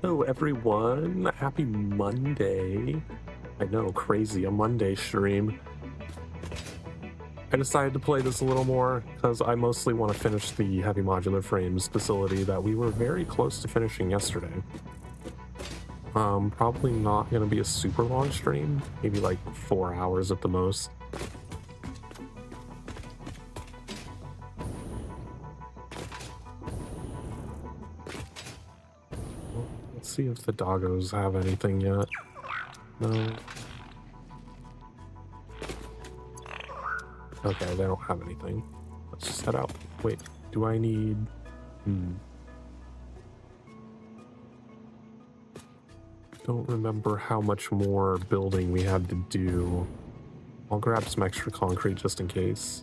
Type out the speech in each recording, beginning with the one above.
Hello, everyone. Happy Monday. I know, crazy, a Monday stream. I decided to play this a little more because I mostly want to finish the heavy modular frames facility that we were very close to finishing yesterday. Probably not going to be a super long stream, maybe like 4 hours at the most. Let's see if the doggos have anything yet. No. Okay, they don't have anything. Let's just head out. Wait, do I need... Don't remember how much more building we had to do. I'll grab some extra concrete just in case.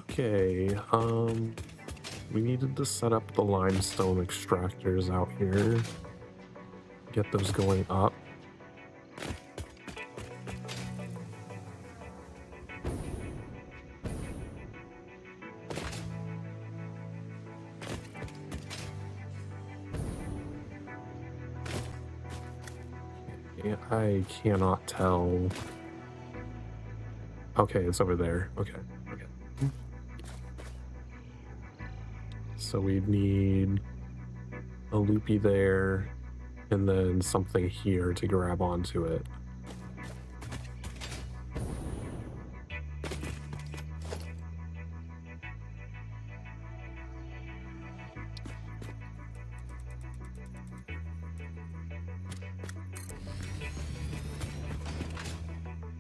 Okay, we needed to set up the limestone extractors out here. Get those going up. I cannot tell. Okay, it's over there. Okay. So we'd need a loopy there, and then something here to grab onto it.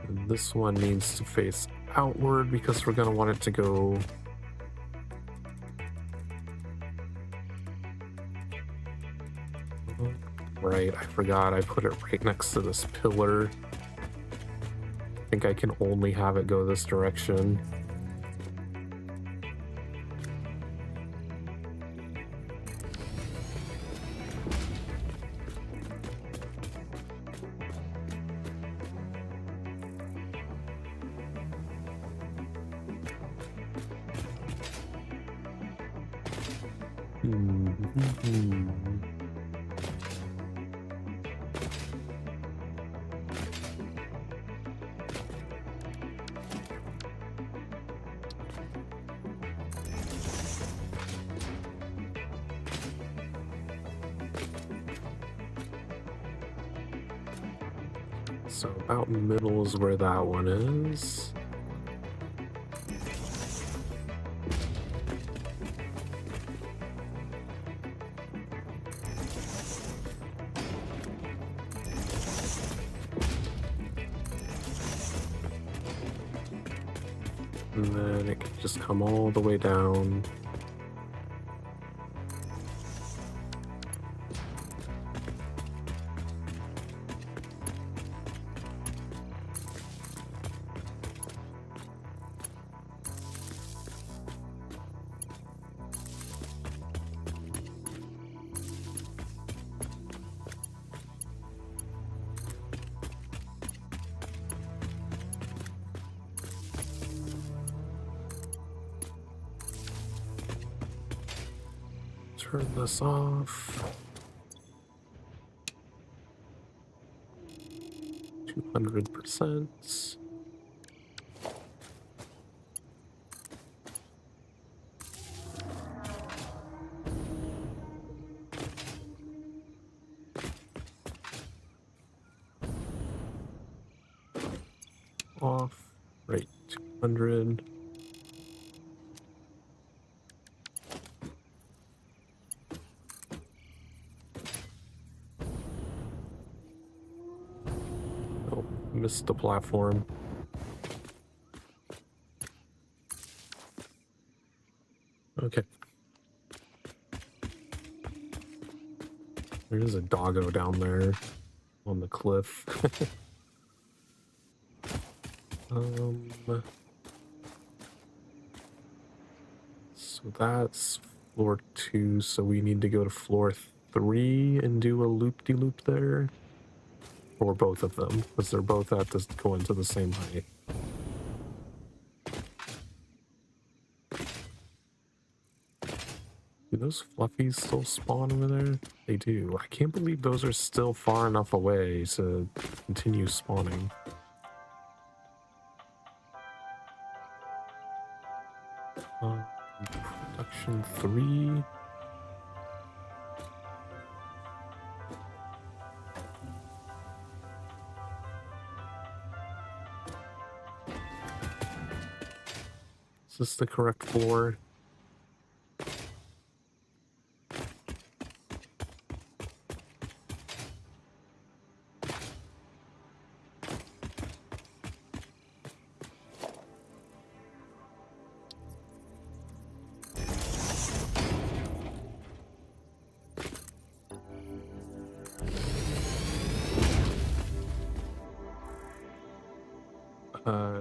And this one needs to face outward because we're going to want it to go... Right, I forgot I put it right next to this pillar. I think I can only have it go this direction. So about in the middle is where that one is. And then it can just come all the way down. Turn this off. 200%. 100. Oh, missed the platform. Okay. There is a doggo down there on the cliff. So that's floor 2, so we need to go to floor 3 and do a loop-de-loop there. Or both of them, because they're both at this going to the same height. Do those fluffies still spawn over there? They do. I can't believe those are still far enough away to continue spawning. Production 3. Is this the correct floor?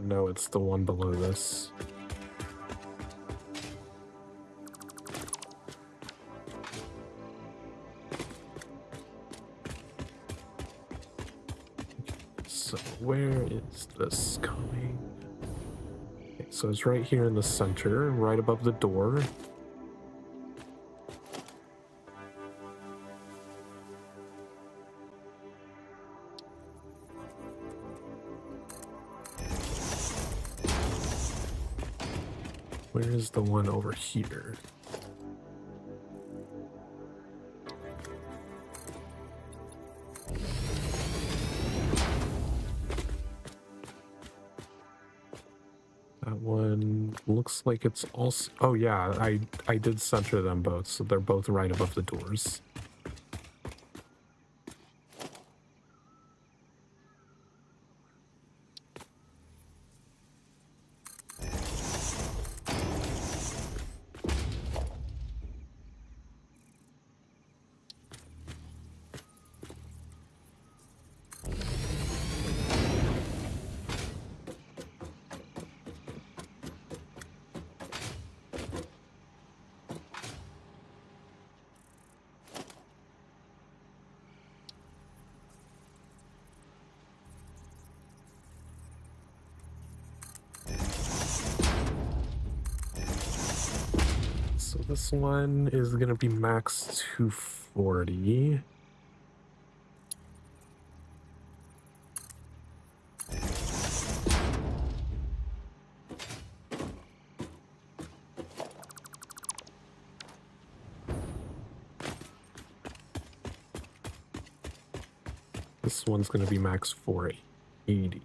No, it's the one below this. So where is this coming? Okay, so it's right here in the center, right above the door. Where is the one over here? That one looks like it's also... Oh yeah, I did center them both, so they're both right above the doors. So this one is gonna be max 240. This one's gonna be max 480.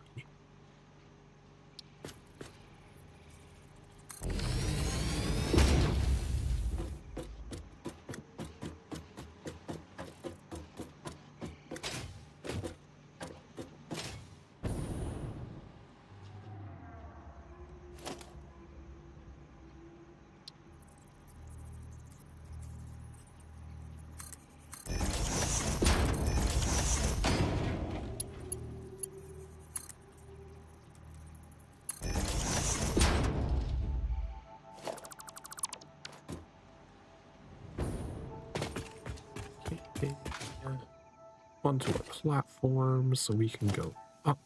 Onto a platform so we can go up.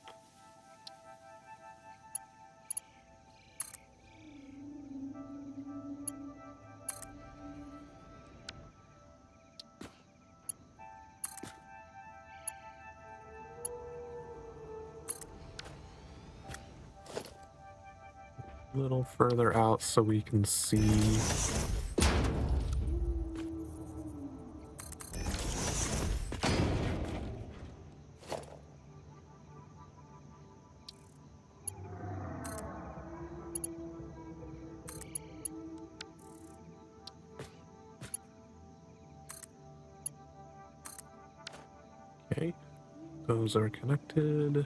A little further out so we can see. Okay, those are connected.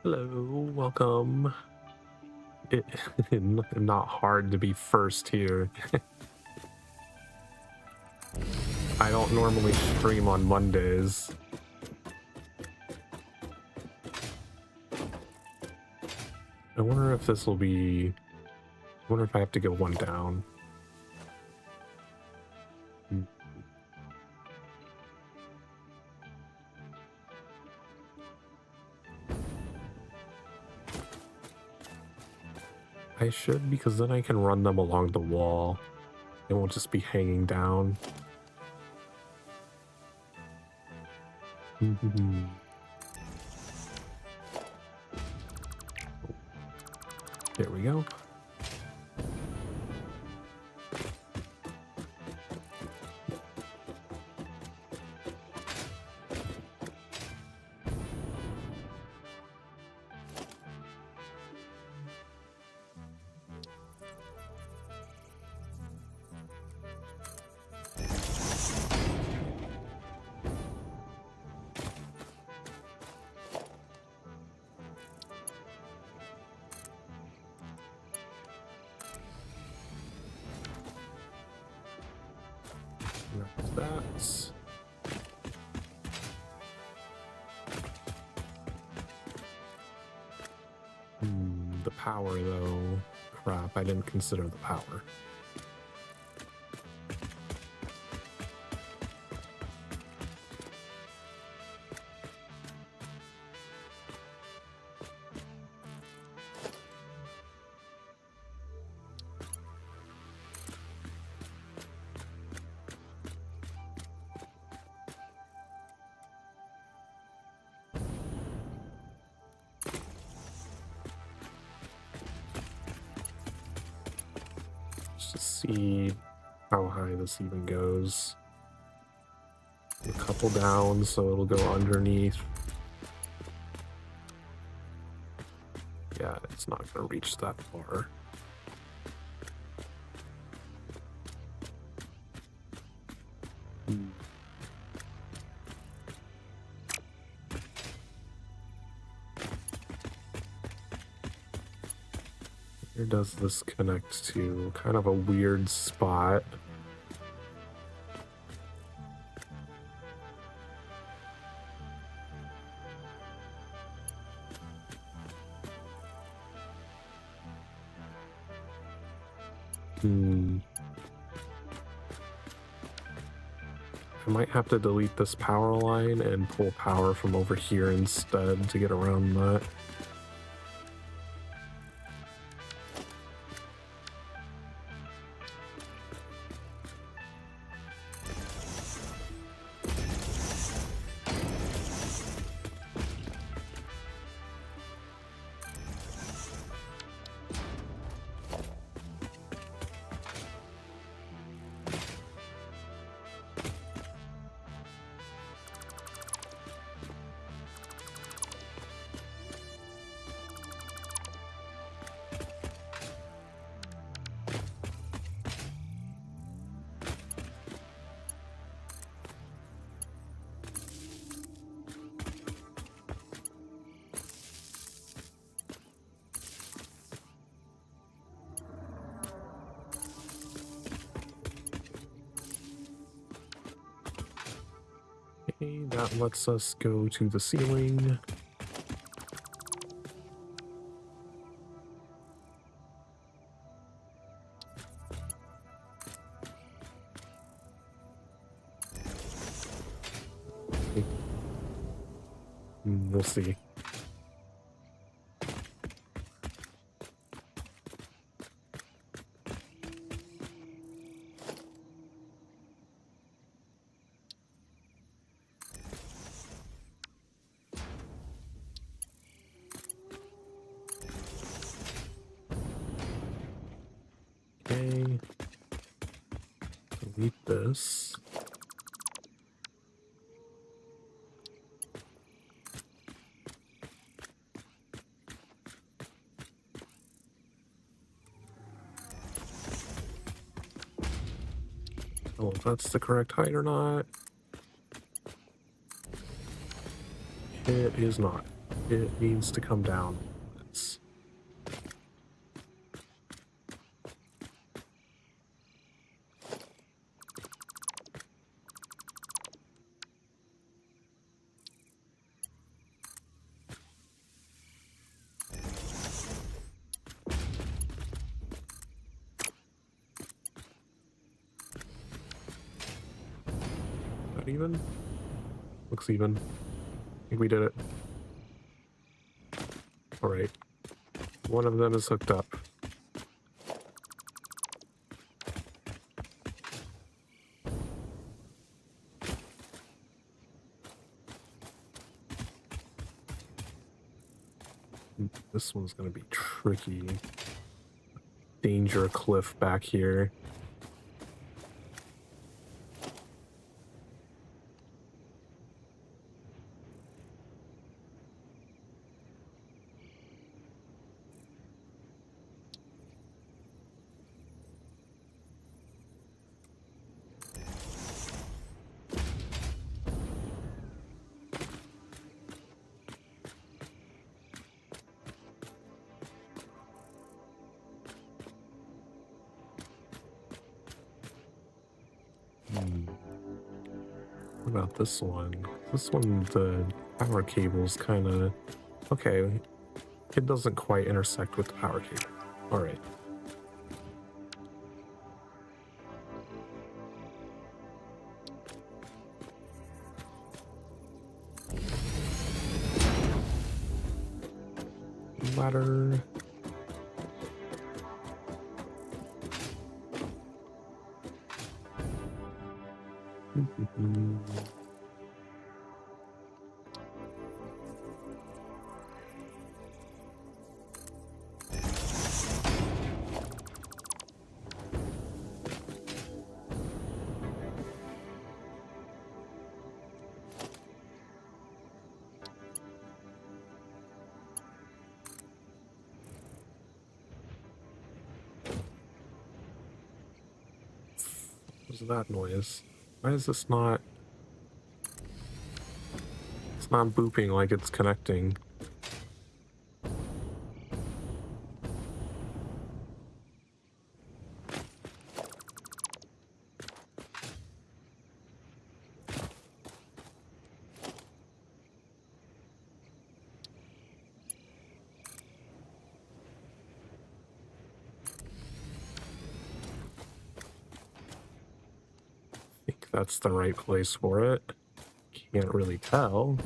Hello, welcome. Not hard to be first here. I don't normally stream on Mondays. I wonder if this will be... I wonder if I have to go one down. I should, because then I can run them along the wall. They won't just be hanging down. There we go. That's the power, though. Crap, I didn't consider the power. To see how high this even goes. A couple down, so it'll go underneath. Yeah, it's not gonna reach that far. Where does this connect to? Kind of a weird spot. I might have to delete this power line and pull power from over here instead to get around that. Okay, that lets us go to the ceiling. We'll see. Eat this. Oh, if that's the correct height or not. It is not. It needs to come down. It's... Not even? Looks even. I think we did it. Alright. One of them is hooked up. This one's gonna be tricky. Danger cliff back here. What about this one? This one, the power cable's kind of... Okay, it doesn't quite intersect with the power cable. Alright. Ladder. What's that noise? Why is this not... It's not booping like it's connecting. I think that's the right place for it. Can't really tell.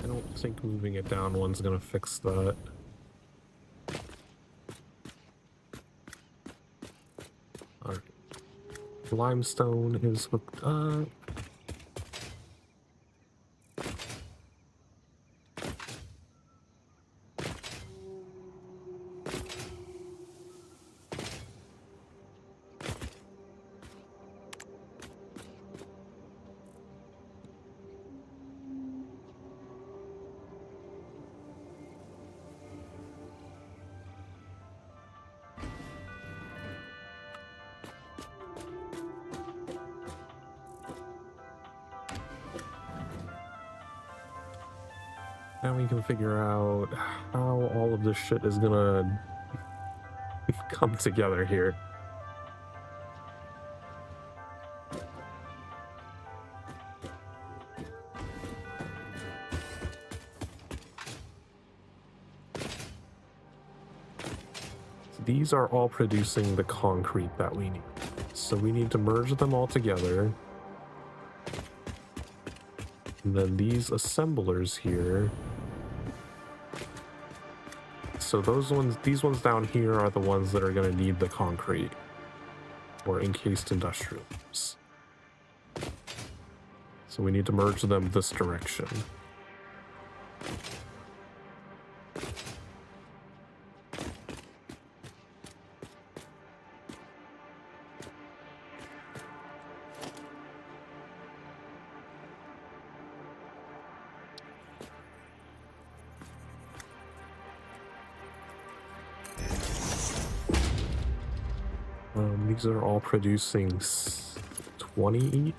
I don't think moving it down one's gonna fix that. Alright. Limestone is hooked up. Now we can figure out how all of this shit is gonna come together here. these are all producing the concrete that we need. So we need to merge them all together. And then these assemblers here. So these ones down here are the ones that are going to need the concrete or encased industrials. So we need to merge them this direction. These are all producing 20 each.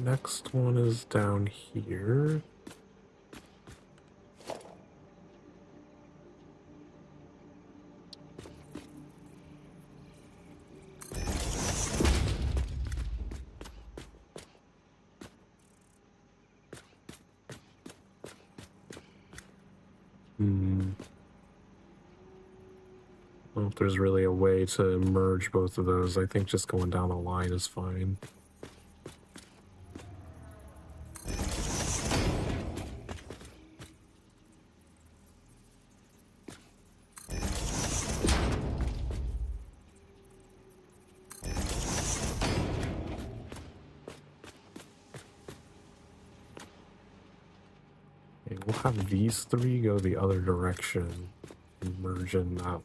Next one is down here. I don't know if there's really a way to merge both of those. I think just going down the line is fine. We'll have these three go the other direction and merge in that way.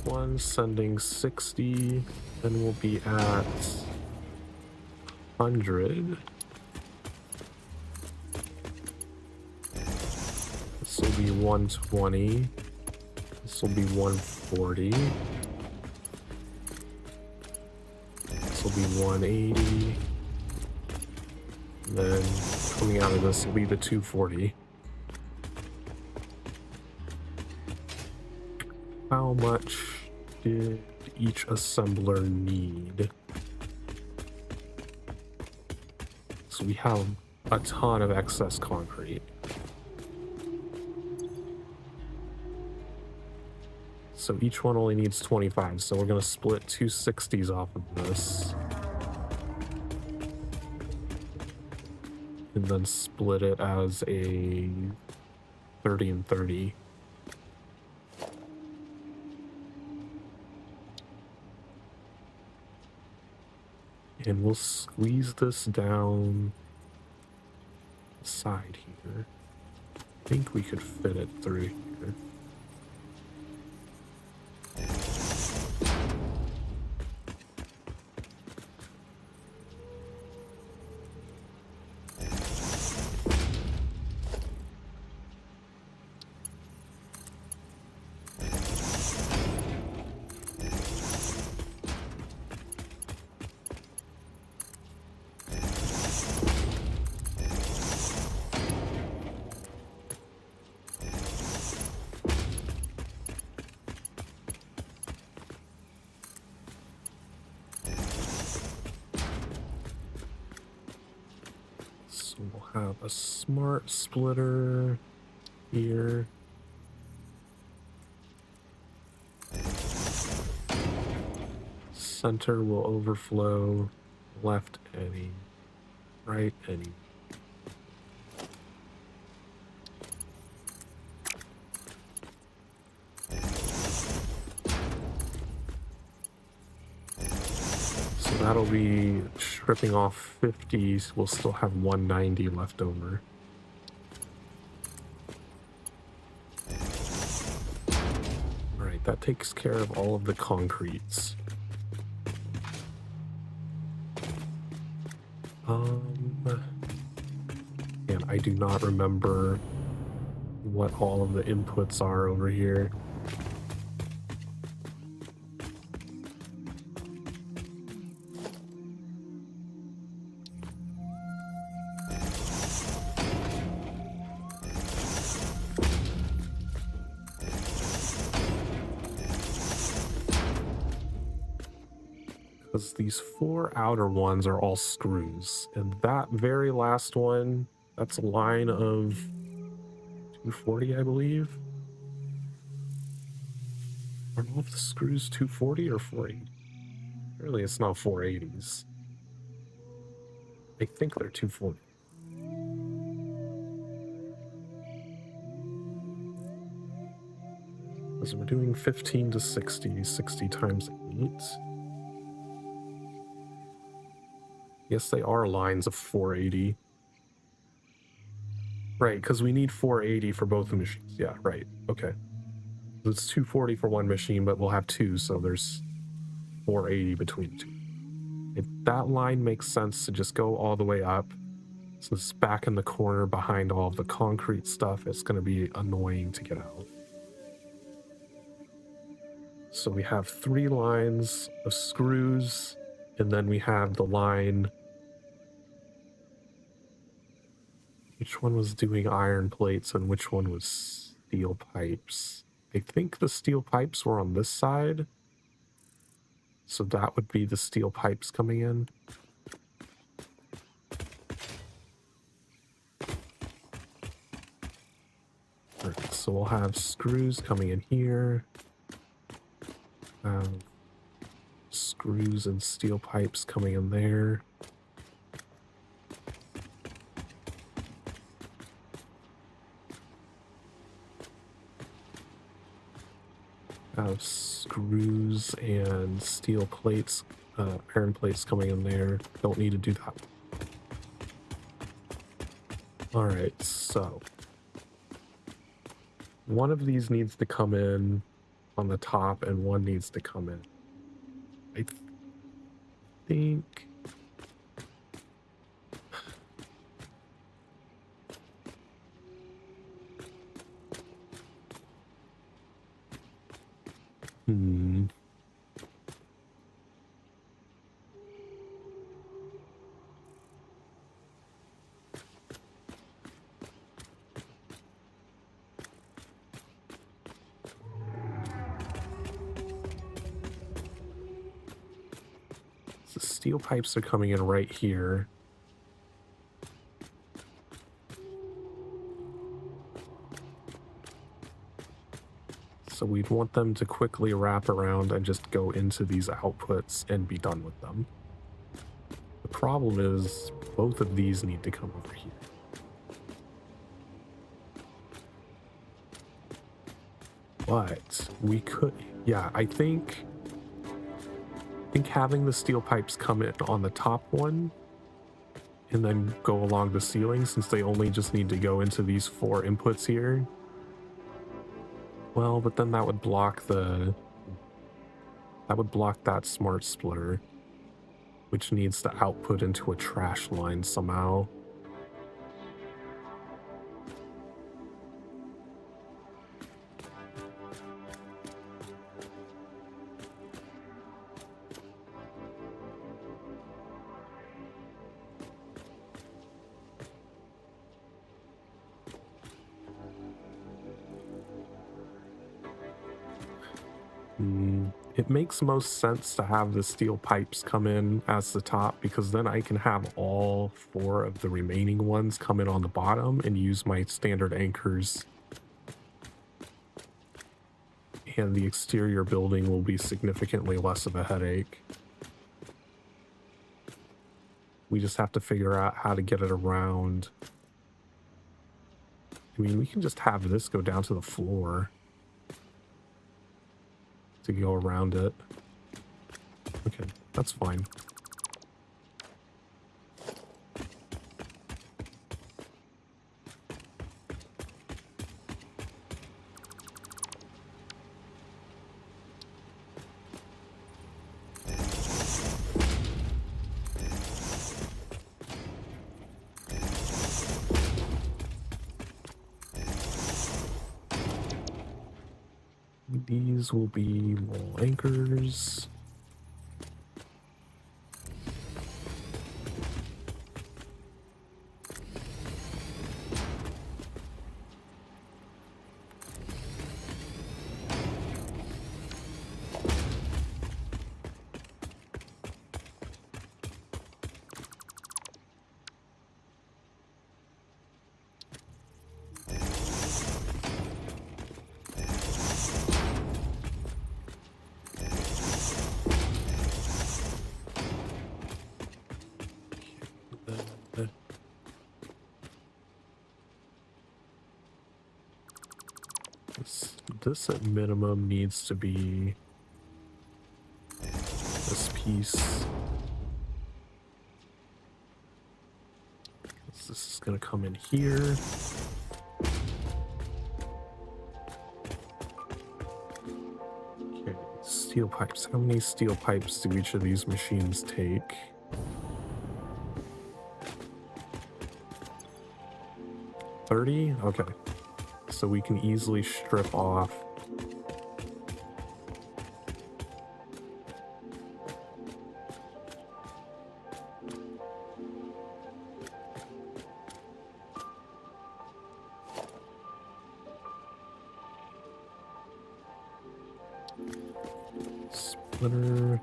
One sending 60, then we'll be at 100. This will be 120. This will be 140. This will be 180. And then coming out of this will be the 240. How much did each assembler need? So we have a ton of excess concrete. So each one only needs 25, so we're going to split 260s off of this. And then split it as a 30 and 30. And we'll squeeze this down the side here. I think we could fit it through here. So we'll have a smart splitter here. Center will overflow, left any, right any. So that'll be stripping off 50s. We'll still have 190 left over. All right, that takes care of all of the concretes. And I do not remember what all of the inputs are over here. Because these 4 outer ones are all screws, and that very last one, that's a line of 240, I believe. Are all of the screws 240 or 480? Surely it's not 480s. I think they're 240. Because we're doing 15 to 60, 60 times 8. Yes, they are lines of 480. Right, because we need 480 for both the machines. Yeah, right. Okay. It's 240 for one machine, but we'll have 2, so there's 480 between the 2. If that line makes sense to just go all the way up, so it's back in the corner behind all of the concrete stuff, it's going to be annoying to get out. So we have 3 lines of screws, and then we have the line. Which one was doing iron plates and which one was steel pipes? I think the steel pipes were on this side. So that would be the steel pipes coming in. Right, so we'll have screws coming in here. Screws and steel pipes coming in there. Have screws and steel plates, iron plates coming in there. Don't need to do that. All right, so one of these needs to come in on the top and one needs to come in. I think the steel pipes are coming in right here. So we'd want them to quickly wrap around and just go into these outputs and be done with them. The problem is both of these need to come over here. But we could, yeah, I think having the steel pipes come in on the top one and then go along the ceiling, since they only just need to go into these 4 inputs here. Well, but then that would block that smart splitter, which needs to output into a trash line somehow. It makes most sense to have the steel pipes come in as the top, because then I can have all 4 of the remaining ones come in on the bottom and use my standard anchors. And the exterior building will be significantly less of a headache. We just have to figure out how to get it around. I mean, we can just have this go down to the floor to go around it. Okay, that's fine. These will be little anchors. This at minimum needs to be this piece. This is going to come in here. Okay, steel pipes. How many steel pipes do each of these machines take? 30? Okay. So we can easily strip off splitter.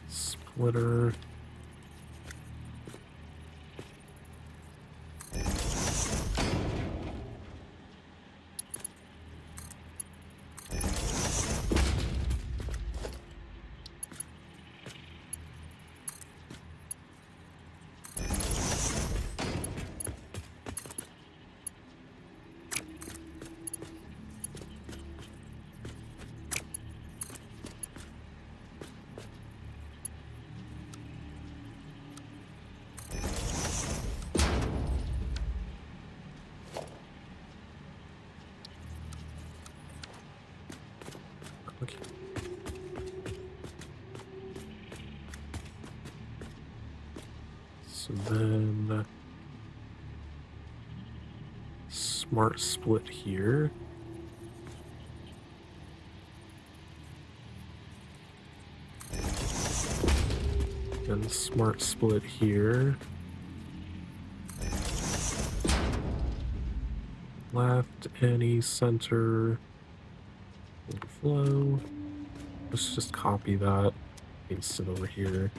Splitter. Okay. So then smart split here. And smart split here. Left, any, center, overflow. Let's just copy that, paste it over here.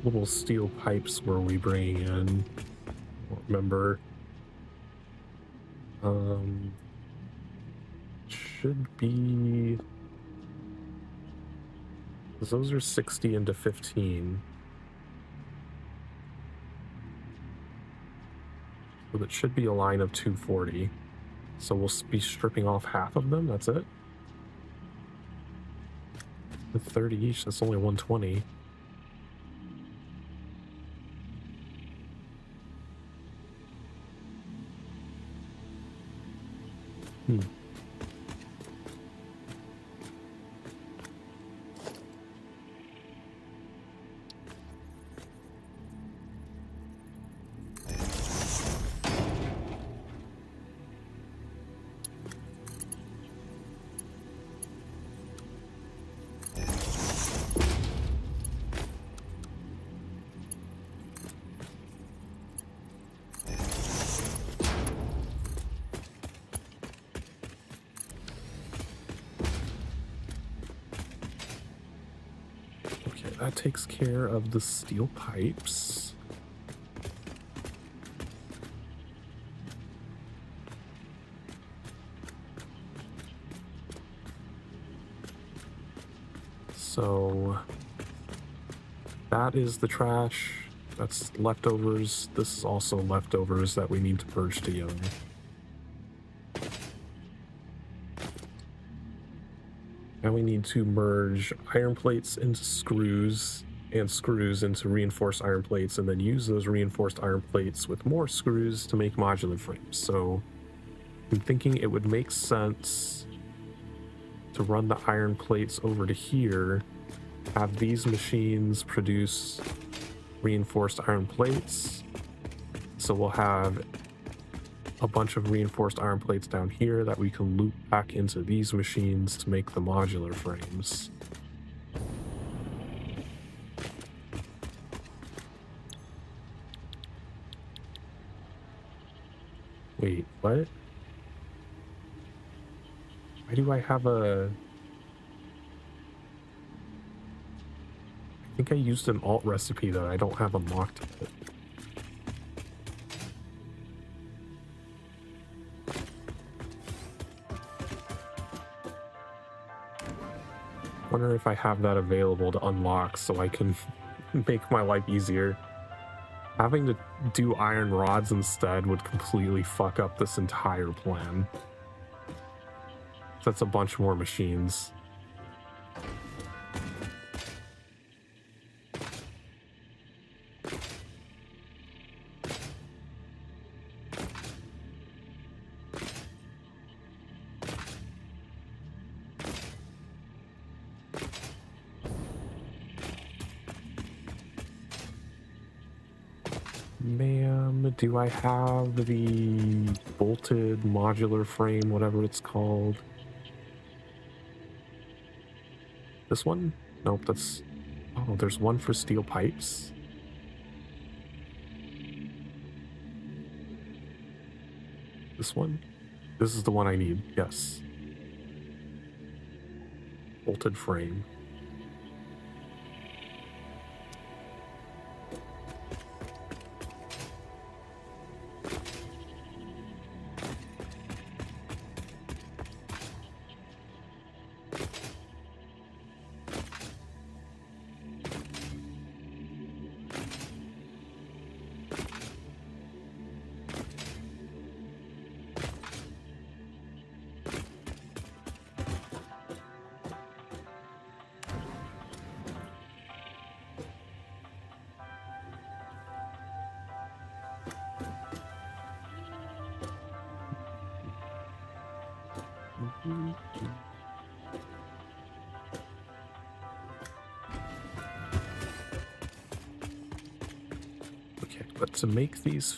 Little steel pipes were we bringing in? I don't remember. Should be, those are 60 into 15. So that should be a line of 240. So we'll be stripping off half of them, that's it? With 30 each, that's only 120. That takes care of the steel pipes. So that is the trash. That's leftovers. This is also leftovers that we need to purge together. Now we need to merge iron plates into screws and screws into reinforced iron plates, and then use those reinforced iron plates with more screws to make modular frames. So I'm thinking it would make sense to run the iron plates over to here, have these machines produce reinforced iron plates. So we'll have a bunch of reinforced iron plates down here that we can loop back into these machines to make the modular frames. Wait, what? Why do I have a... I think I used an alt recipe that I don't have unlocked yet. Wonder if I have that available to unlock so I can make my life easier. Having to do iron rods instead would completely fuck up this entire plan. That's a bunch more machines. Ma'am, do I have the bolted modular frame, whatever it's called? This one? Nope, that's... Oh, there's one for steel pipes. This one? This is the one I need, yes. Bolted frame. Okay, but to make these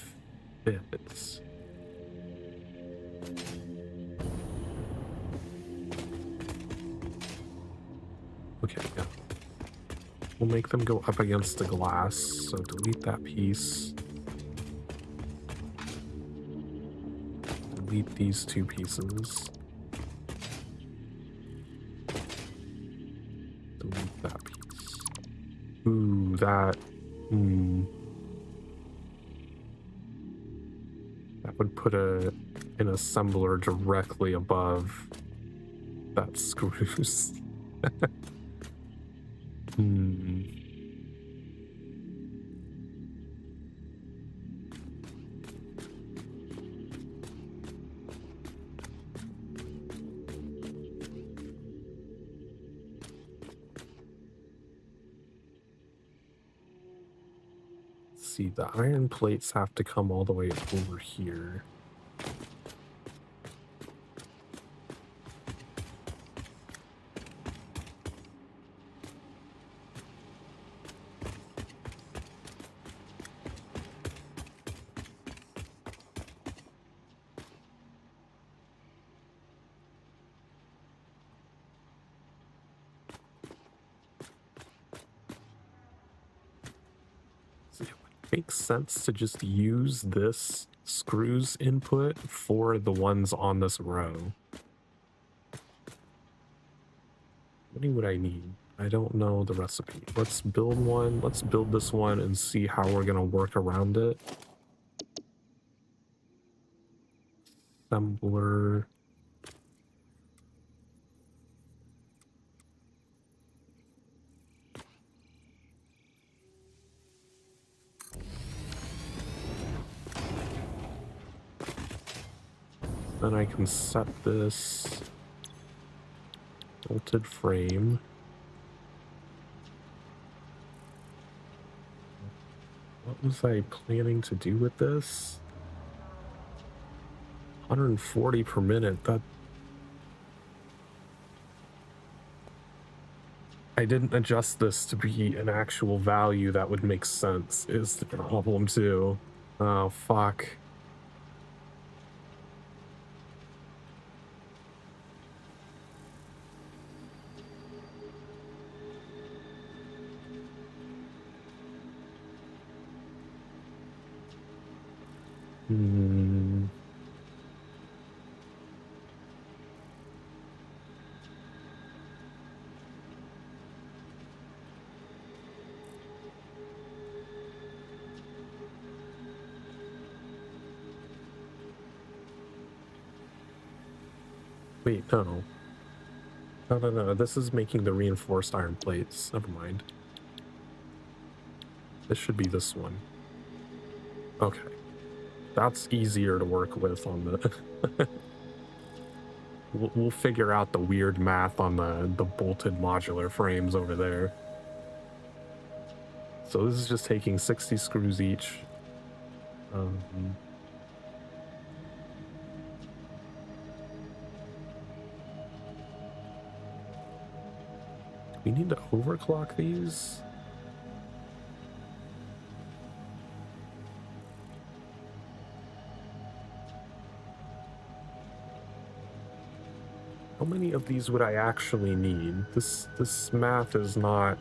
fits... Okay, yeah. We'll make them go up against the glass, so delete that piece. Delete these two pieces. Delete that piece. Ooh, that... That would put an assembler directly above that screws. See, the iron plates have to come all the way over here. make sense to just use this screws input for the ones on this row? How many would I need? I don't know the recipe. Let's build one. Let's build this one and see how we're going to work around it. Assembler. Then I can set this bolted frame. What was I planning to do with this? 140 per minute. That I didn't adjust this to be an actual value that would make sense is the problem too. Oh, fuck. Wait, no. No. This is making the reinforced iron plates. Never mind. This should be this one. Okay. That's easier to work with on the... we'll figure out the weird math on the bolted modular frames over there. So this is just taking 60 screws each. We need to overclock these. How many of these would I actually need? This math is not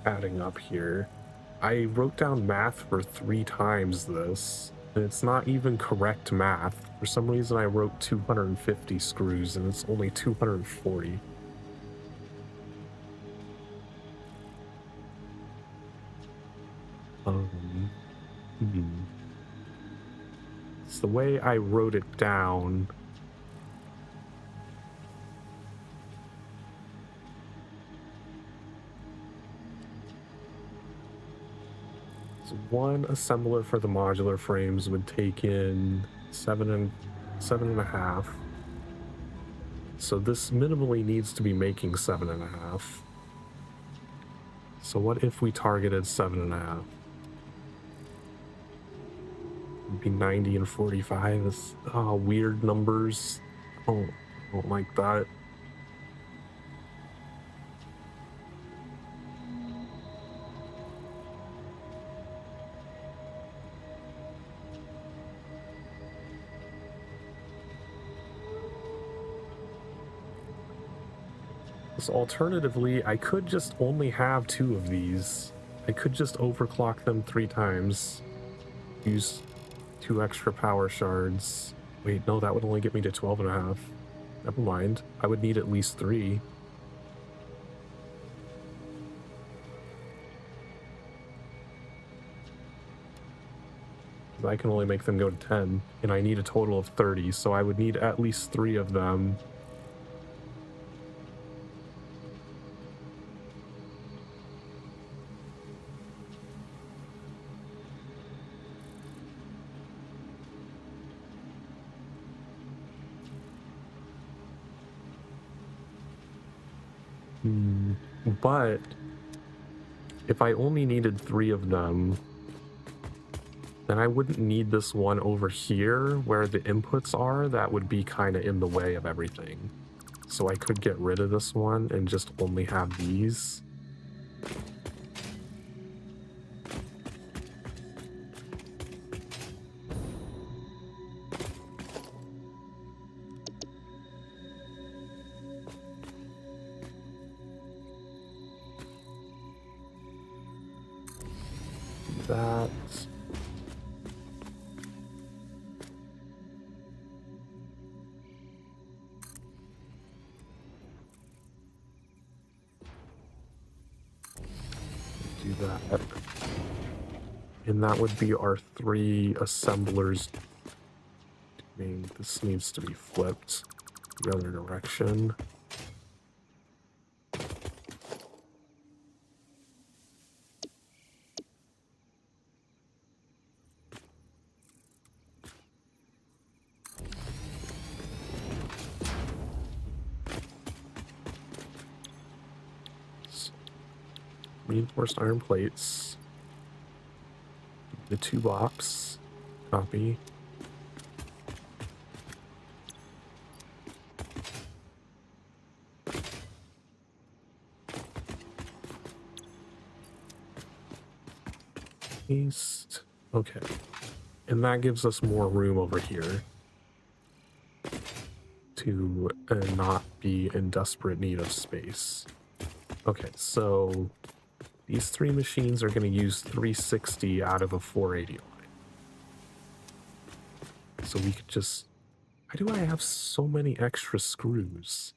adding up here. I wrote down math for 3 times this, and it's not even correct math. For some reason I wrote 250 screws and it's only 240. It's the way I wrote it down. So one assembler for the modular frames would take in 7.5. So this minimally needs to be making 7.5. So what if we targeted 7.5? It'd be 90 and 45. It's weird numbers. I don't like that. So alternatively, I could just only have 2 of these. I could just overclock them 3 times. Use 2 extra power shards. Wait, no, that would only get me to 12.5. Never mind. I would need at least 3. I can only make them go to 10, and I need a total of 30, so I would need at least 3 of them. But if I only needed 3 of them, then I wouldn't need this one over here where the inputs are. That would be kind of in the way of everything. So I could get rid of this one and just only have these. that. And that would be our 3 assemblers. I mean, this needs to be flipped the other direction. Reinforced iron plates. The 2 box. Copy. Paste. Okay. And that gives us more room over here to not be in desperate need of space. Okay, so these 3 machines are going to use 360 out of a 480 line. So we could just... Why do I have so many extra screws?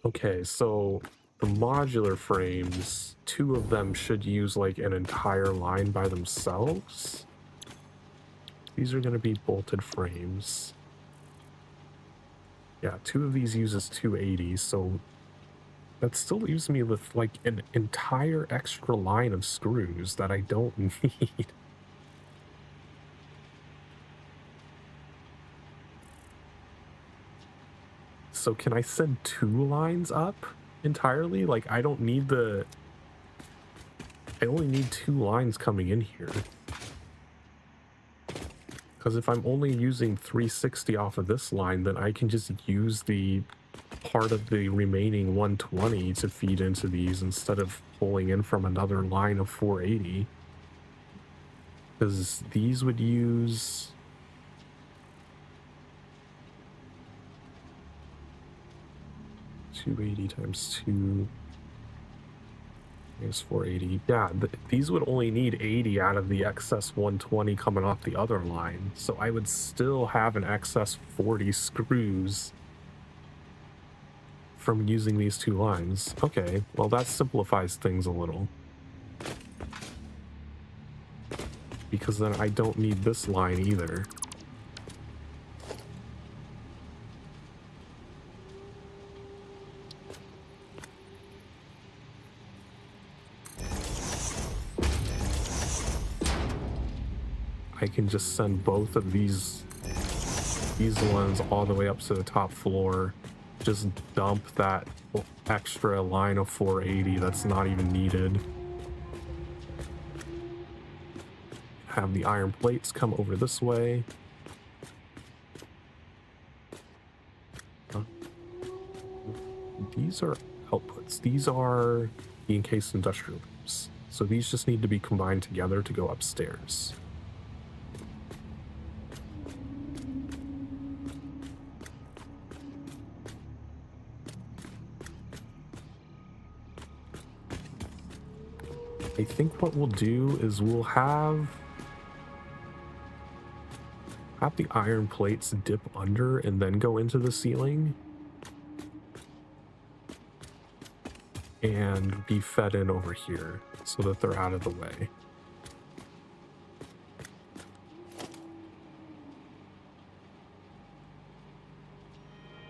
Okay, so the modular frames, 2 of them should use like an entire line by themselves. These are going to be bolted frames. Yeah, 2 of these uses 280, so that still leaves me with like an entire extra line of screws that I don't need. So can I send 2 lines up entirely? Like, I don't need the... I only need 2 lines coming in here. Because if I'm only using 360 off of this line, then I can just use the part of the remaining 120 to feed into these instead of pulling in from another line of 480. Because these would use... $280 times 2 is 480. Yeah, these would only need 80 out of the excess 120 coming off the other line. So I would still have an excess 40 screws from using these 2 lines. Okay, well that simplifies things a little. Because then I don't need this line either. I can just send both of these ones all the way up to the top floor. Just dump that extra line of 480 that's not even needed. Have the iron plates come over this way. These are outputs. These are the encased industrial rooms. So these just need to be combined together to go upstairs. I think what we'll do is we'll have the iron plates dip under and then go into the ceiling and be fed in over here so that they're out of the way.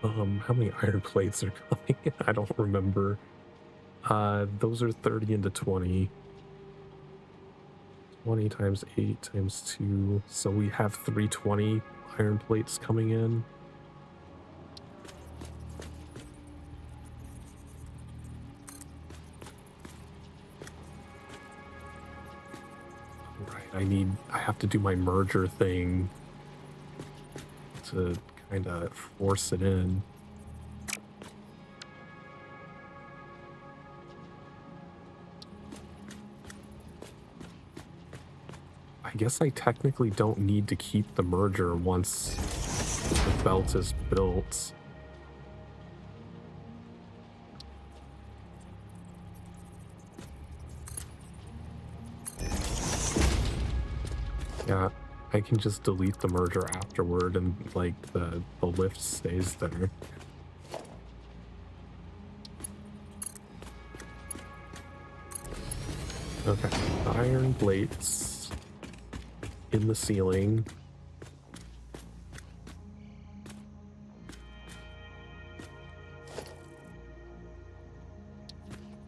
How many iron plates are coming? I don't remember. Those are 30 into 20. 20 times 8 times 2. So we have 320 iron plates coming in. Right, I have to do my merger thing to kind of force it in. I guess I technically don't need to keep the merger once the belt is built. Yeah, I can just delete the merger afterward and like the lift stays there. Okay, iron plates in the ceiling.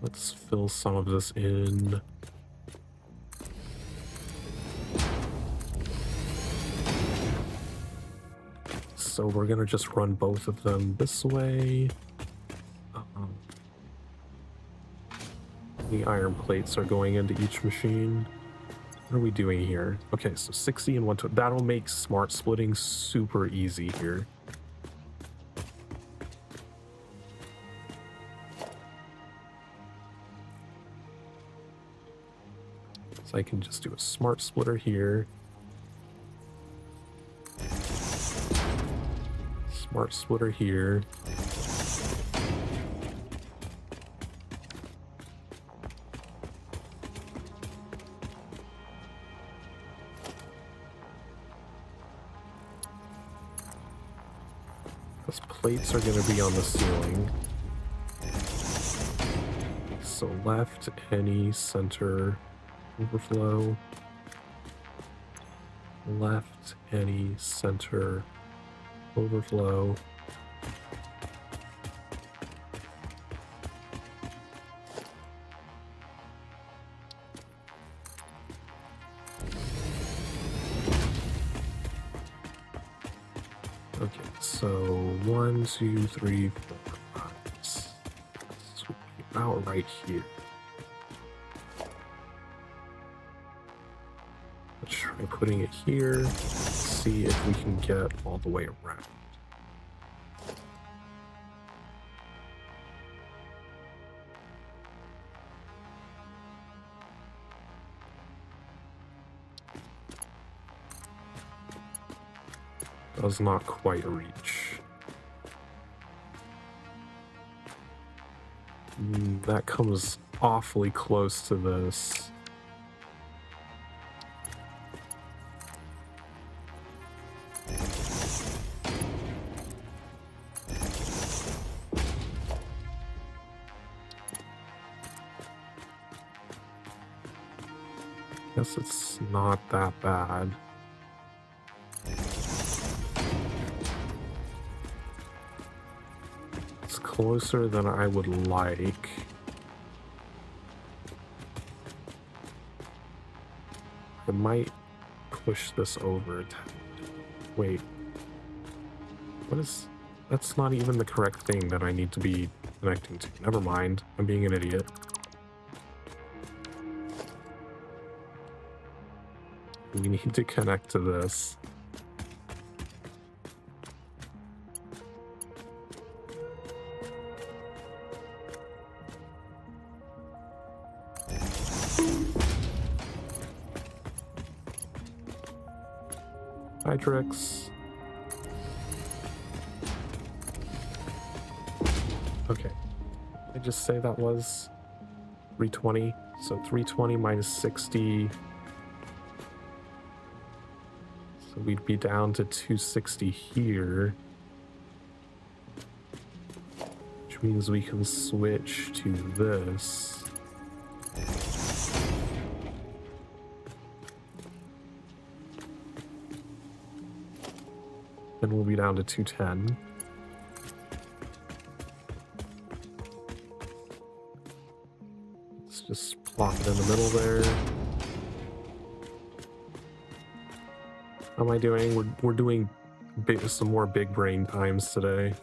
Let's fill some of this in. So we're gonna just run both of them this way. The iron plates are going into each machine. What are we doing here? Okay, so 60 and 120. That'll make smart splitting super easy here. So I can just do a smart splitter here. Smart splitter here. Those plates are going to be on the ceiling. So left, any, center, overflow. Left, any, center, overflow. Okay, so 1, 2, 3, 4, 5. This would be about right here. Let's try putting it here. See if we can get all the way around. Does not quite reach. That comes awfully close to this. Guess it's not that bad. It's closer than I would like. I might push this over a tad. Wait. What is... That's not even the correct thing that I need to be connecting to. Never mind. I'm being an idiot. We need to connect to this. Hydrix. Okay. I just say that was 320. So 320 minus 60. So we'd be down to 260 here. Which means we can switch to this. Then we'll be down to 210. Let's just plop it in the middle there. How am I doing? We're doing some more big brain times today.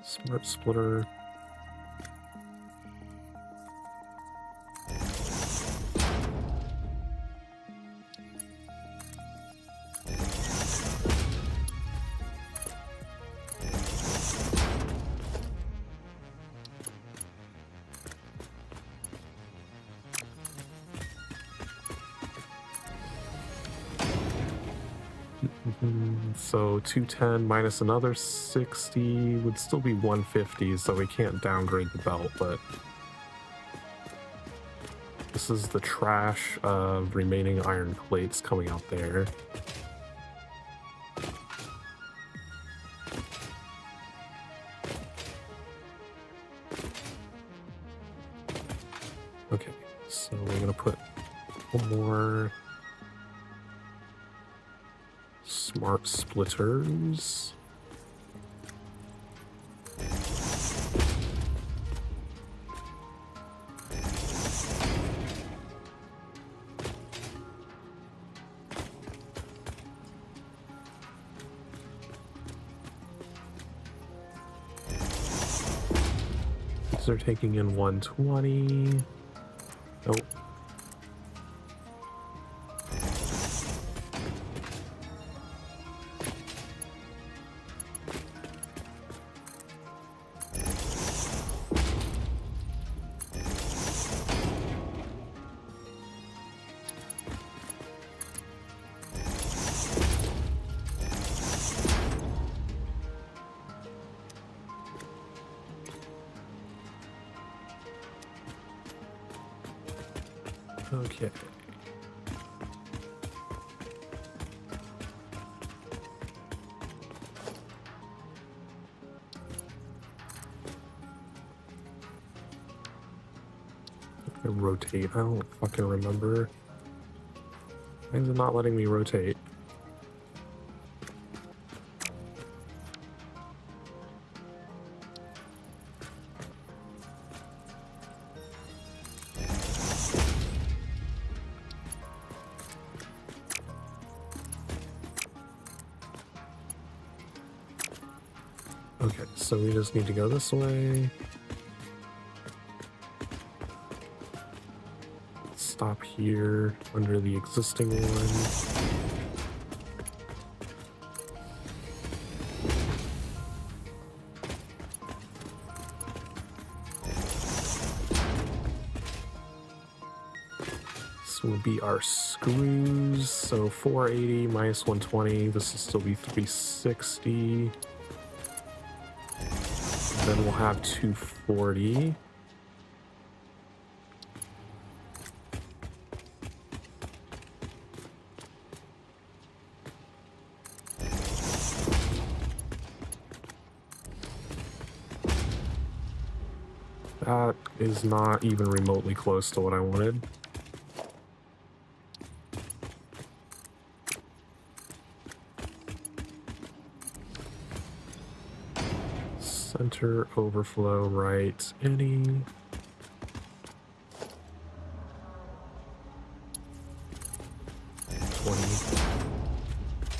Smart splitter. So 210 minus another 60 would still be 150, so we can't downgrade the belt, but this is the trash of remaining iron plates coming out there. So we're gonna put one more smart splitters. These are taking in 120. Nope. Okay. Rotate. I don't fucking remember. Why is it not letting me rotate? Okay, so we just need to go this way. Stop here under the existing one. This will be our screws. So 480 minus 120. This will still be 360. Then we'll have 240. That is not even remotely close to what I wanted. Center, overflow, right, any.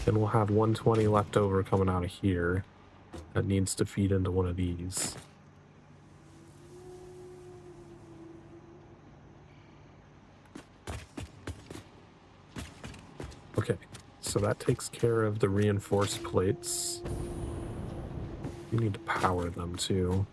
Then we'll have 120 left over coming out of here. That needs to feed into one of these. Okay, so that takes care of the reinforced plates. You need to power them too.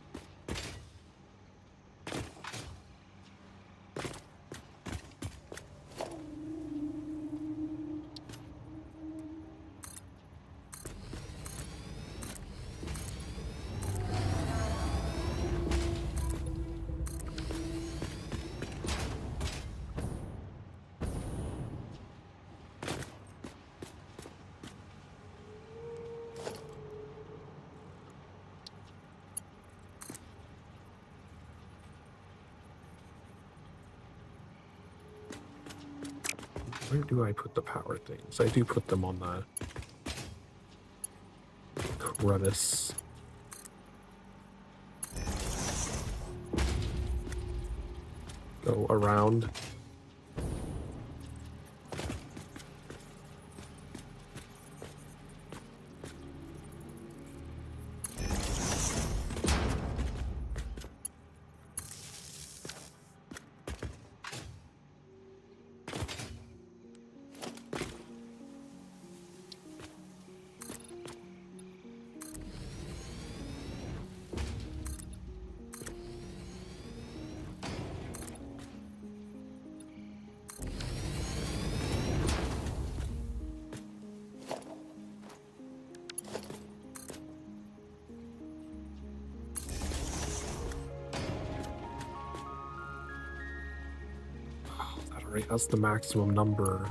Where do I put the power things? I do put them on the crevice. Go around. Right, that's the maximum number.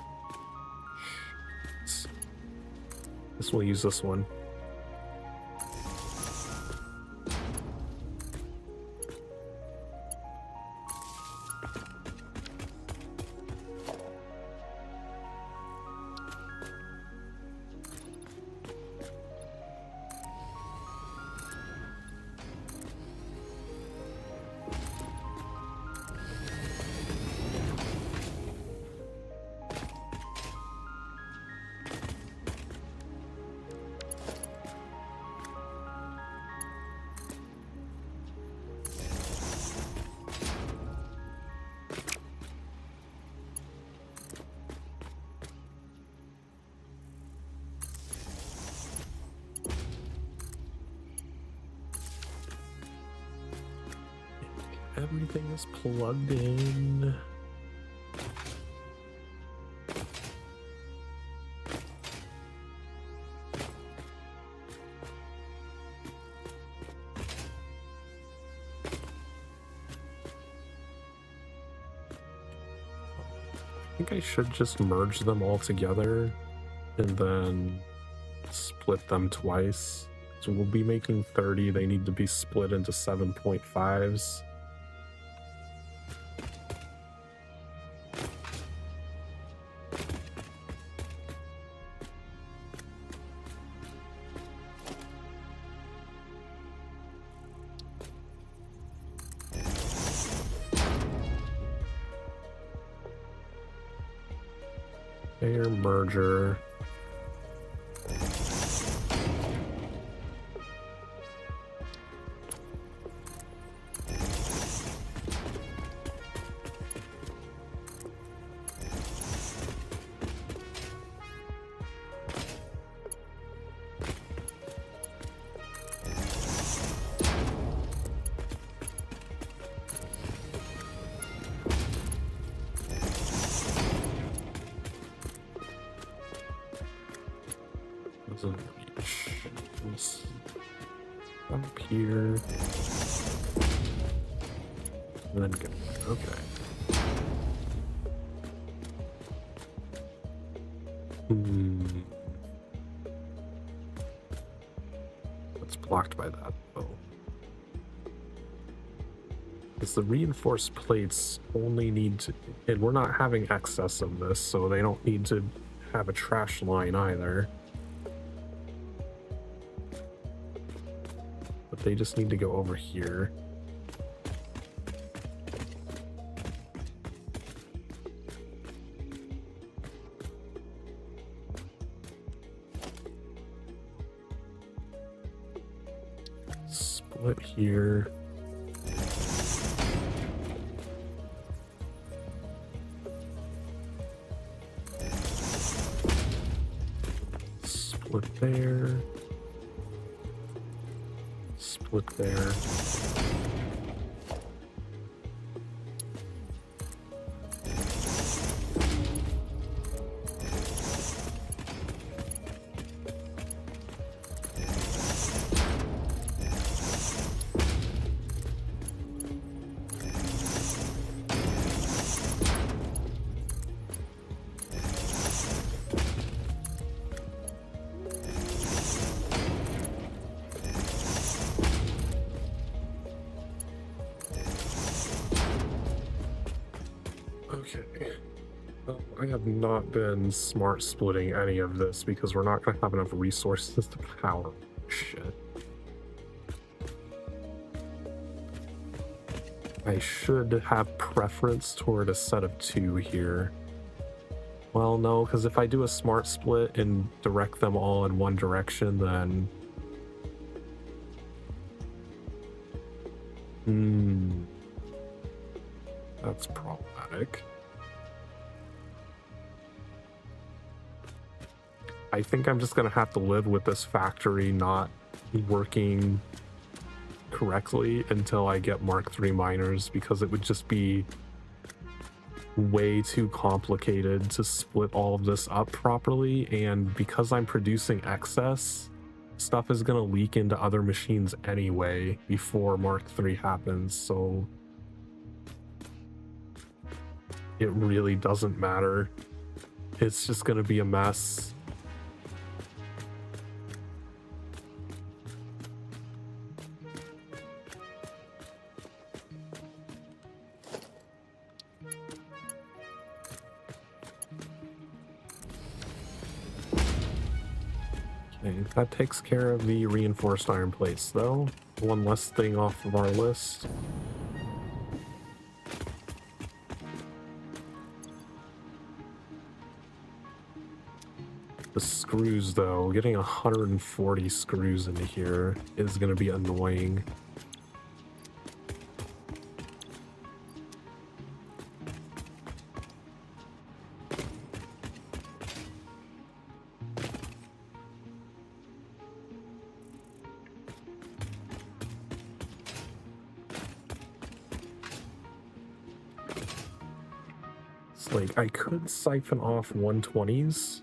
This will use this one. Everything is plugged in. I think I should just merge them all together and then split them twice. So we'll be making 30. They need to be split into 7.5s. Layer merger. Doesn't reach. It's up here. And then go. Okay. That's blocked by that, though. Because the reinforced plates only need to, and we're not having excess of this, so they don't need to have a trash line either. But they just need to go over here. Split here. Split there. Split there. Okay. Well, I have not been smart splitting any of this because we're not going to have enough resources to power shit. I should have preference toward a set of 2 here. Well, no, because if I do a smart split and direct them all in one direction, then... that's problematic. I think I'm just gonna have to live with this factory not working correctly until I get Mark III miners, because it would just be way too complicated to split all of this up properly, and because I'm producing excess, stuff is gonna leak into other machines anyway before Mark III happens, so it really doesn't matter. It's just gonna be a mess. Okay, that takes care of the reinforced iron plates, though. One less thing off of our list. The screws, though, getting 140 screws into here is going to be annoying. It's like I could siphon off 120s,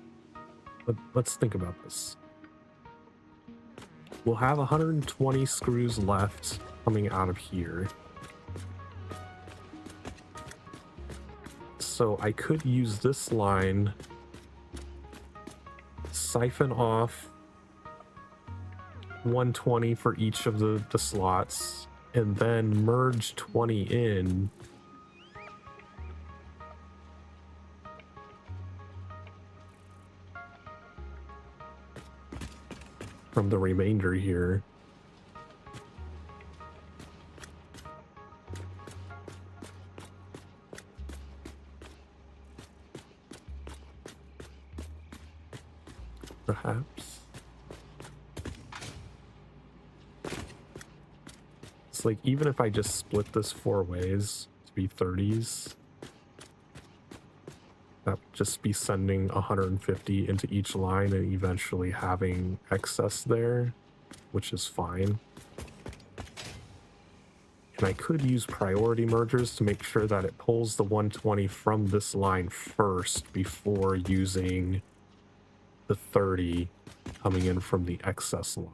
but let's think about this. We'll have 120 screws left coming out of here. So I could use this line, siphon off 120 for each of the slots, and then merge 20 in. From the remainder here. Perhaps. It's like, even if I just split this 4 ways to be 30s, that would just be sending 150 into each line and eventually having excess there, which is fine. And I could use priority mergers to make sure that it pulls the 120 from this line first before using the 30 coming in from the excess line.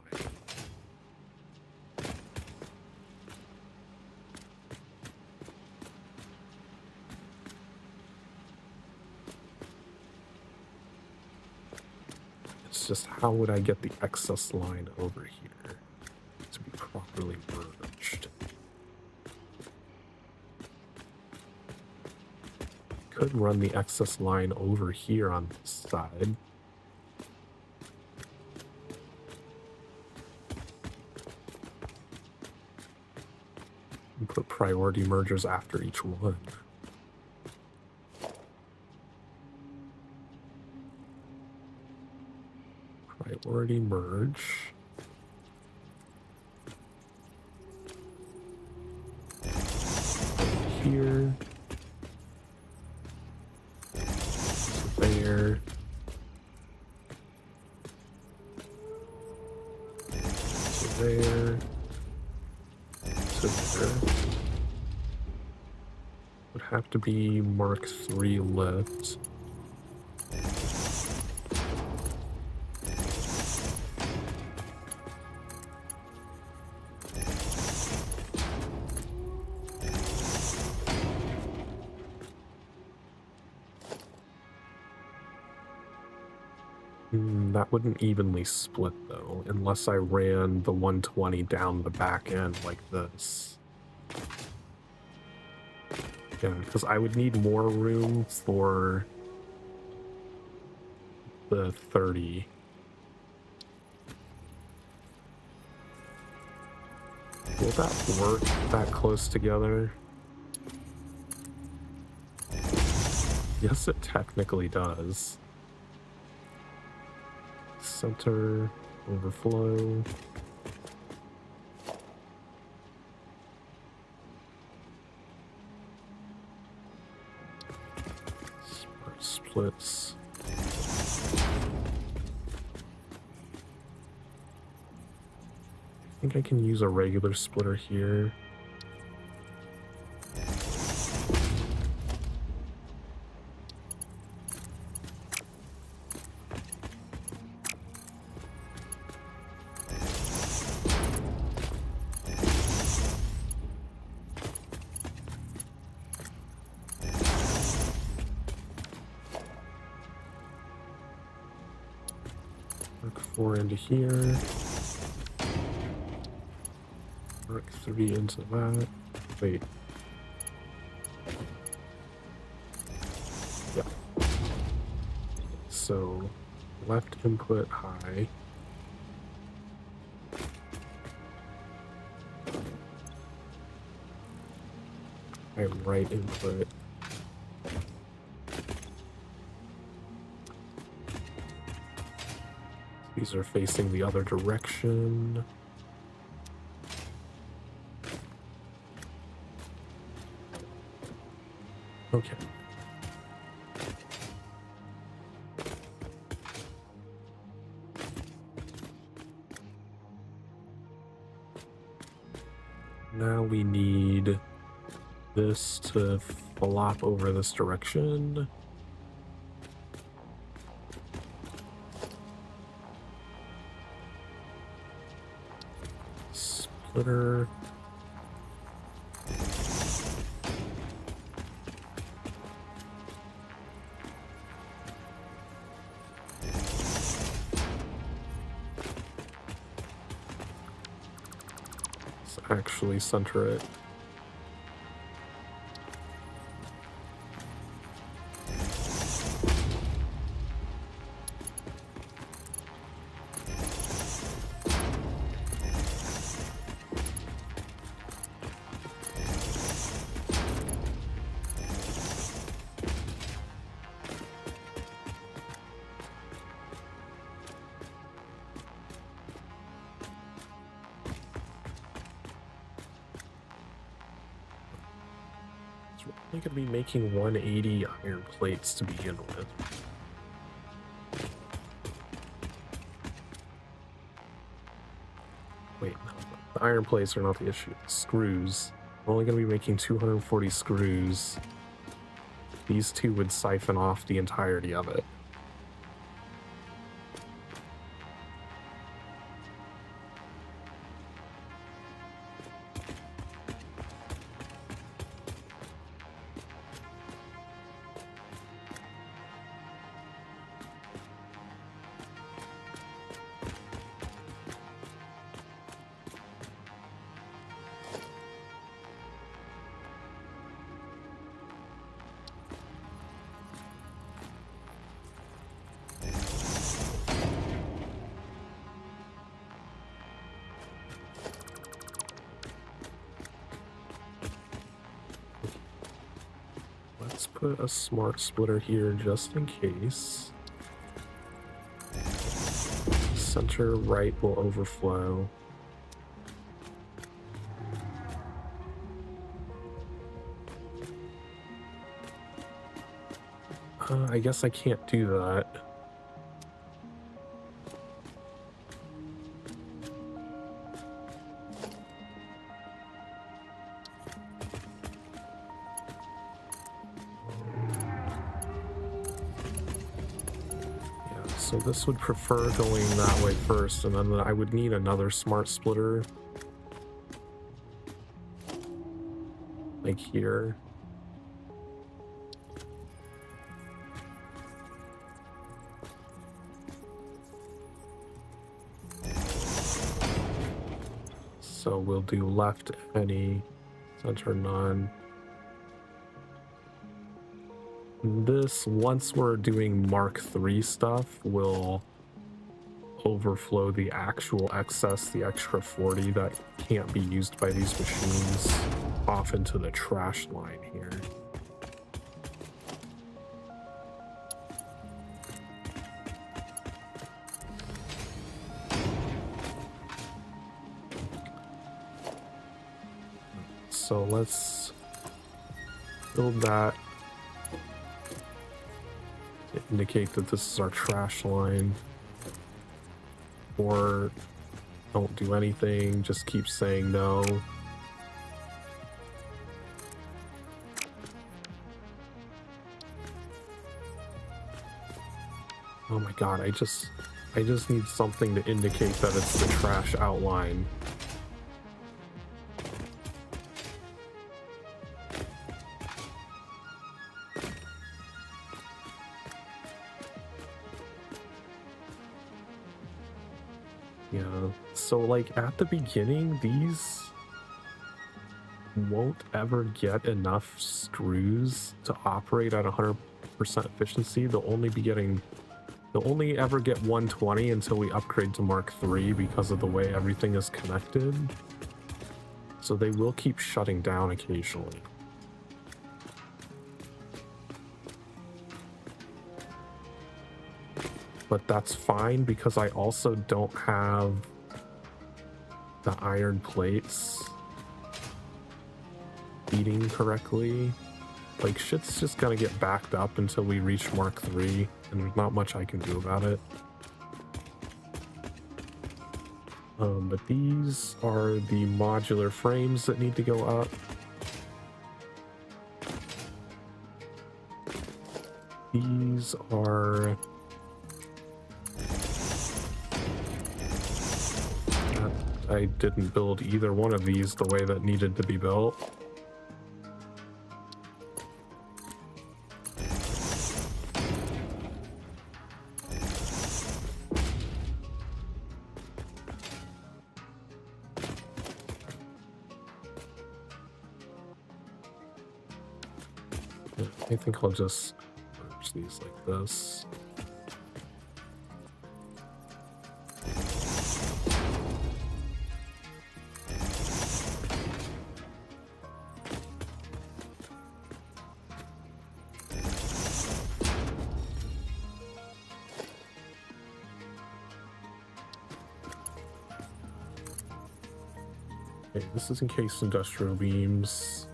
It's just, how would I get the excess line over here to be properly merged? Could run the excess line over here on this side. And put priority mergers after each one. Priority merge. Here. There. To there. To there. Would have to be Mark III lit. That wouldn't evenly split though, unless I ran the 120 down the back end like this. Yeah, because I would need more room for the 30. Will that work that close together? Yes, it technically does. Center, overflow. Smart splits. I think I can use a regular splitter here. Mark 4 into here. Mark 3 into that. Wait. Yeah. So, left input high. And right input. These are facing the other direction. Okay. Now we need this to flop over this direction. Splitter. Let's actually center it. We're going to be making 180 iron plates to begin with. Wait, no, the iron plates are not the issue. Screws. We're only going to be making 240 screws. These two would siphon off the entirety of it. Let's put a smart splitter here just in case. Center right will overflow. I guess I can't do that. So this would prefer going that way first, and then I would need another smart splitter. Like here. So we'll do left any, center none. This, once we're doing Mark III stuff, will overflow the actual excess, the extra 40 that can't be used by these machines, off into the trash line here. So let's build that. Indicate that this is our trash line, or don't do anything, just keep saying no. Oh my god, I just need something to indicate that it's the trash outline. Yeah, so like at the beginning, these won't ever get enough screws to operate at 100% efficiency. They'll only ever get 120 until we upgrade to Mark III because of the way everything is connected. So they will keep shutting down occasionally. But that's fine because I also don't have the iron plates feeding correctly. Like, shit's just gonna get backed up until we reach Mark III, and there's not much I can do about it. But these are the modular frames that need to go up. These are... I didn't build either one of these the way that needed to be built. I think I'll just merge these like this. Okay, this is encased industrial beams.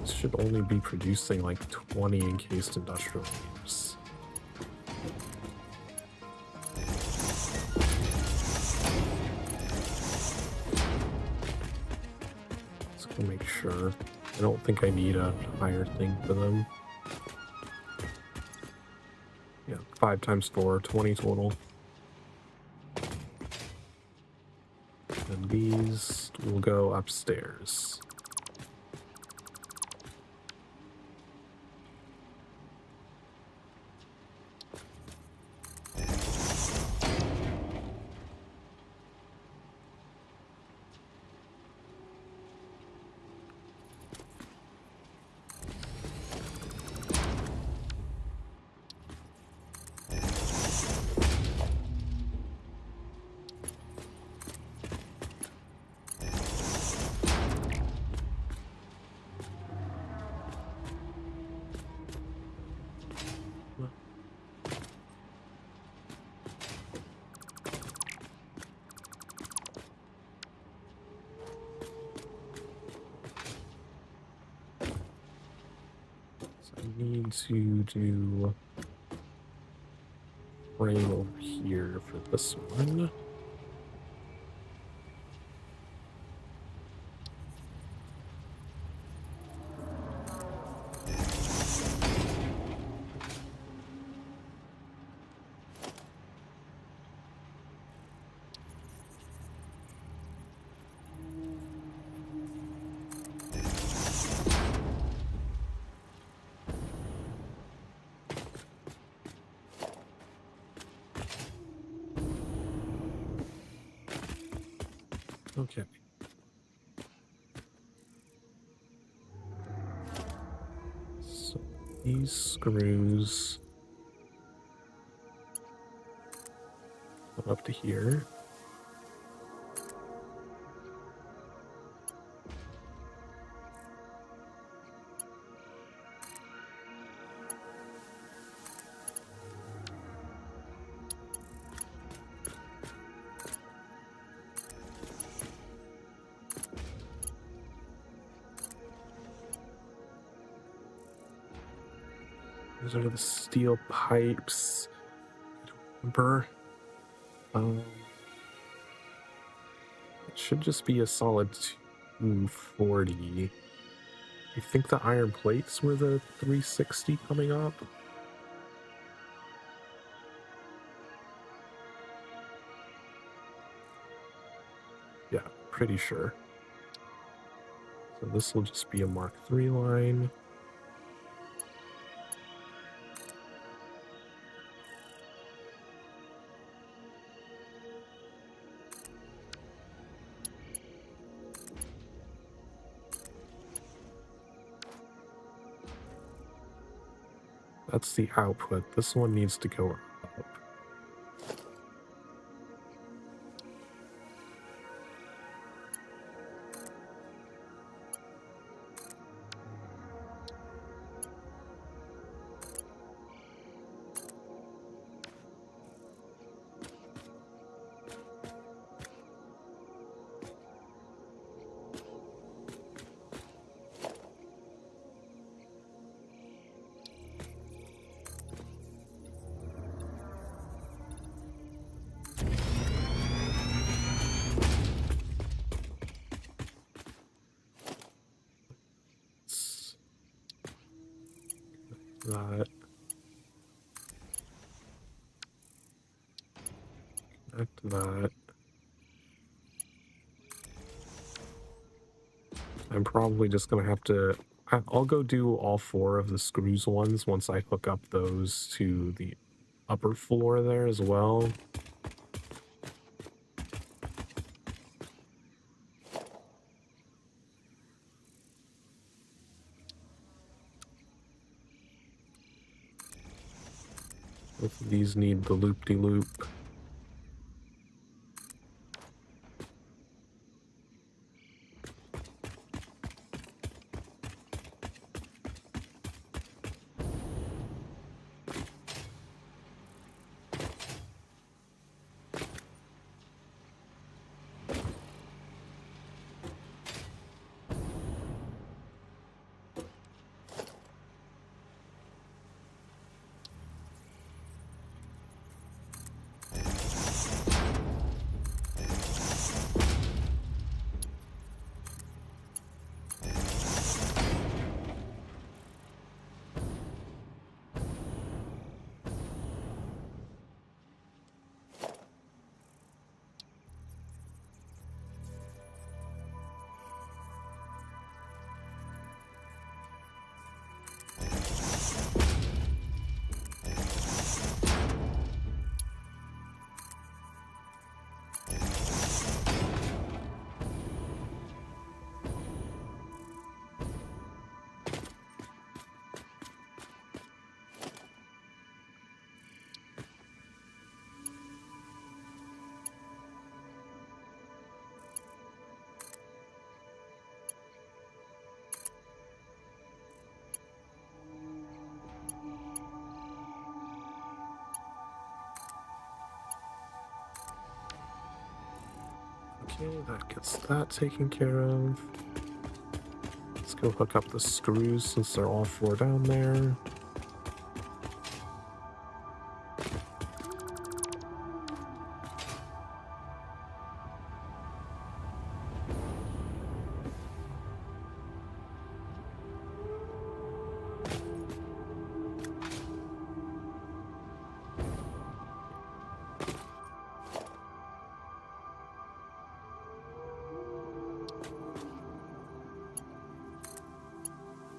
This should only be producing like 20 encased industrial beams. Let's go make sure. I don't think I need a higher thing for them. Yeah, 5 times 4, 20 total. And these will go upstairs. Need to do frame over here for this one. Okay. So these screws go up to here. Those are the steel pipes. I don't remember. It should just be a solid 240. I think the iron plates were the 360 coming up. Yeah, pretty sure. So this will just be a Mark III line. That's the output. This one needs to go up. that. Connect that. I'm probably just gonna have to... I'll go do all 4 of the screws ones once I hook up those to the upper floor there as well. Both of these need the loop-de-loop. Okay, that gets that taken care of. Let's go hook up the screws since they're all 4 down there.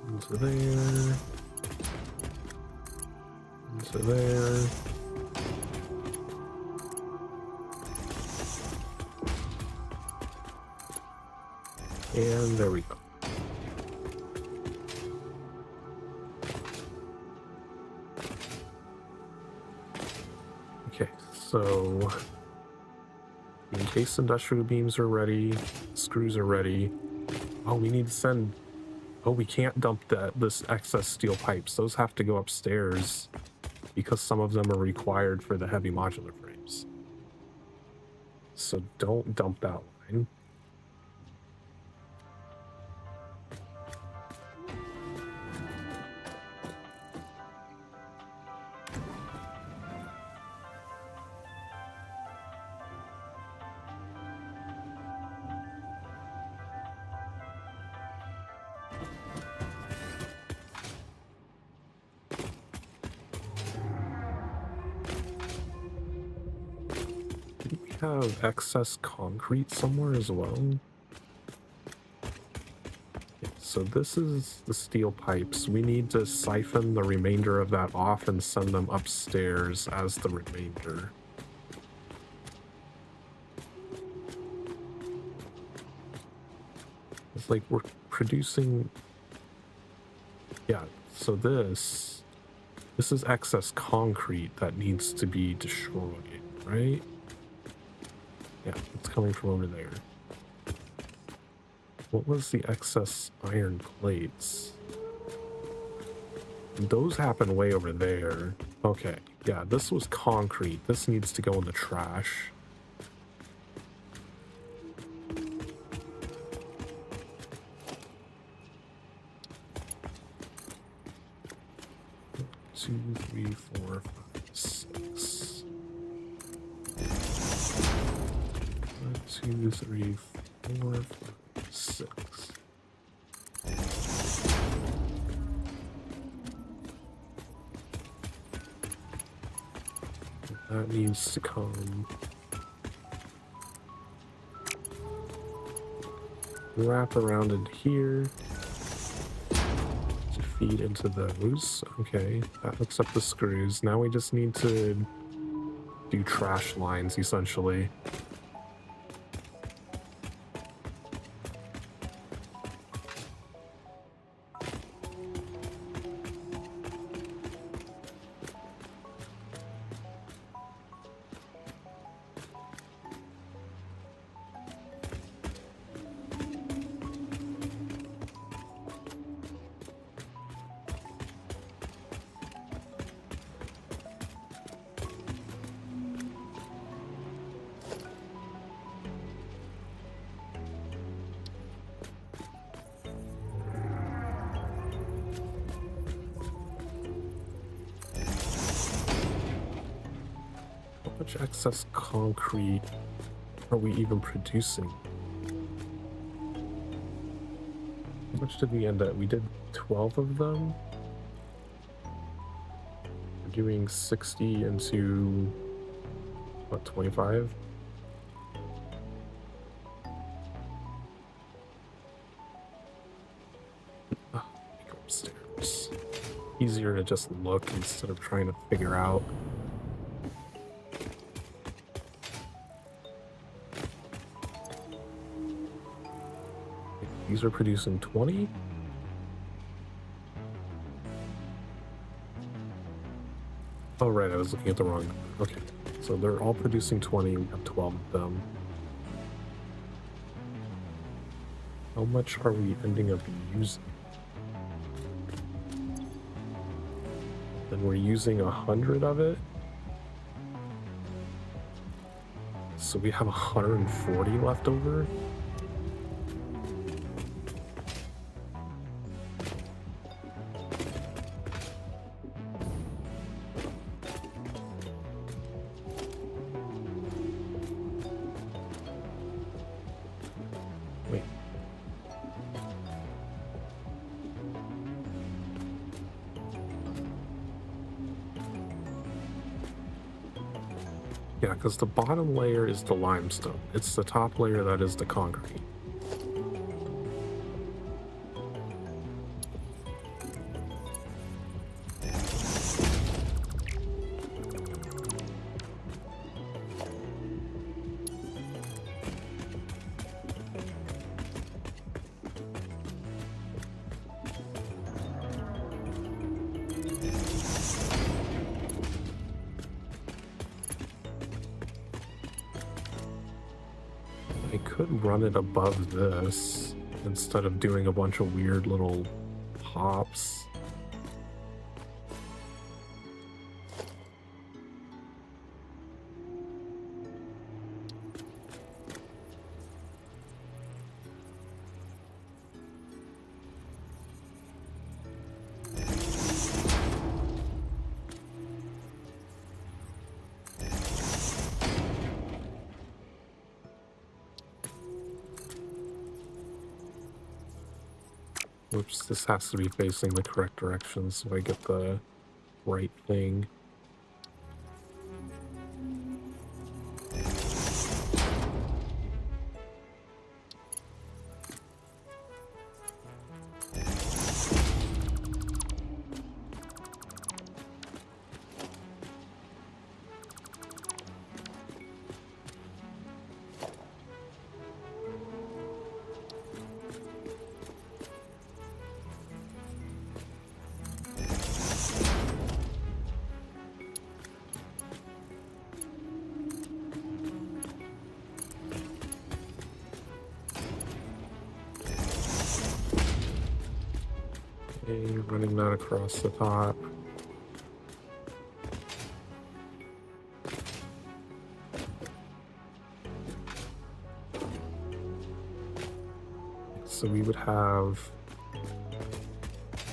Into there. Into there. And there we go. Okay, so in case industrial beams are ready, screws are ready. Oh, we need to send... Oh, we can't dump this excess steel pipes. Those have to go upstairs because some of them are required for the heavy modular frames. So don't dump that line. Have excess concrete somewhere as well. So this is the steel pipes. We need to siphon the remainder of that off and send them upstairs as the remainder. It's like we're producing... Yeah, so this is excess concrete that needs to be destroyed, right? Yeah, it's coming from over there. What was the excess iron plates? Those happen way over there. Okay, yeah, this was concrete. This needs to go in the trash. Two, three, four, five, six. 1, 2, 3, 4, 5, 6. That needs to come. Wrap around in here. To feed into those. Okay, that hooks up the screws. Now we just need to do trash lines, essentially. How much excess concrete are we even producing? How much did we end up? We did 12 of them. We're doing 60 into, what, 25? Oh, go upstairs. Easier to just look instead of trying to figure out. These are producing 20. Oh, right, I was looking at the wrong number. Okay, so they're all producing 20. We have 12 of them. How much are we ending up using? And we're using 100 of it. So we have 140 left over. Wait. Yeah, because the bottom layer is the limestone. It's the top layer that is the concrete. I could run it above this instead of doing a bunch of weird little hops. Oops, this has to be facing the correct direction so I get the right thing. Okay, running that across the top. So we would have,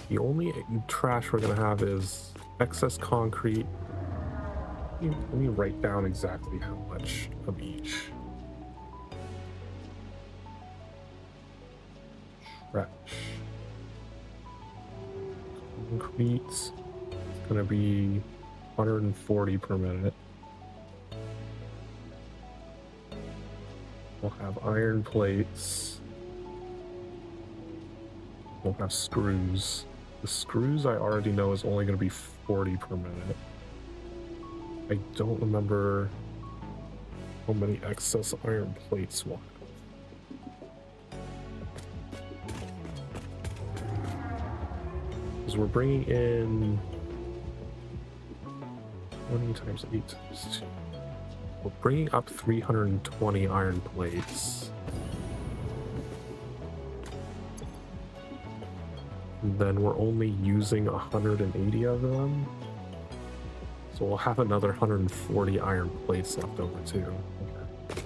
the only trash we're gonna have is excess concrete. Let me write down exactly how much of each. Trash. Concrete, it's gonna be 140 per minute. We'll have iron plates. We'll have screws. The screws I already know is only going to be 40 per minute. I don't remember how many excess iron plates we'll have. Because we're bringing in 20 times 8 times 2. We're bringing up 320 iron plates. And then we're only using 180 of them. So we'll have another 140 iron plates left over too. Okay.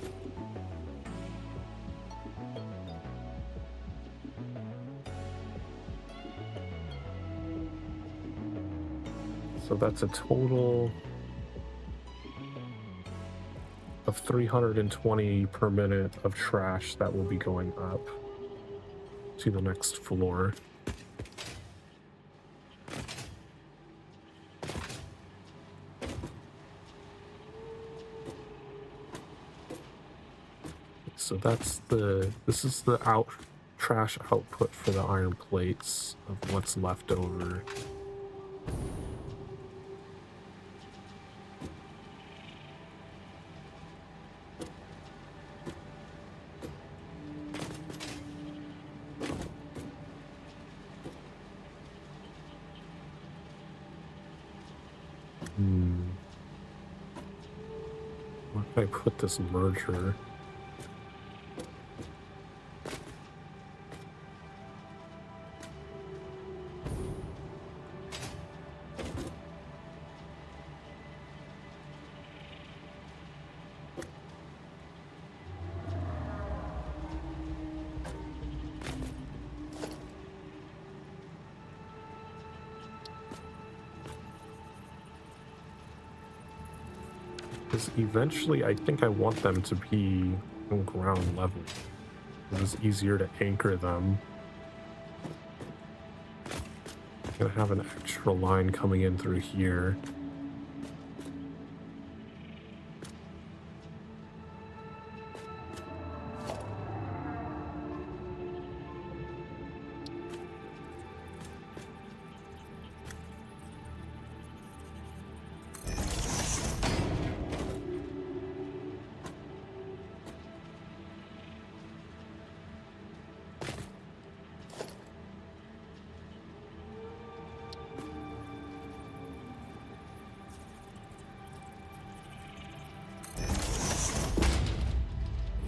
So that's a total of 320 per minute of trash that will be going up to the next floor. So this is the trash output for the iron plates of what's left over. Where can I put this merger? Because eventually I think I want them to be on ground level. It's easier to anchor them. I'm gonna have an extra line coming in through here.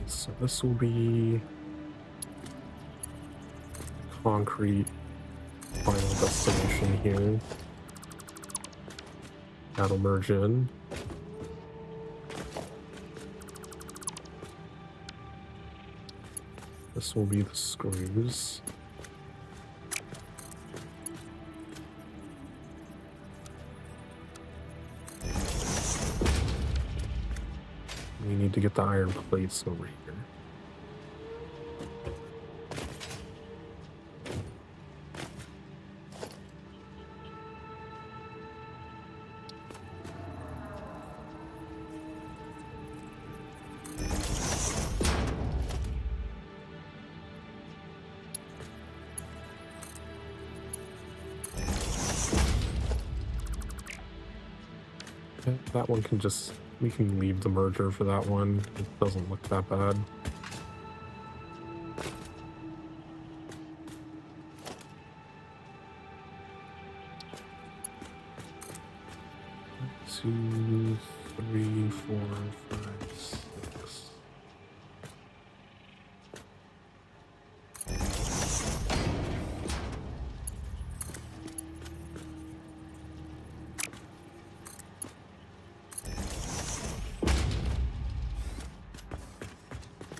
So this will be concrete final destination here. That'll merge in. This will be the screws. We need to get the iron plates over here. Okay, that one can just, we can leave the merger for that one. It doesn't look that bad. Two, three, 4, 5, 6.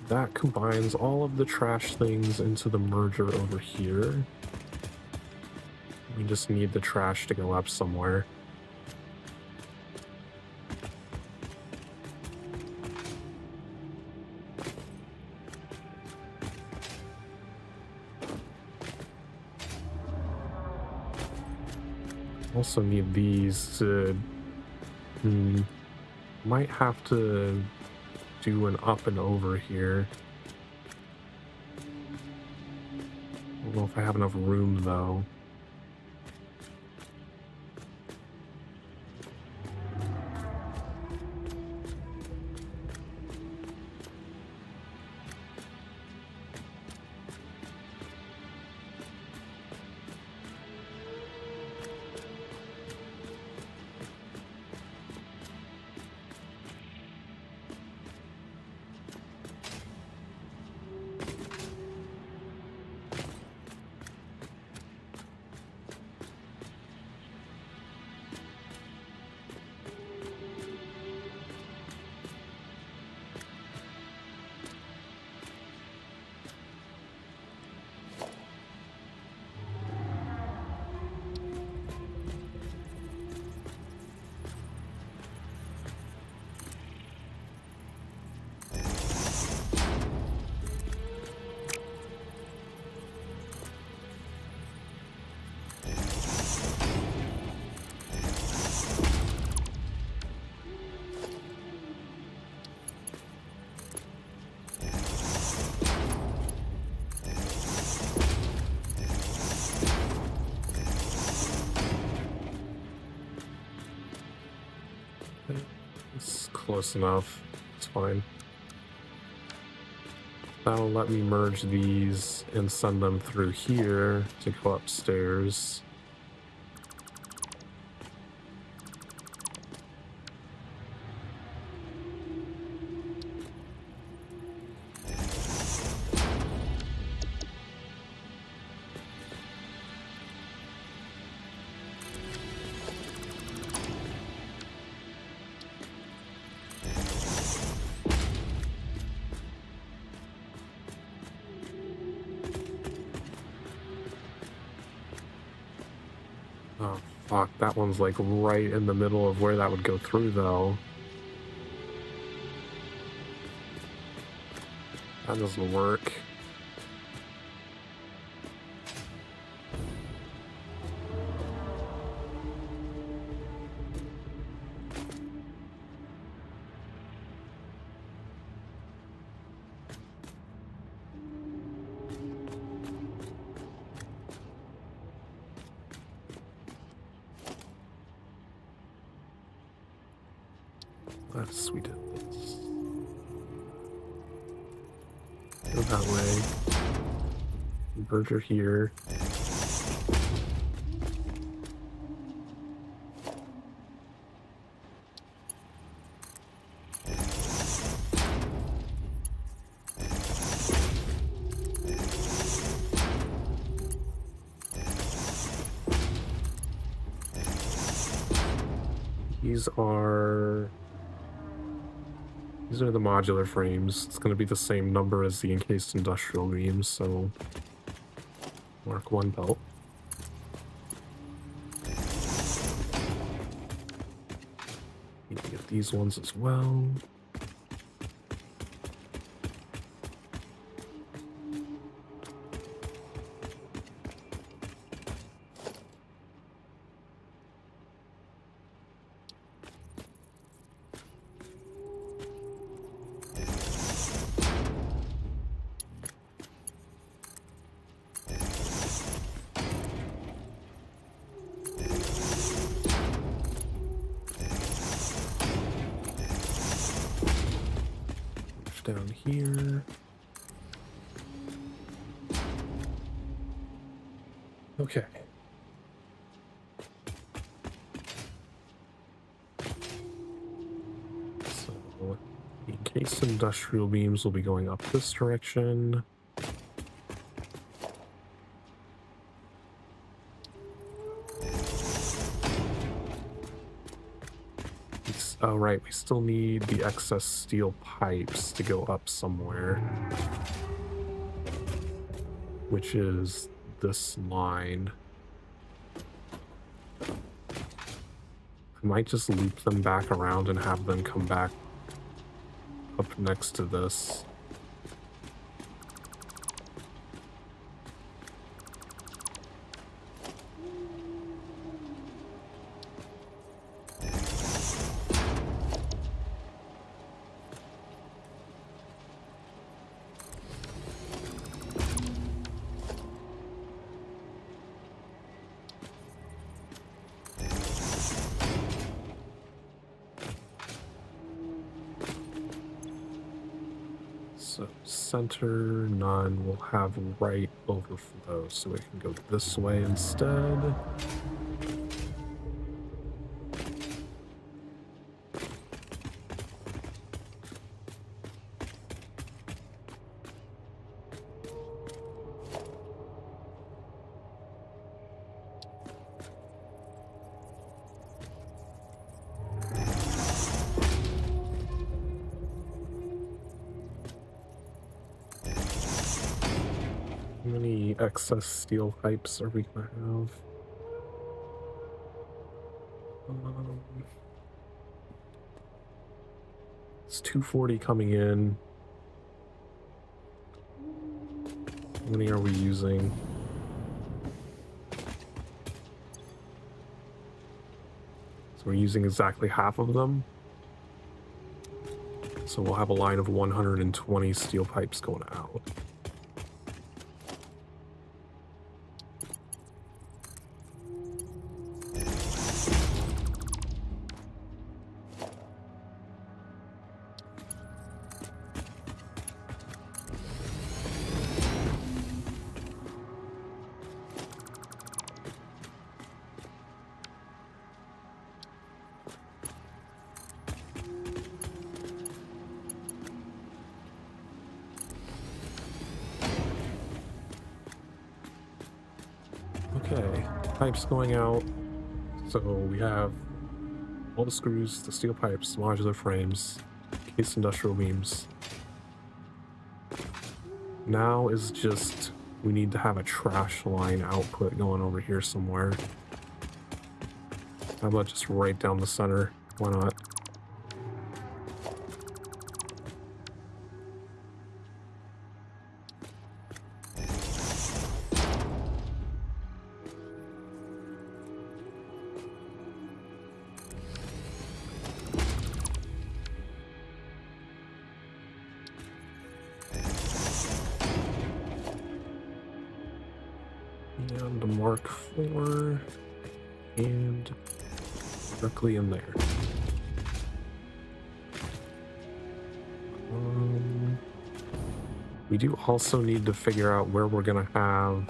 That combines all of the trash things into the merger over here. We just need the trash to go up somewhere. Also need these to... might have to do an up and over here. I don't know if I have enough room though. It's close enough. It's fine. That'll let me merge these and send them through here to go upstairs. Oh, fuck. That one's like right in the middle of where that would go through, though. That doesn't work. Let's we did this. Go that way. Converter here. These are the modular frames. It's going to be the same number as the encased industrial beams, so mark one belt. Need to get these ones as well. Down here. Okay. So the encased industrial beams will be going up this direction. Oh, right, we still need the excess steel pipes to go up somewhere. Which is this line. I might just loop them back around and have them come back up next to this. So center, none. We'll have right overflow, so we can go this way instead. How many excess steel pipes are we gonna have? It's 240 coming in. How many are we using? So we're using exactly half of them. So we'll have a line of 120 steel pipes going out. Okay, pipes going out. So we have all the screws, the steel pipes, modular frames, case industrial beams. Now is just, we need to have a trash line output going over here somewhere. How about just right down the center? Why not? And the Mark IV, and directly in there. We do also need to figure out where we're gonna have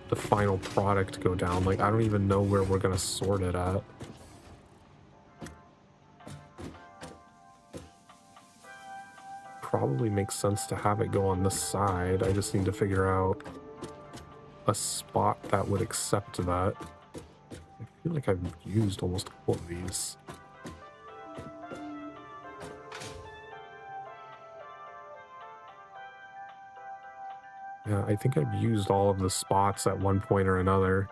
the final product go down. Like, I don't even know where we're gonna sort it at. Probably makes sense to have it go on this side. I just need to figure out a spot that would accept that. I feel like I've used almost all of these. Yeah, I think I've used all of the spots at one point or another.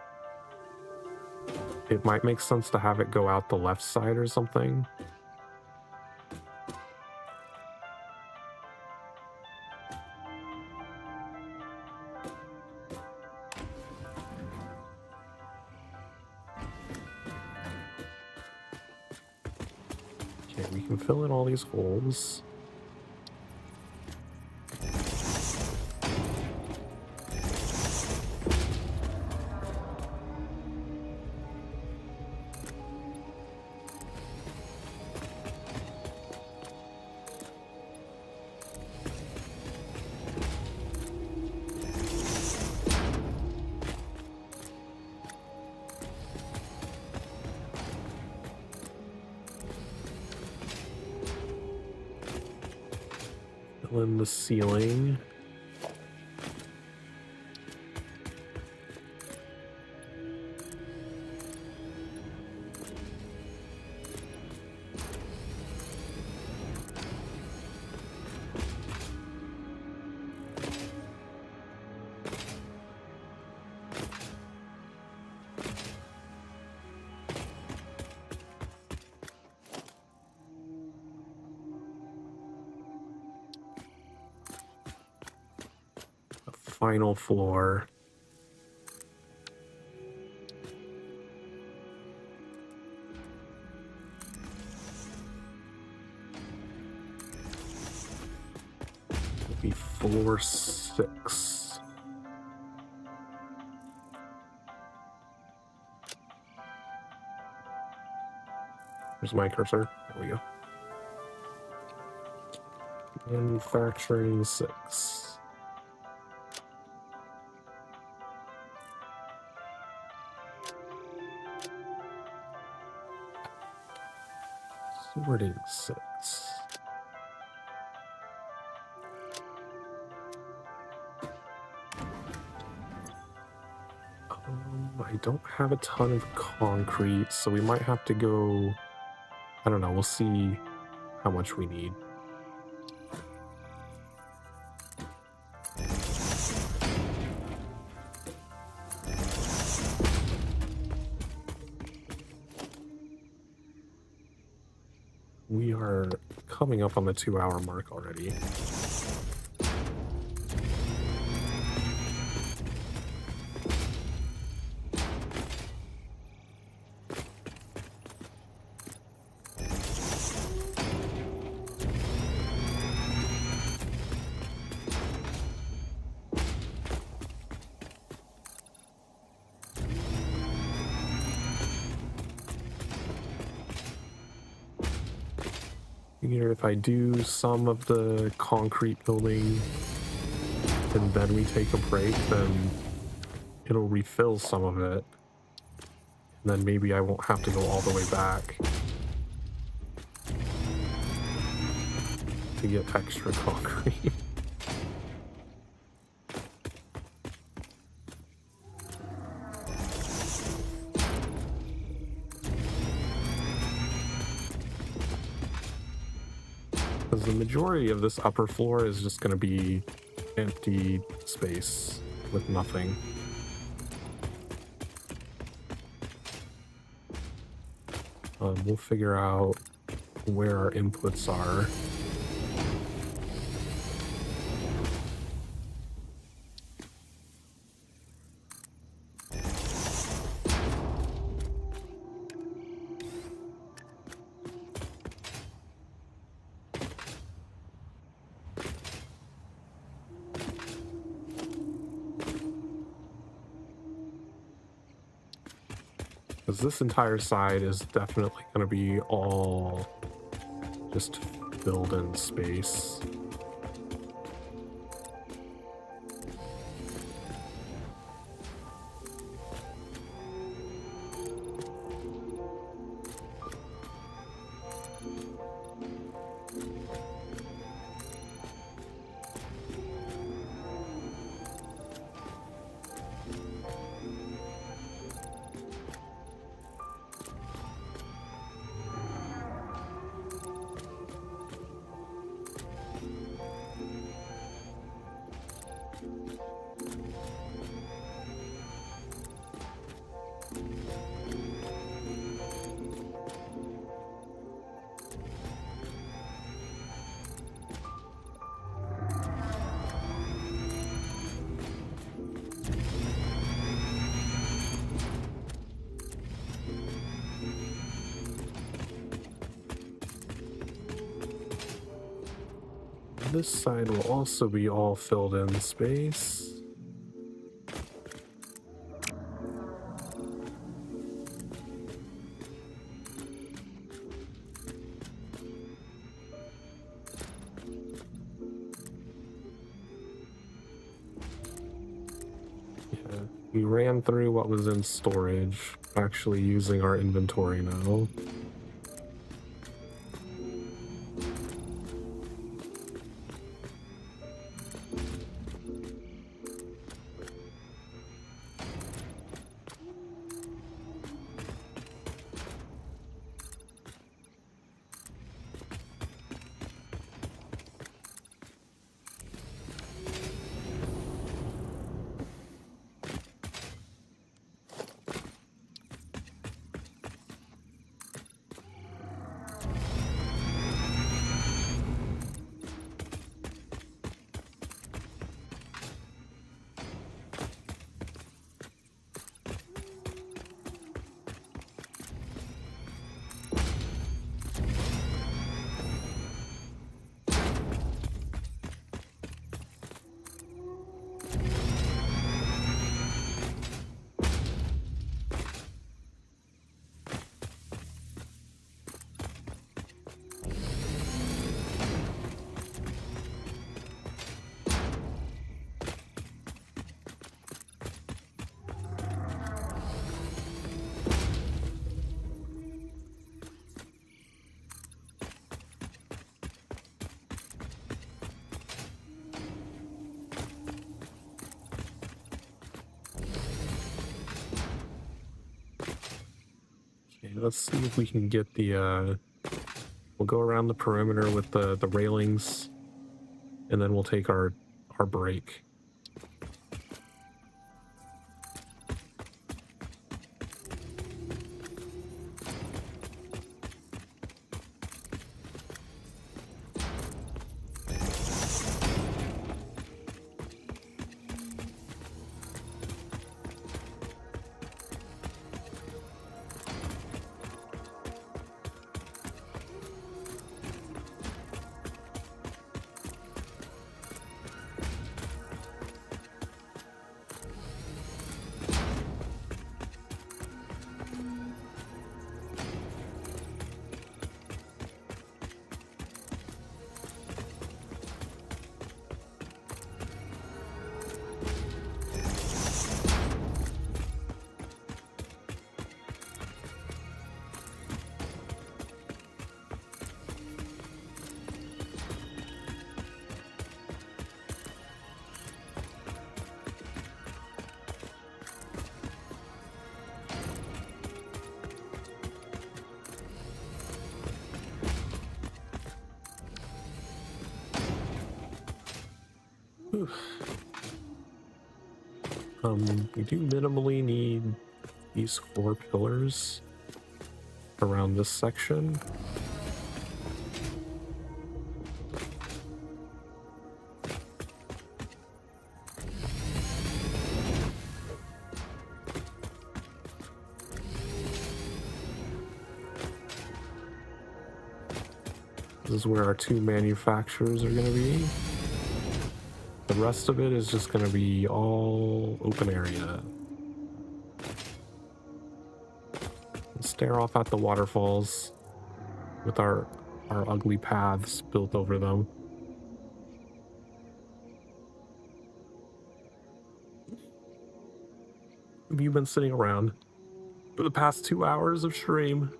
It might make sense to have it go out the left side or something. Okay, we can fill in all these holes. Fill in the ceiling. Final floor. It'll be floor 6. Where's my cursor? There we go. Manufacturing 6. Sorting 6. I don't have a ton of concrete, so we might have to go... I don't know, we'll see how much we need. We are coming up on the 2-hour mark already. If I do some of the concrete building and then we take a break, then it'll refill some of it. And then maybe I won't have to go all the way back to get extra concrete. Because the majority of this upper floor is just going to be empty space with nothing. We'll figure out where our inputs are. Because this entire side is definitely going to be all just filled in space. This side will also be all filled in space. Yeah, we ran through what was in storage, actually using our inventory now. Okay, let's see if we can get the, we'll go around the perimeter with the railings, and then we'll take our break. We do minimally need these 4 pillars around this section. This is where our 2 manufacturers are going to be. The rest of it is just going to be all open area. We'll stare off at the waterfalls with our ugly paths built over them. Have you been sitting around for the past 2 hours of stream?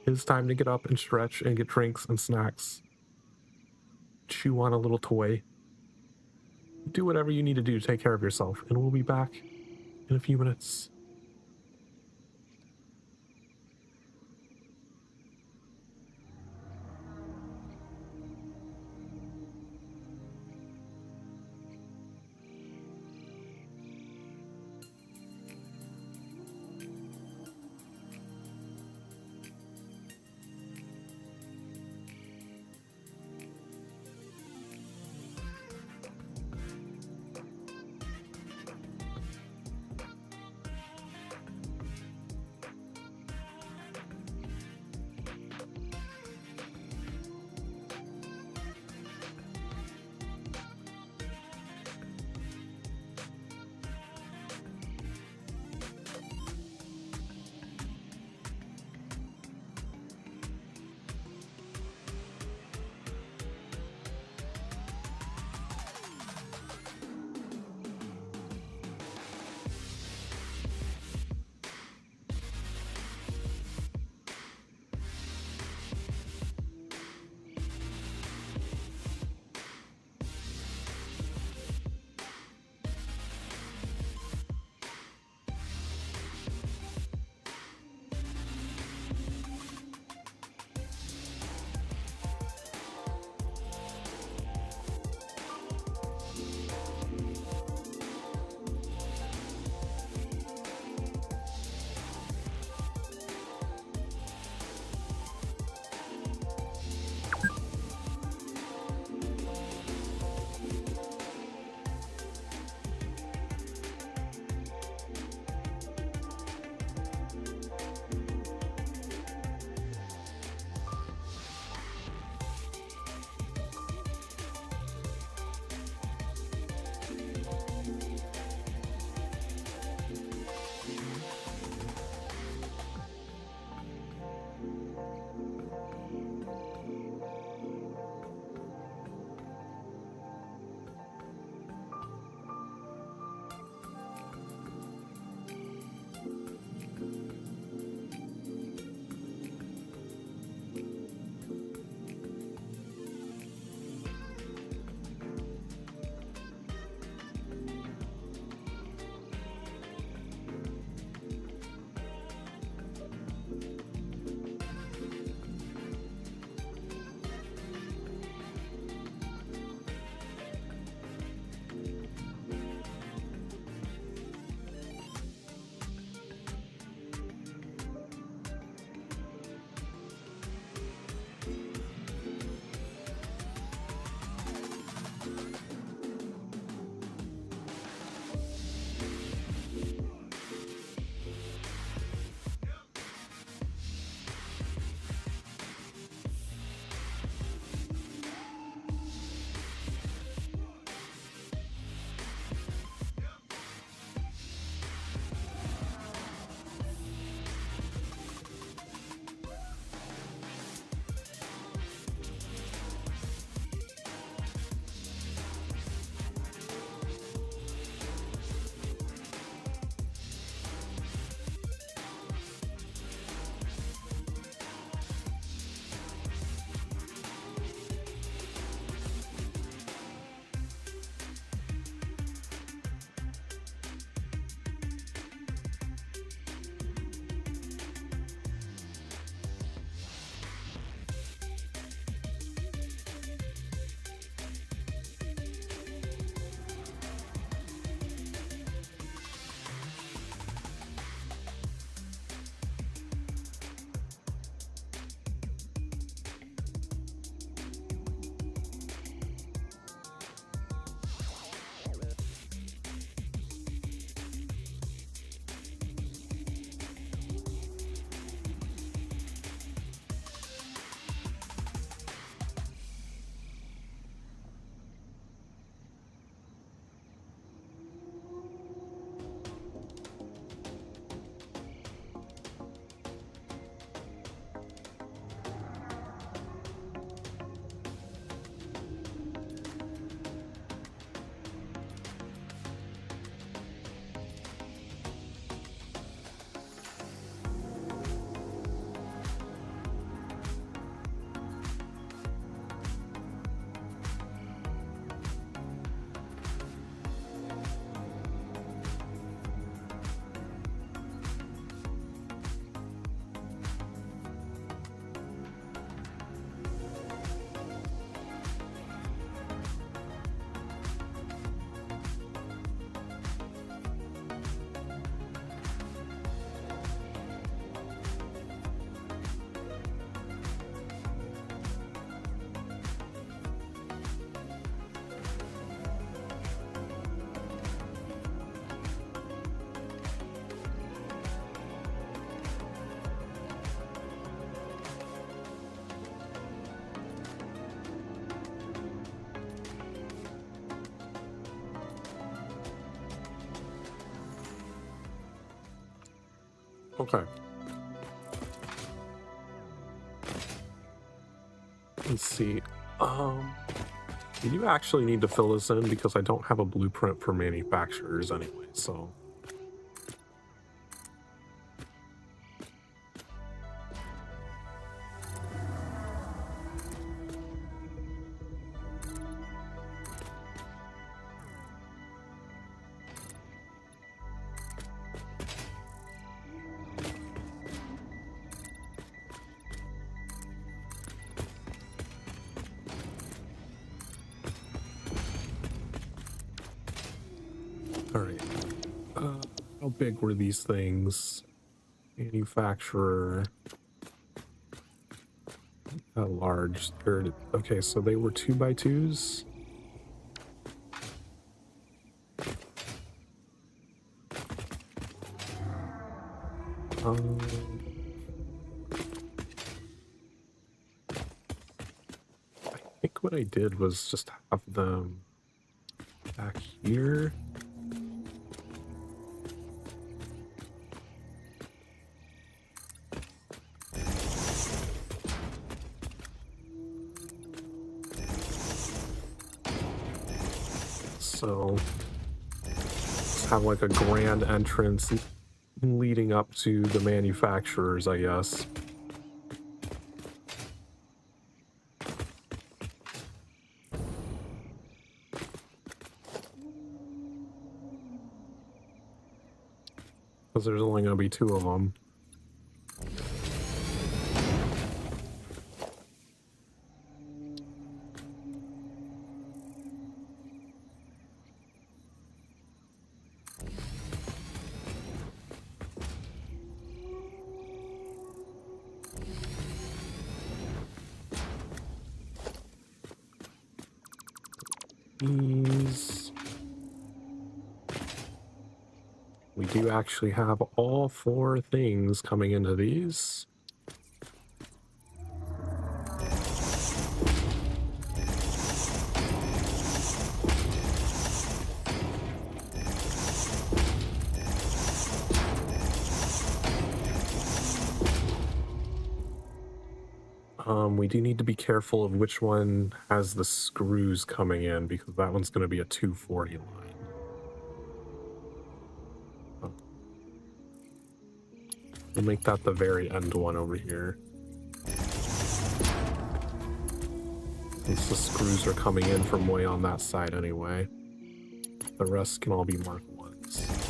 It's time to get up and stretch and get drinks and snacks. Chew on a little toy. Do whatever you need to do to take care of yourself, and we'll be back in a few minutes. Okay. Let's see. You do actually need to fill this in because I don't have a blueprint for manufacturers anyway, so. All right. How big were these things? Manufacturer. How large? Okay, so they were 2x2s. I think what I did was just have them back here. So just have like a grand entrance leading up to the manufacturers, I guess. Because there's only going to be 2 of them. These. We do actually have all 4 things coming into these. We do need to be careful of which one has the screws coming in because that one's going to be a 240 line. Oh. We'll make that the very end one over here. Since the screws are coming in from way on that side anyway. The rest can all be Mark 1s.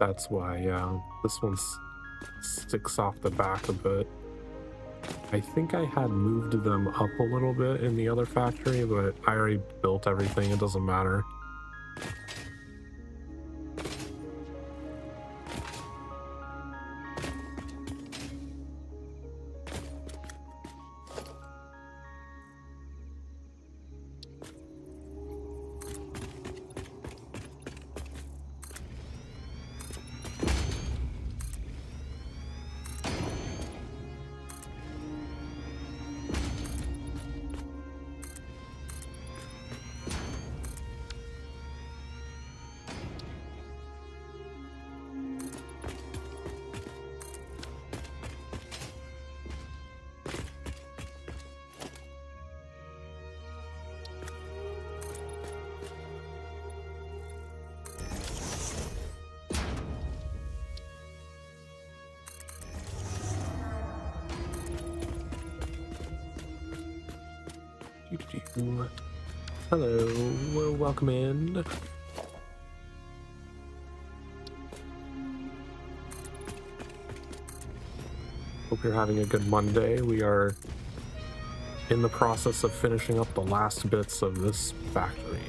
That's why, yeah. This one sticks off the back a bit. I think I had moved them up a little bit in the other factory, but I already built everything. It doesn't matter. Hello, welcome in. Hope you're having a good Monday. We are in the process of finishing up the last bits of this factory.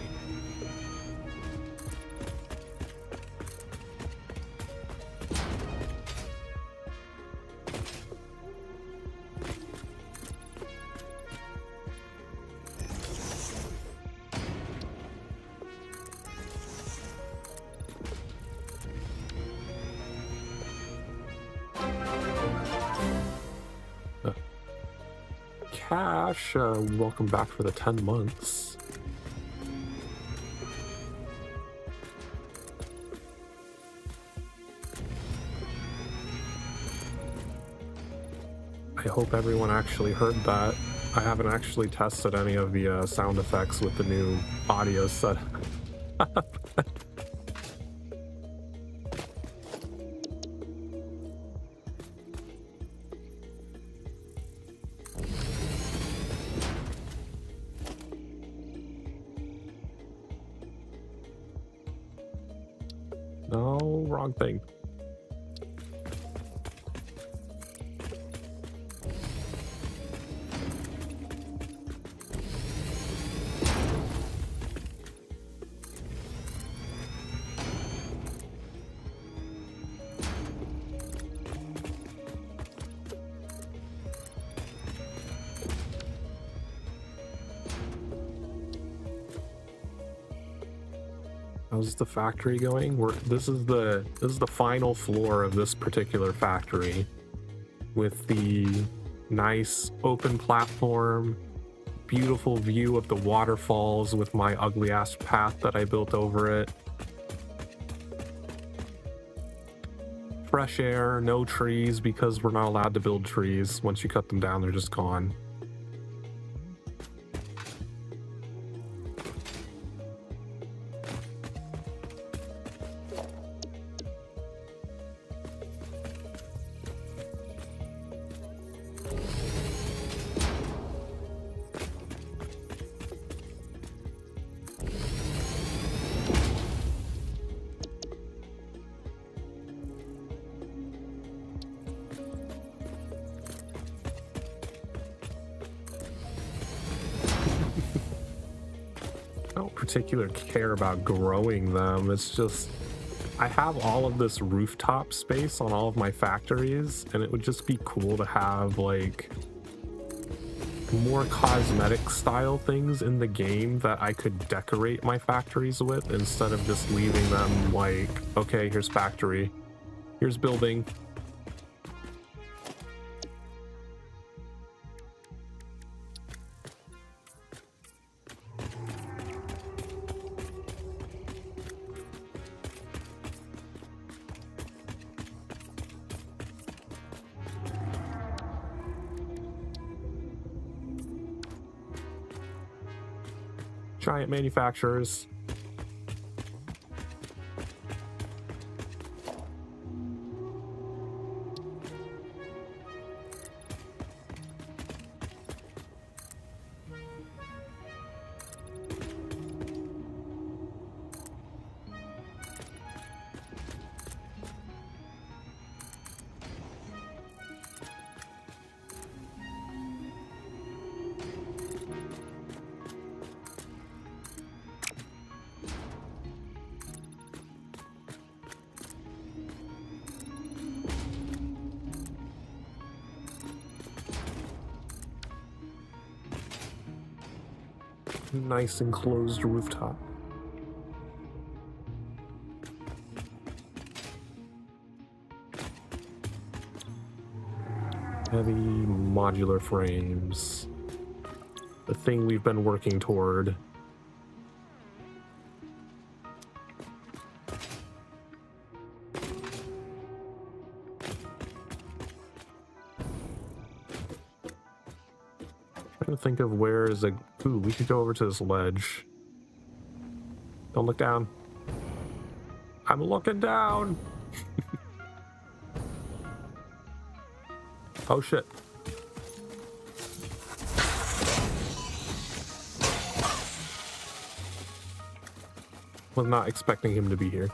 Cash, welcome back for the 10 months. I hope everyone actually heard that. I haven't actually tested any of the sound effects with the new audio set. No, wrong thing. How's the factory going? This is the final floor of this particular factory, with the nice open platform, beautiful view of the waterfalls with my ugly ass path that I built over it. Fresh air, no trees because we're not allowed to build trees. Once you cut them down, they're just gone. Particular care about growing them. It's just I have all of this rooftop space on all of my factories, and it would just be cool to have like more cosmetic style things in the game that I could decorate my factories with, instead of just leaving them like, okay, here's factory, here's building. Giant manufacturers. Nice enclosed rooftop. Heavy modular frames. The thing we've been working toward. Trying to think of where is a... Ooh, we could go over to this ledge. Don't look down. I'm looking down. Oh shit. Was not expecting him to be here.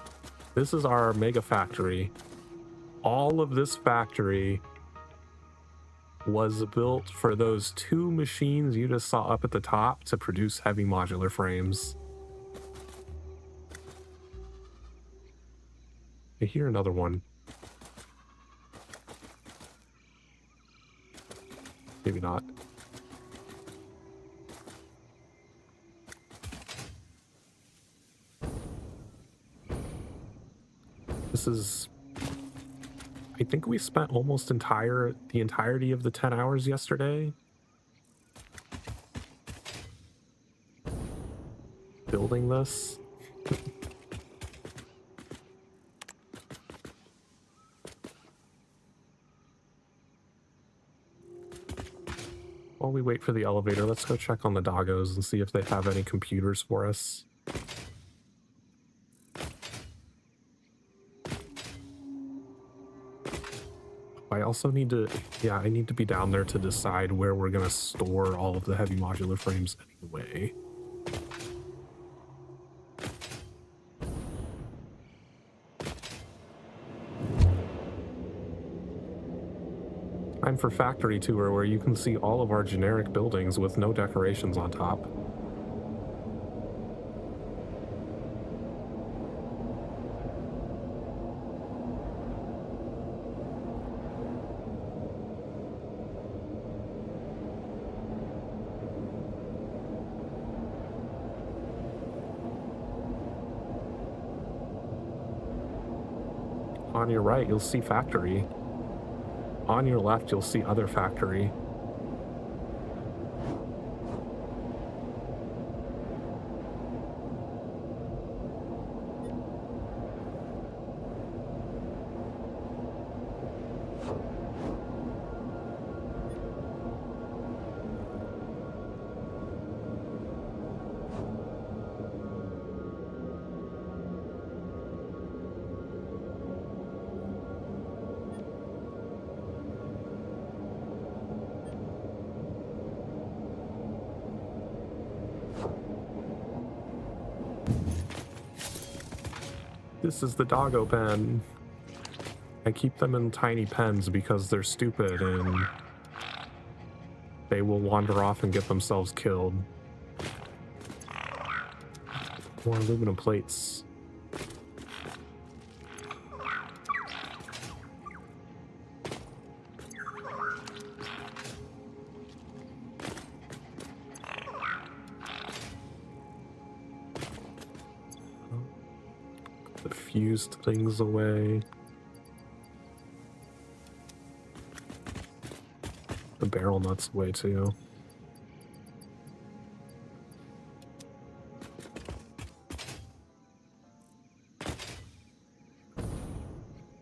This is our mega factory. All of this factory was built for those two machines you just saw up at the top to produce heavy modular frames. I hear another one. Maybe not. This is... I think we spent almost the entirety of the 10 hours yesterday building this. While we wait for the elevator, let's go check on the doggos and see if they have any computers for us. I also need to, yeah, I need to be down there to decide where we're going to store all of the heavy modular frames anyway. Time for factory tour, where you can see all of our generic buildings with no decorations on top. On your right, you'll see factory. On your left, you'll see other factory. This is the doggo pen. I keep them in tiny pens because they're stupid and they will wander off and get themselves killed. More aluminum plates. Fused things away. The barrel nuts away too.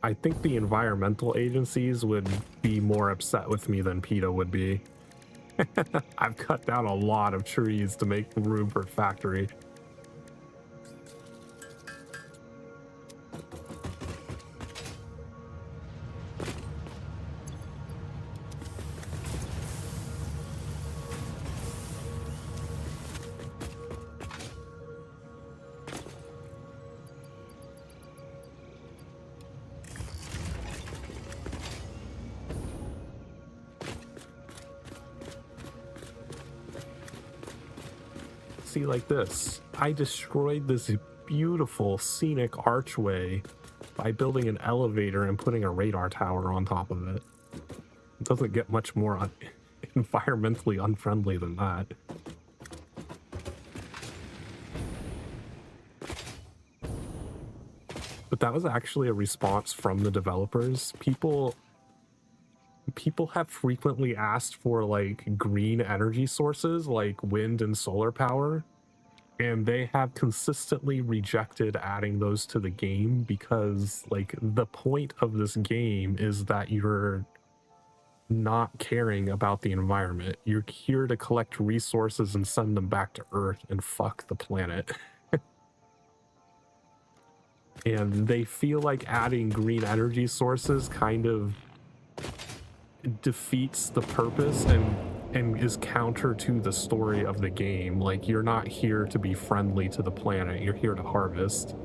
I think the environmental agencies would be more upset with me than PETA would be. I've cut down a lot of trees to make room for factory. See, like this, I destroyed this beautiful scenic archway by building an elevator and putting a radar tower on top of it. It doesn't get much more environmentally unfriendly than that. But that was actually a response from the developers. People have frequently asked for like green energy sources like wind and solar power, and they have consistently rejected adding those to the game because like the point of this game is that you're not caring about the environment. You're here to collect resources and send them back to Earth and fuck the planet. And they feel like adding green energy sources kind of defeats the purpose and is counter to the story of the game. Like, you're not here to be friendly to the planet, you're here to harvest.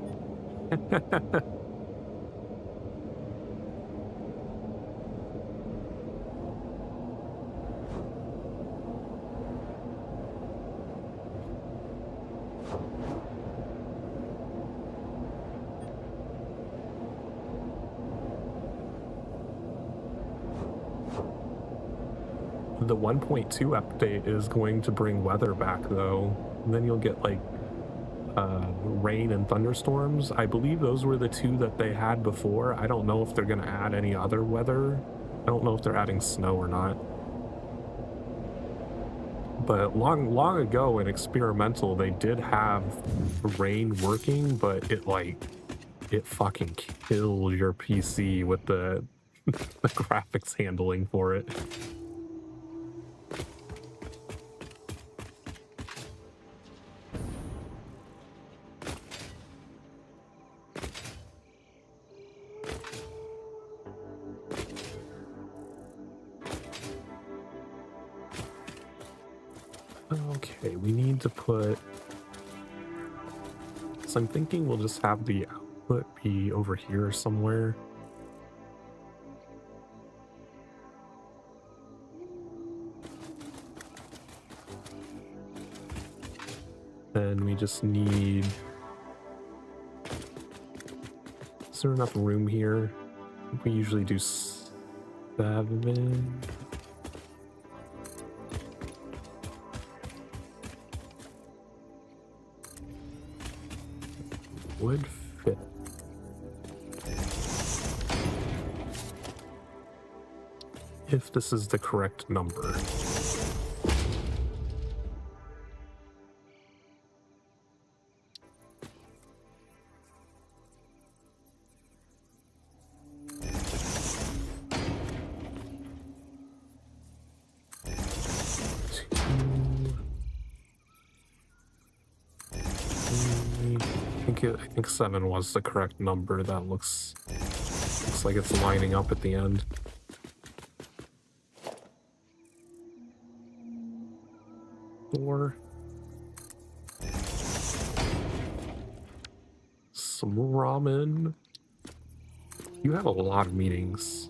The 1.2 update is going to bring weather back though, and then you'll get like rain and thunderstorms. I believe those were the two that they had before. I don't know if they're going to add any other weather. I don't know if they're adding snow or not. But long ago in experimental, they did have rain working, but it fucking killed your PC with the the graphics handling for it. Okay, we need to put... So I'm thinking we'll just have the output be over here somewhere. Then we just need... Is there enough room here? We usually do 7. Would fit. If this is the correct number. I think 7 was the correct number. That looks like it's lining up at the end. Four. Some ramen. You have a lot of meetings.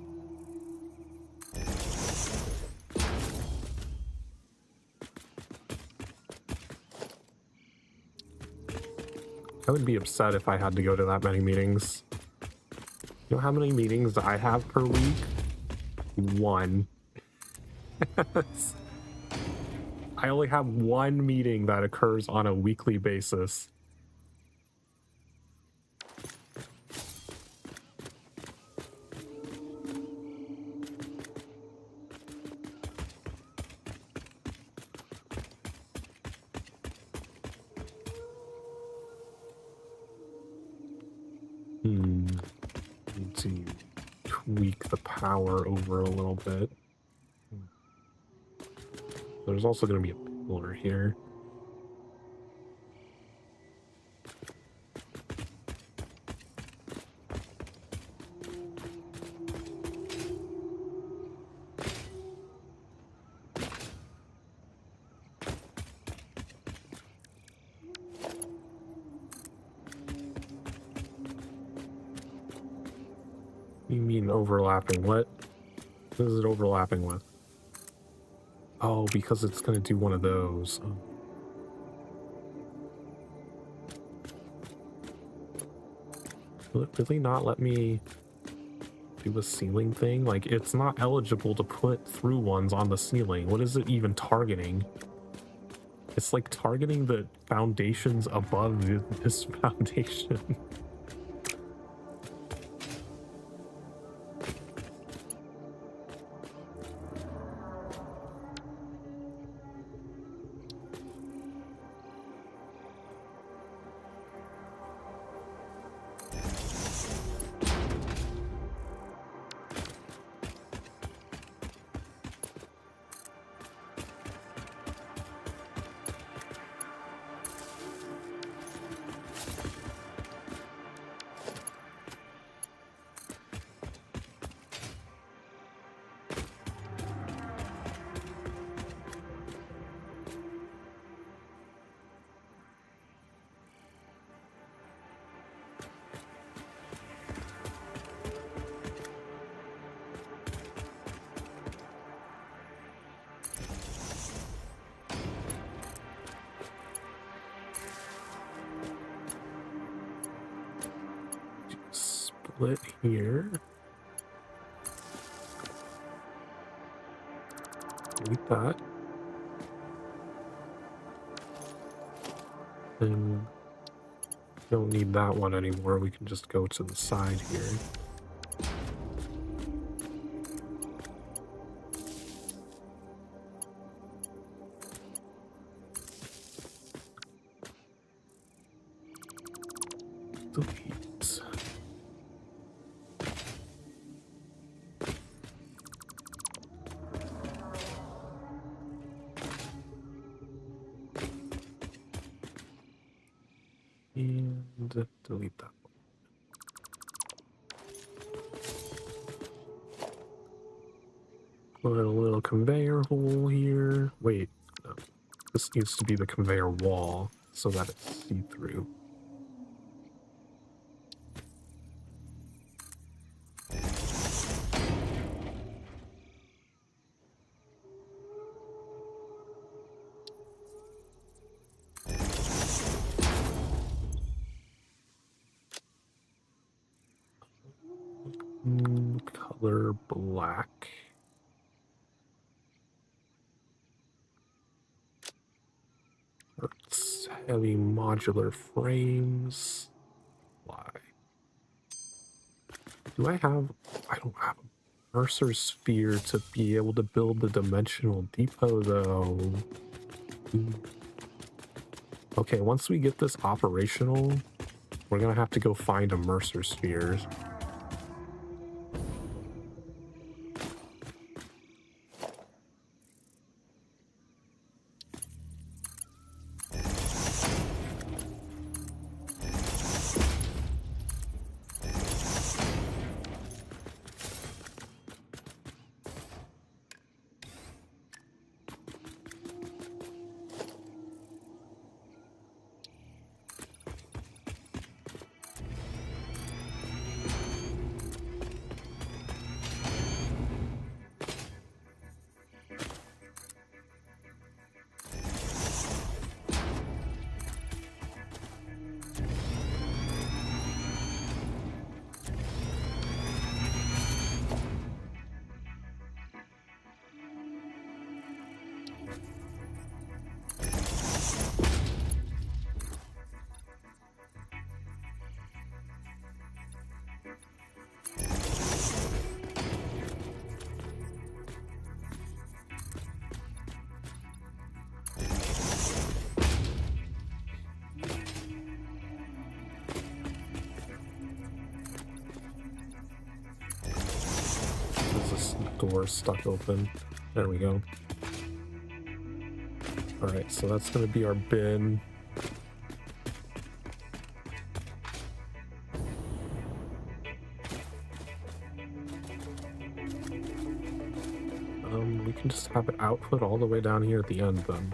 I would be upset if I had to go to that many meetings. You know how many meetings I have per week? 1. I only have 1 meeting that occurs on a weekly basis. Need to tweak the power over a little bit. There's also going to be a pillar here. You mean overlapping? What is it overlapping with? Oh, because it's going to do one of those. Oh. Will it really not let me do a ceiling thing? Like, it's not eligible to put through ones on the ceiling. What is it even targeting? It's like targeting the foundations above this foundation. Split here. delete that. And don't need that one anymore. We can just go to the side here. Delete. And delete that one. Put a little conveyor hole here. Wait, no. This needs to be the conveyor wall so that it's see-through. Color black. It's heavy modular frames. Why? Do I have... I don't have a Mercer sphere to be able to build the dimensional depot, though. Okay, once we get this operational, we're gonna have to go find a Mercer sphere. Door stuck open. There we go. Alright, so that's going to be our bin. We can just have it output all the way down here at the end then.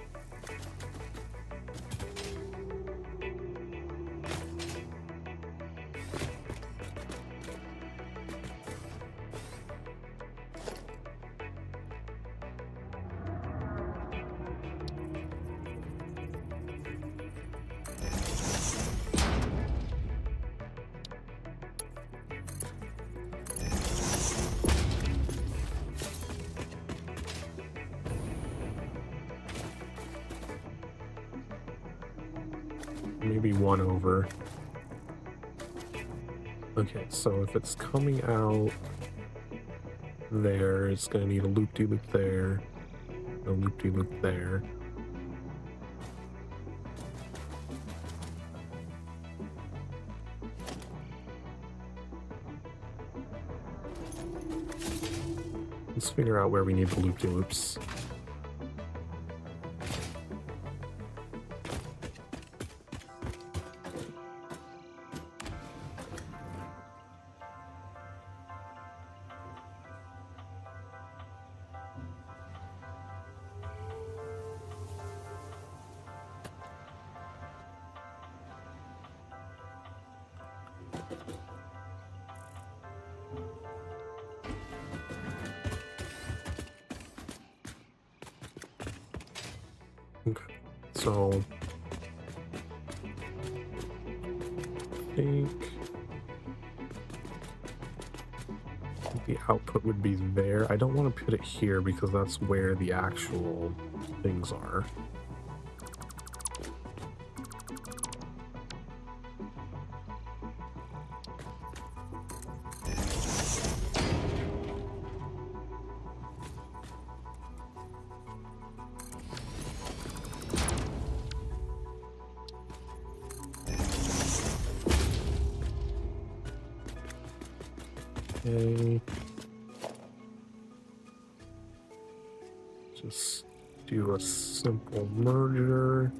Maybe one over. Okay, so if it's coming out there, it's gonna need a loop-de-loop there, a loop-de-loop there. Let's figure out where we need the loop-de-loops. Okay, so I think the output would be there. I don't want to put it here because that's where the actual things are. Okay. Just do a simple merger.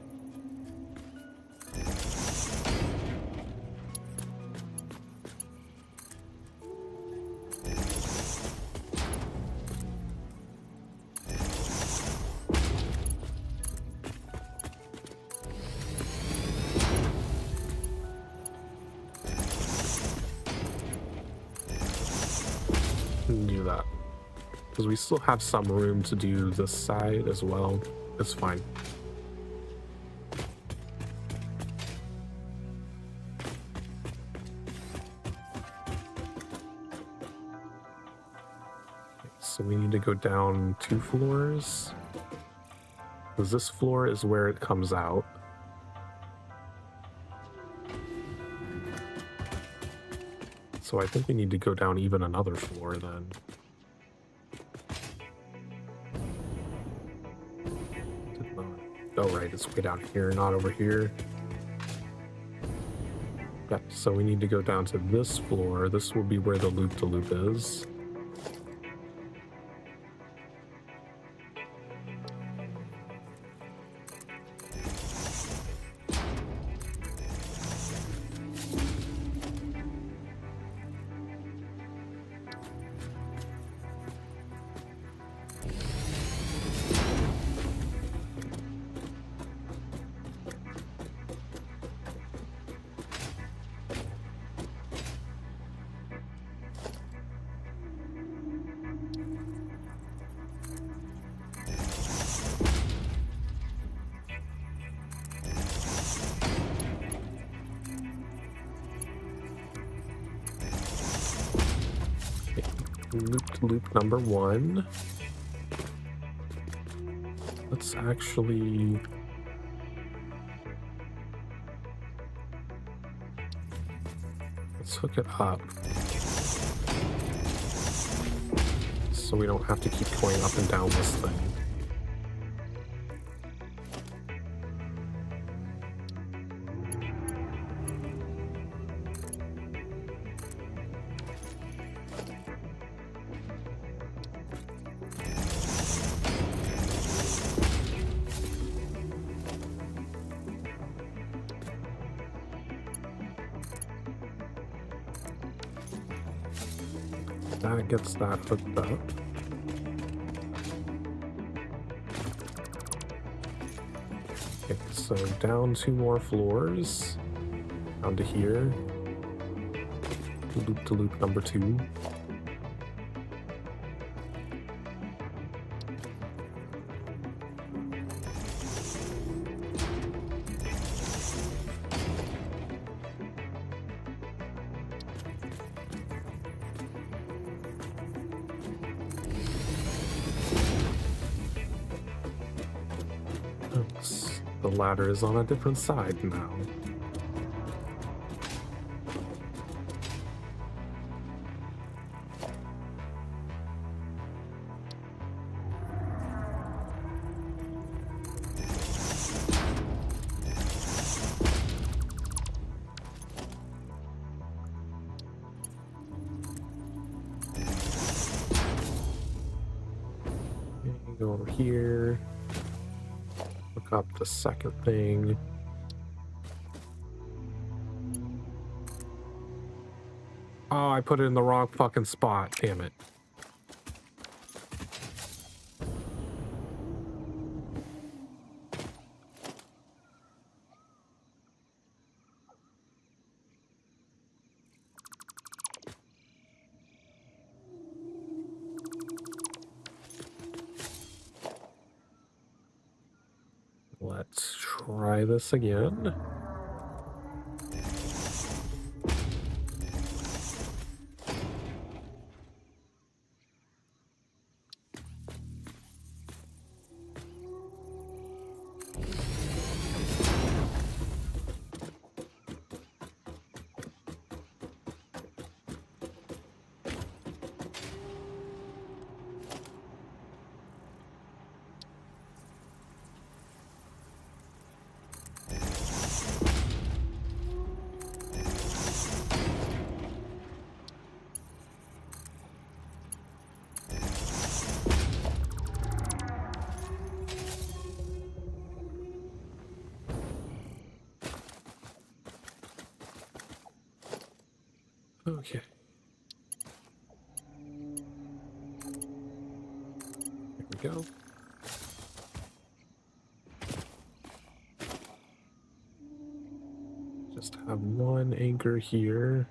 Do that. Because we still have some room to do this side as well. It's fine. So we need to go down 2 floors. Because this floor is where it comes out. So I think we need to go down even another floor then. Oh, right, it's way down here, not over here. Yeah, so we need to go down to this floor. This will be where the loop-to-loop is. Loop number 1. Let's actually... let's hook it up. So we don't have to keep going up and down this thing. That gets that hooked up. Okay, so down 2 more floors. Down to here. Loop to loop number 2. The ladder is on a different side now. Okay, go over here. Look up the second thing. Oh, I put it in the wrong fucking spot. Damn it. Let's try this again. Okay. There we go. Just have one anchor here.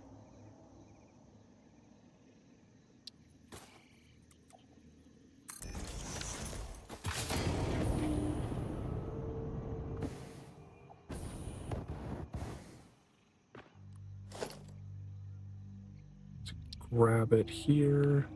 Grab it here.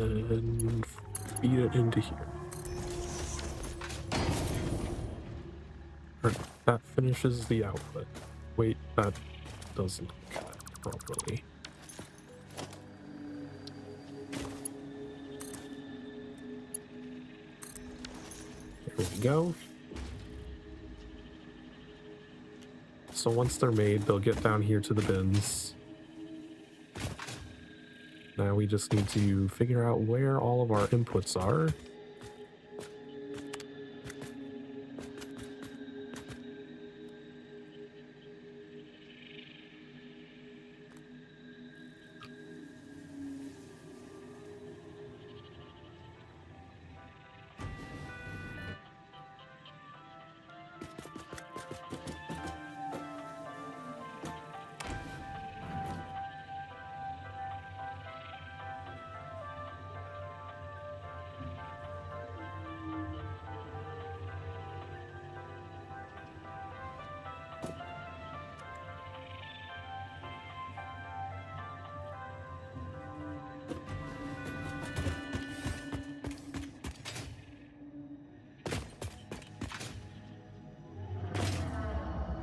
And feed it into here. Alright, that finishes the output. Wait, that doesn't connect properly. There we go. So once they're made, they'll get down here to the bins. Now we just need to figure out where all of our inputs are.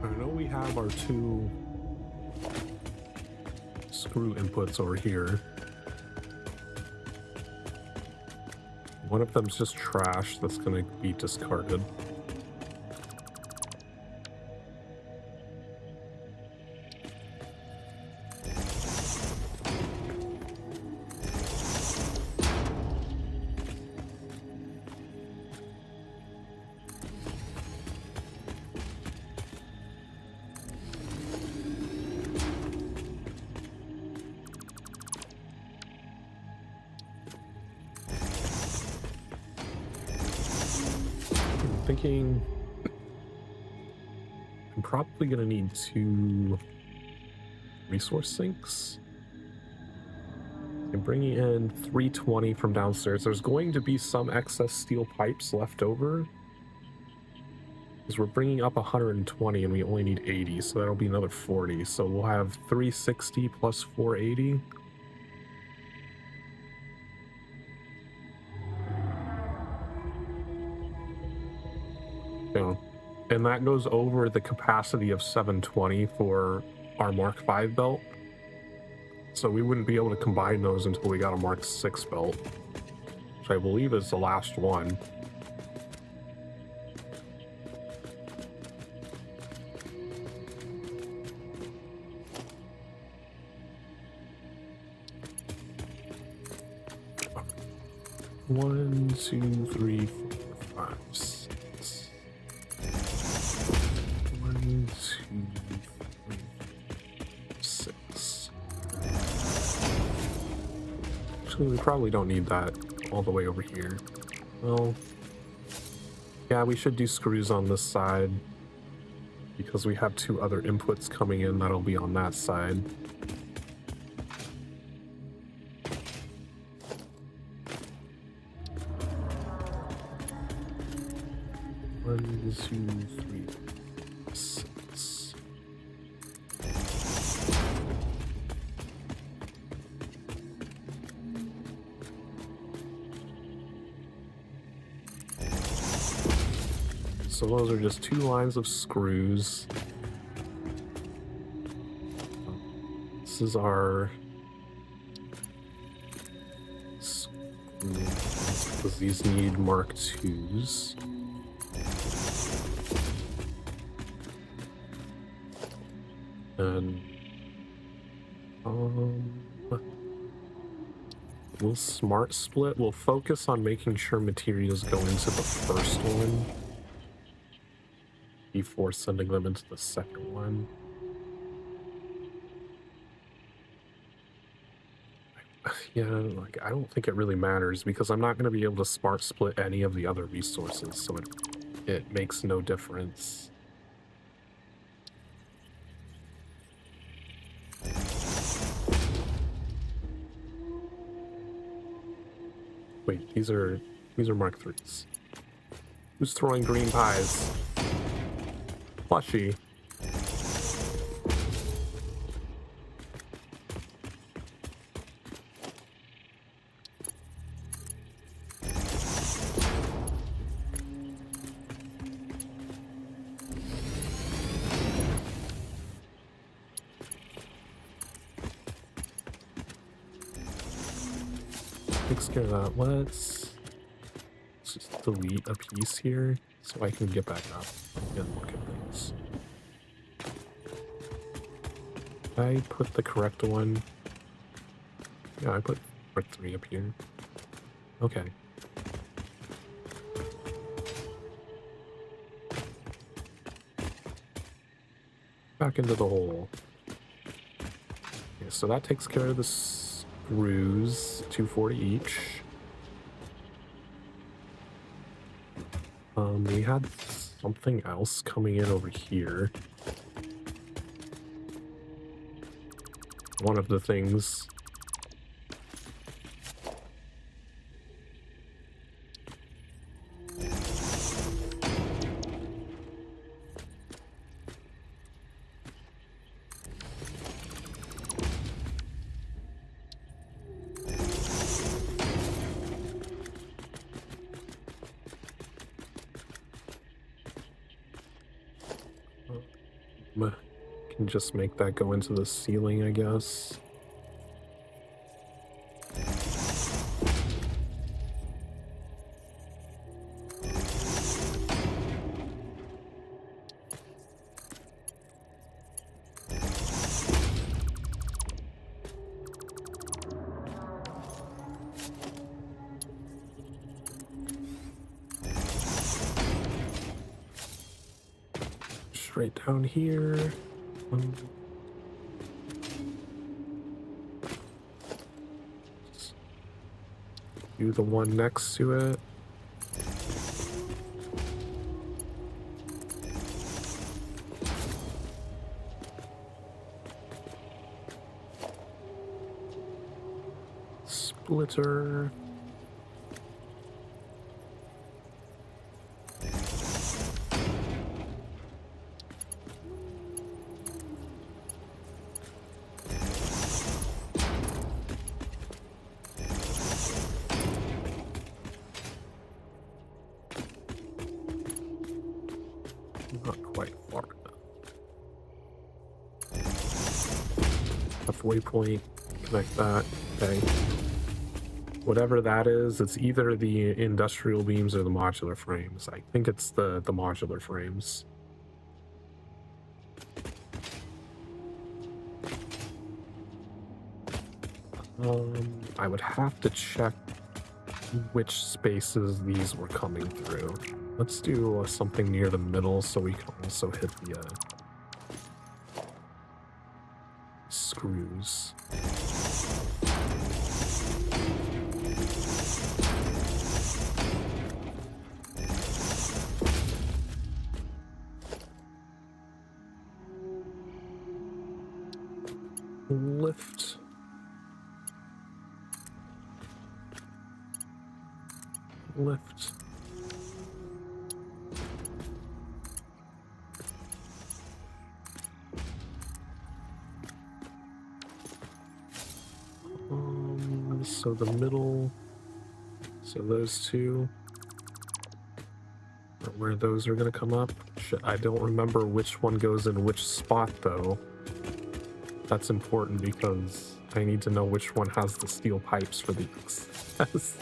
I know we have our two screw inputs over here. One of them's just trash that's going to be discarded. Thinking I'm probably going to need 2 resource sinks. I'm bringing in 320 from downstairs. There's going to be some excess steel pipes left over because we're bringing up 120 and we only need 80, so that'll be another 40. So we'll have 360 plus 480. And that goes over the capacity of 720 for our Mark 5 belt. So we wouldn't be able to combine those until we got a Mark 6 belt, which I believe is the last one. One, two, three, four, 5, 6. 1, 2, 3, 6. Actually, we probably don't need that all the way over here. Well, yeah, we should do screws on this side because we have 2 other inputs coming in that'll be on that side. One, 2, 3, 6. So those are just 2 lines of screws. This is our screw. because these need Mark IIs. And we'll smart split. We'll focus on making sure materials go into the first one before sending them into the second one. Yeah, like I don't think it really matters because I'm not going to be able to smart split any of the other resources, so it makes no difference. Wait, these are Mark IIIs. Who's throwing green pies? Plushy. Takes care of that. Let's just delete a piece here so I can get back up and look at things. I put the correct one. Yeah, I put part 3 up here. Okay. Back into the hole. Okay, so that takes care of the screws, 240 each. We had something else coming in over here. One of the things. Can just make that go into the ceiling, I guess. Straight down here. Do the one next to it. Splitter. Not quite far enough. Halfway point, connect that. Okay. Whatever that is, it's either the industrial beams or the modular frames. I think it's the modular frames. I would have to check which spaces these were coming through. Let's do something near the middle so we can also hit the screws. Lift. Lift. So the middle, so those two, where those are going to come up. I don't remember which one goes in which spot though. That's important because I need to know which one has the steel pipes for the access.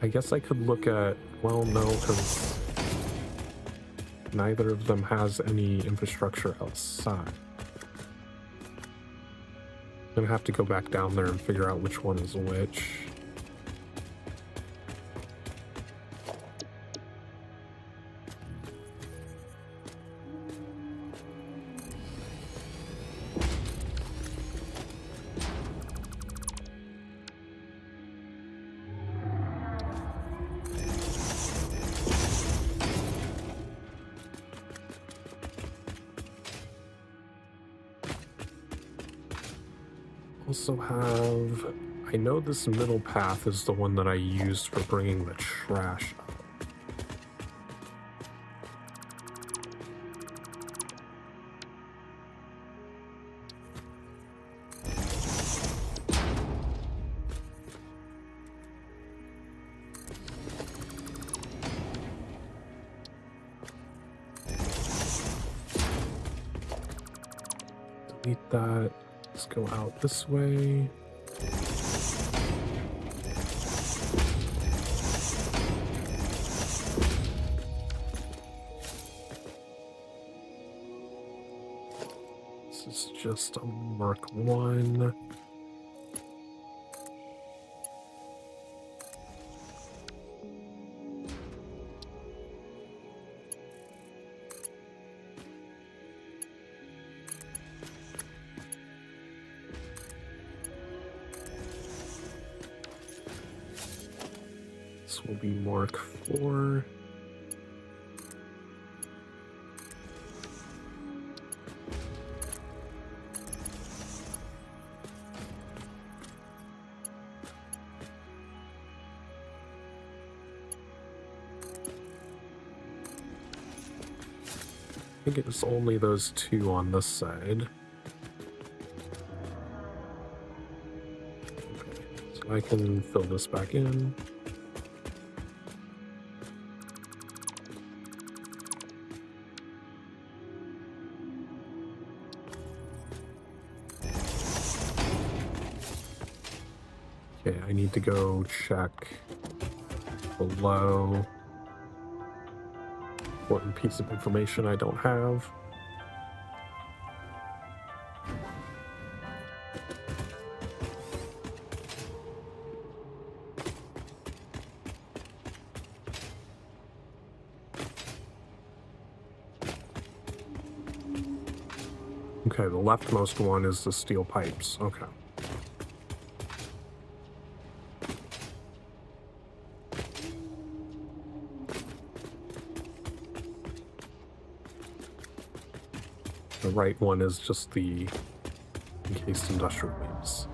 I guess I could look at, well, no, because neither of them has any infrastructure outside. I'm gonna have to go back down there and figure out which one is which. Also have, I know this middle path is the one that I used for bringing the trash up. Delete that. Let's go out this way. This is just a Mark 1. This will be Mark 4. I think it's only those two on this side. Okay, so I can fill this back in. Okay, I need to go check below. Important piece of information I don't have. Okay, the leftmost one is the steel pipes. Okay. The right one is just the encased industrial beams.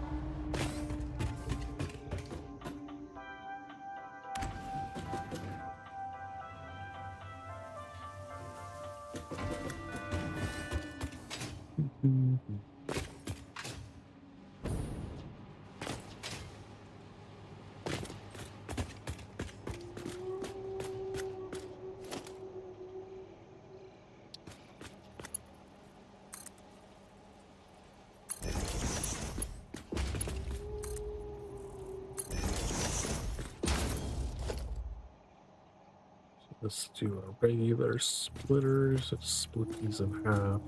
Let's do our regular splitters. Let's split these in half.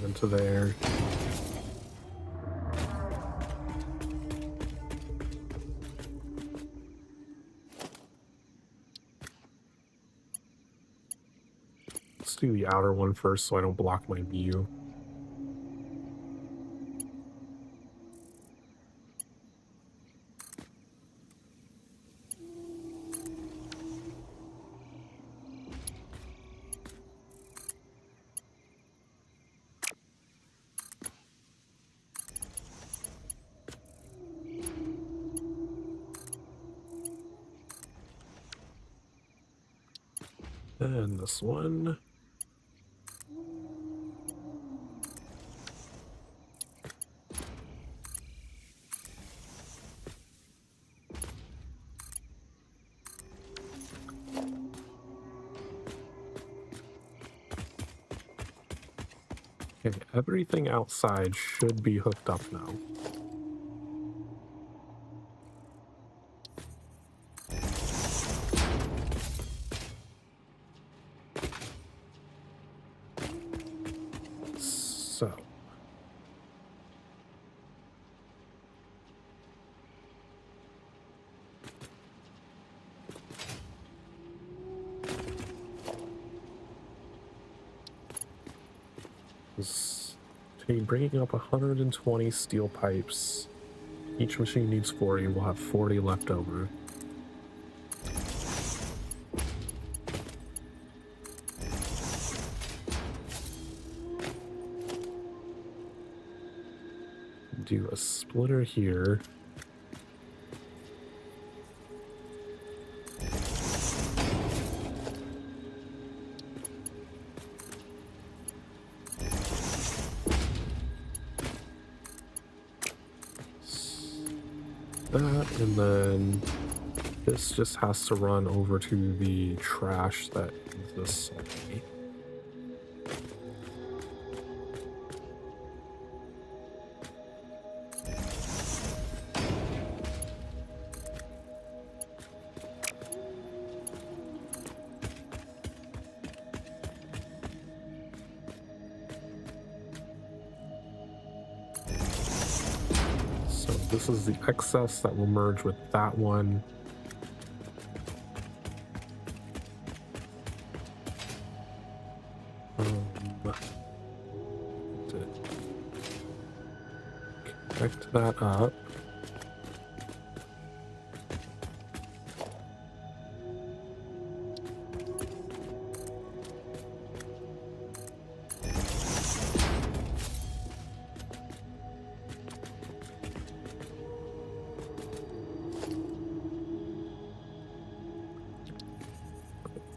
Into there. Let's do the outer one first so I don't block my view. And this one. Okay, everything outside should be hooked up now. So. Okay, bringing up 120 steel pipes. Each machine needs 40. We'll have 40 left over. Do a splitter here. That, and then this just has to run over to the trash that is this way. This is the excess that will merge with that one. Connect that up.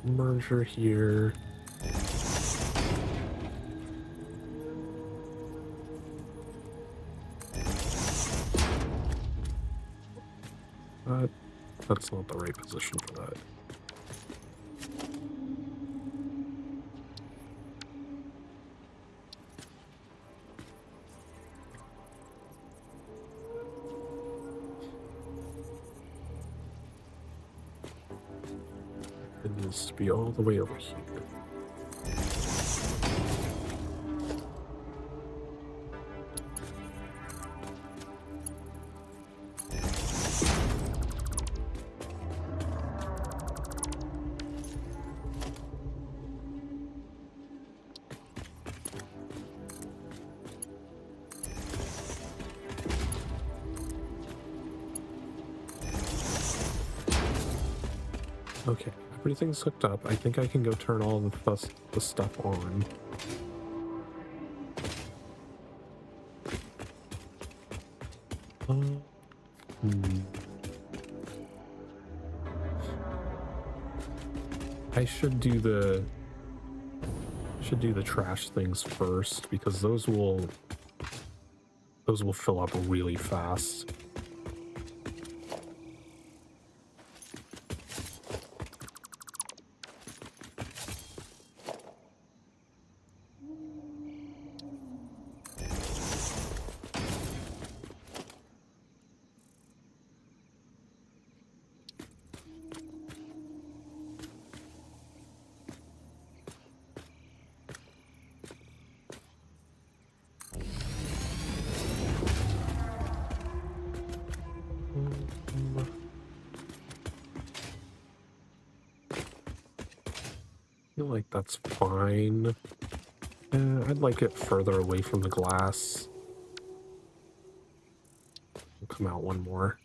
Merger here. That's not the right position for that. It needs to be all the way over here. Okay, everything's hooked up. I think I can go turn all the stuff on. I should do the trash things first because those will fill up really fast. I feel like that's fine. I'd like it further away from the glass. We'll come out one more.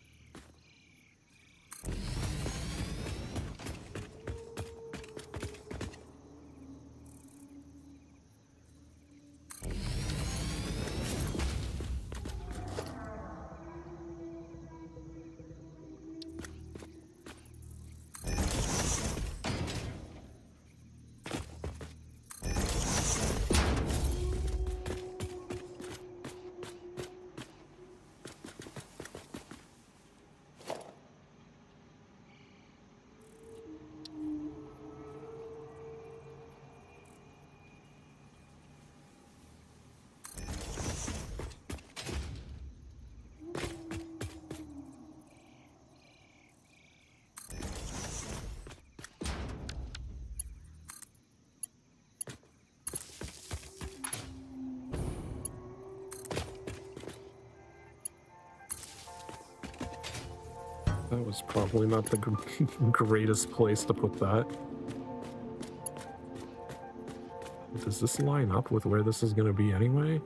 That was probably not the greatest place to put that. Does this line up with where this is going to be anyway?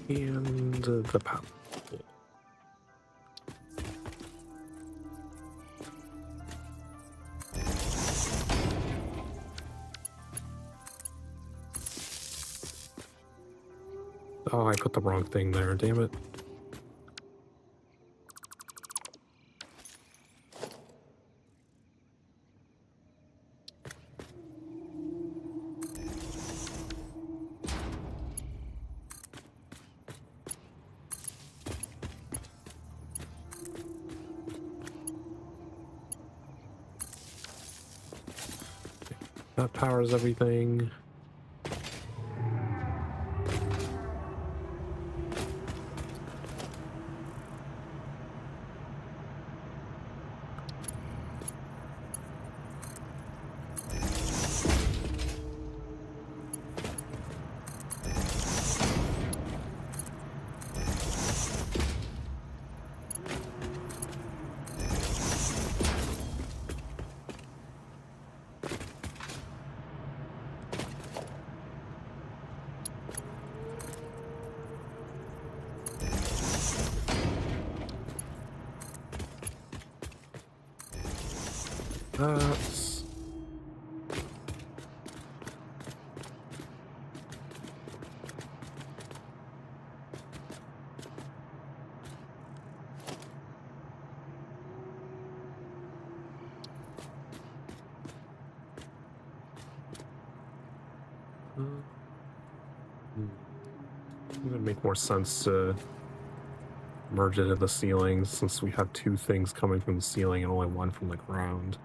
And the power. Oh, I put the wrong thing there, damn it. That powers everything. That's... It would make more sense to merge it into the ceiling since we have two things coming from the ceiling and only one from the ground.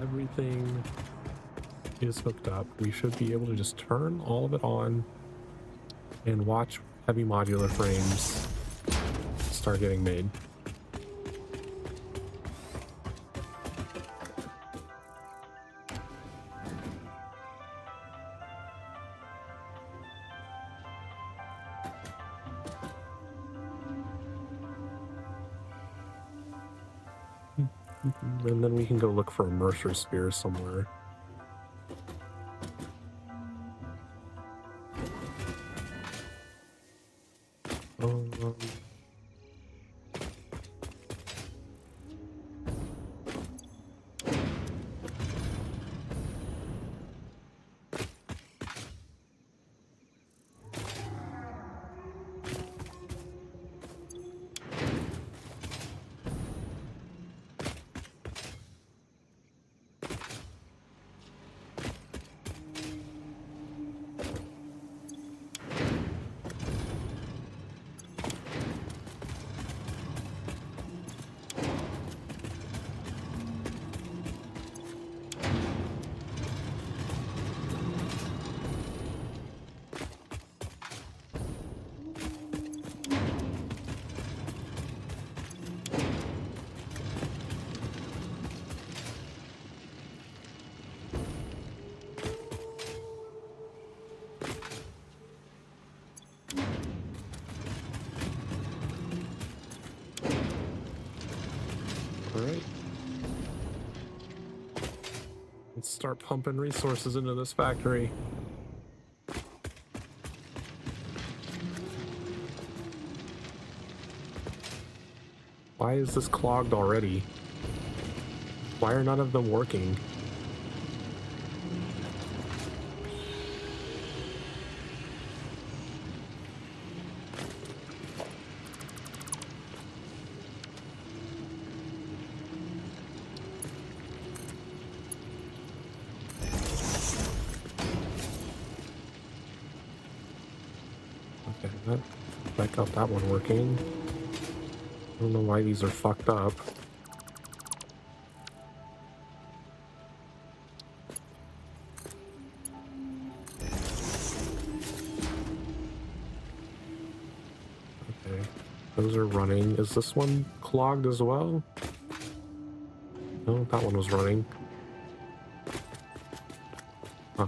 Everything is hooked up. We should be able to just turn all of it on and watch heavy modular frames start getting made. And then we can go look for a Mercer spear somewhere. Let's start pumping resources into this factory. Why is this clogged already? Why are none of them working? Okay, that got that one working. I don't know why these are fucked up. Okay, those are running. Is this one clogged as well? No, that one was running. Huh.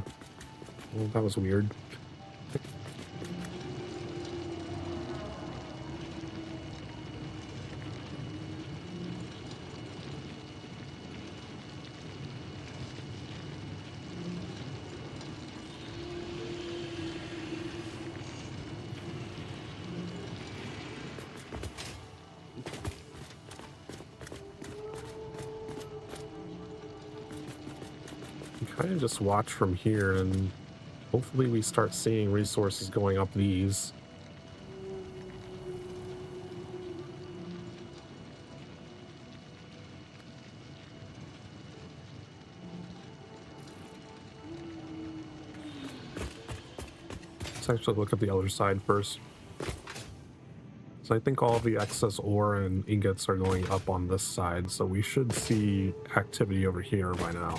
Well, that was weird. Kind of just watch from here and hopefully we start seeing resources going up these. Let's actually look at the other side first. So I think all the excess ore and ingots are going up on this side, so we should see activity over here by now.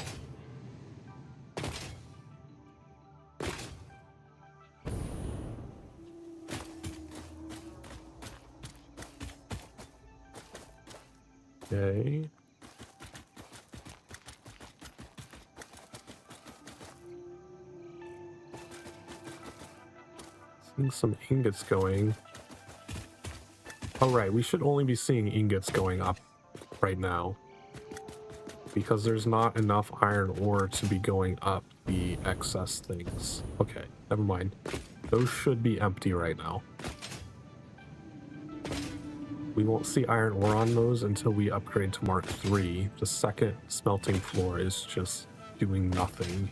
Okay. Seeing some ingots going. Oh, right, we should only be seeing ingots going up right now, because there's not enough iron ore to be going up the excess things. Okay, never mind. Those should be empty right now. We won't see iron ore on those until we upgrade to Mark III. The second smelting floor is just doing nothing.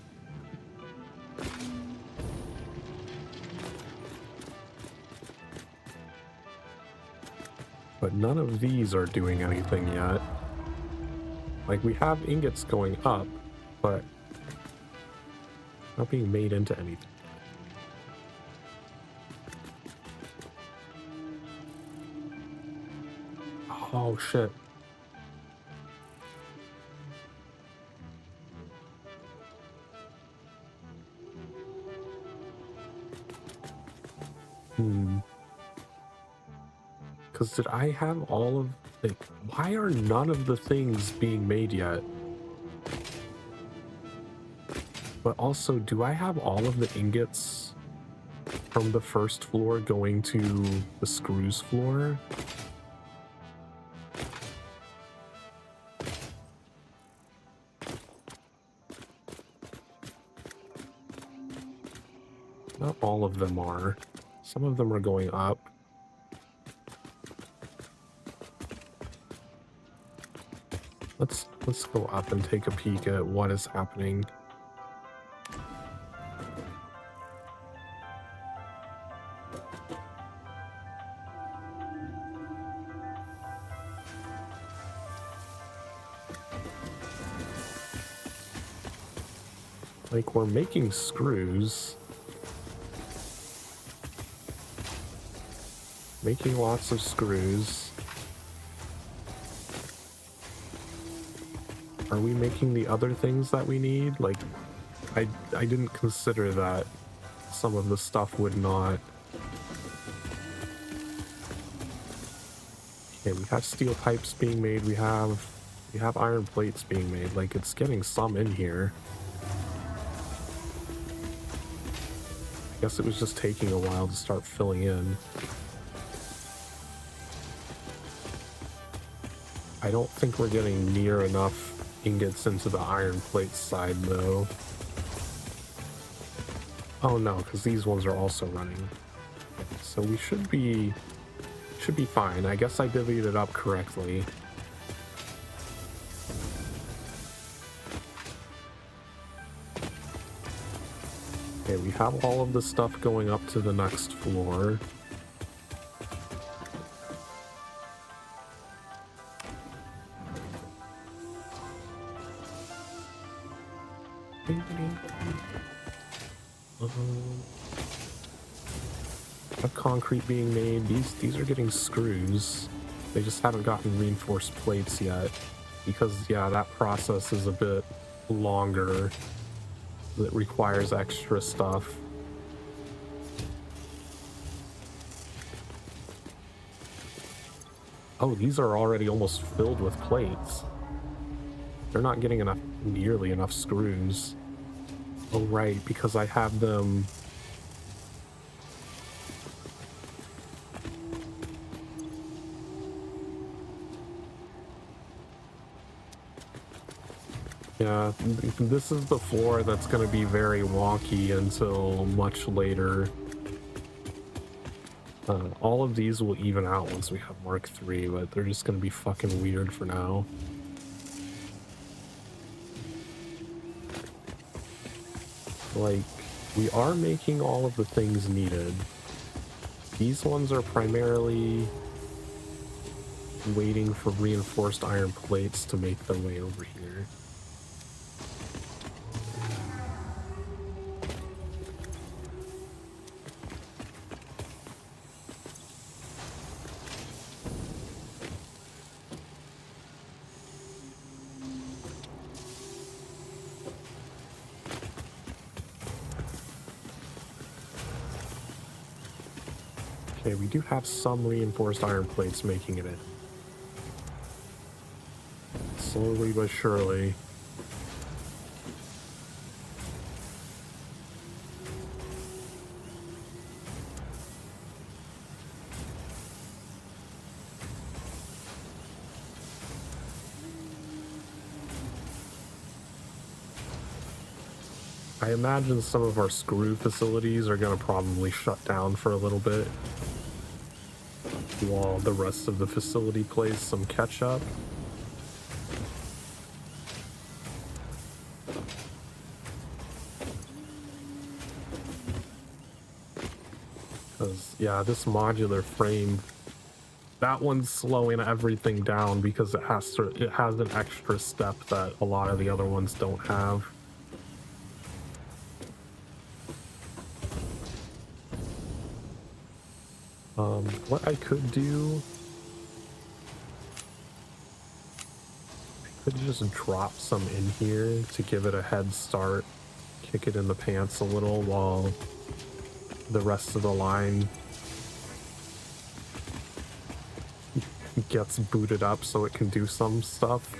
But none of these are doing anything yet. Like, we have ingots going up, but not being made into anything. Oh, shit. Because did I have all of... Like, why are none of the things being made yet? But also, do I have all of the ingots from the first floor going to the screws floor? Not all of them are. Some of them are going up. Let's go up and take a peek at what is happening. Like, we're making screws. Making lots of screws. Are we making the other things that we need? Like, I didn't consider that some of the stuff would not. Okay, we have steel pipes being made. We have iron plates being made. Like, it's getting some in here. I guess it was just taking a while to start filling in. I don't think we're getting near enough ingots into the iron plate side though. Oh no, because these ones are also running. So we should be fine. I guess I divvied it up correctly. Okay, we have all of the stuff going up to the next floor. Concrete being made. These are getting screws. They just haven't gotten reinforced plates yet because yeah, that process is a bit longer. That requires extra stuff. Oh, these are already almost filled with plates. They're not getting nearly enough screws. Oh right, because I have them. Yeah, this is the floor that's going to be very wonky until much later. All of these will even out once we have Mark III, but they're just going to be fucking weird for now. Like, we are making all of the things needed. These ones are primarily waiting for reinforced iron plates to make their way over here. Okay, we do have some reinforced iron plates making it in. Slowly but surely. I imagine some of our screw facilities are going to probably shut down for a little bit while the rest of the facility plays some catch up. Because, yeah, this modular frame, that one's slowing everything down because it has an extra step that a lot of the other ones don't have. What I could do, I could just drop some in here to give it a head start, kick it in the pants a little while the rest of the line gets booted up so it can do some stuff.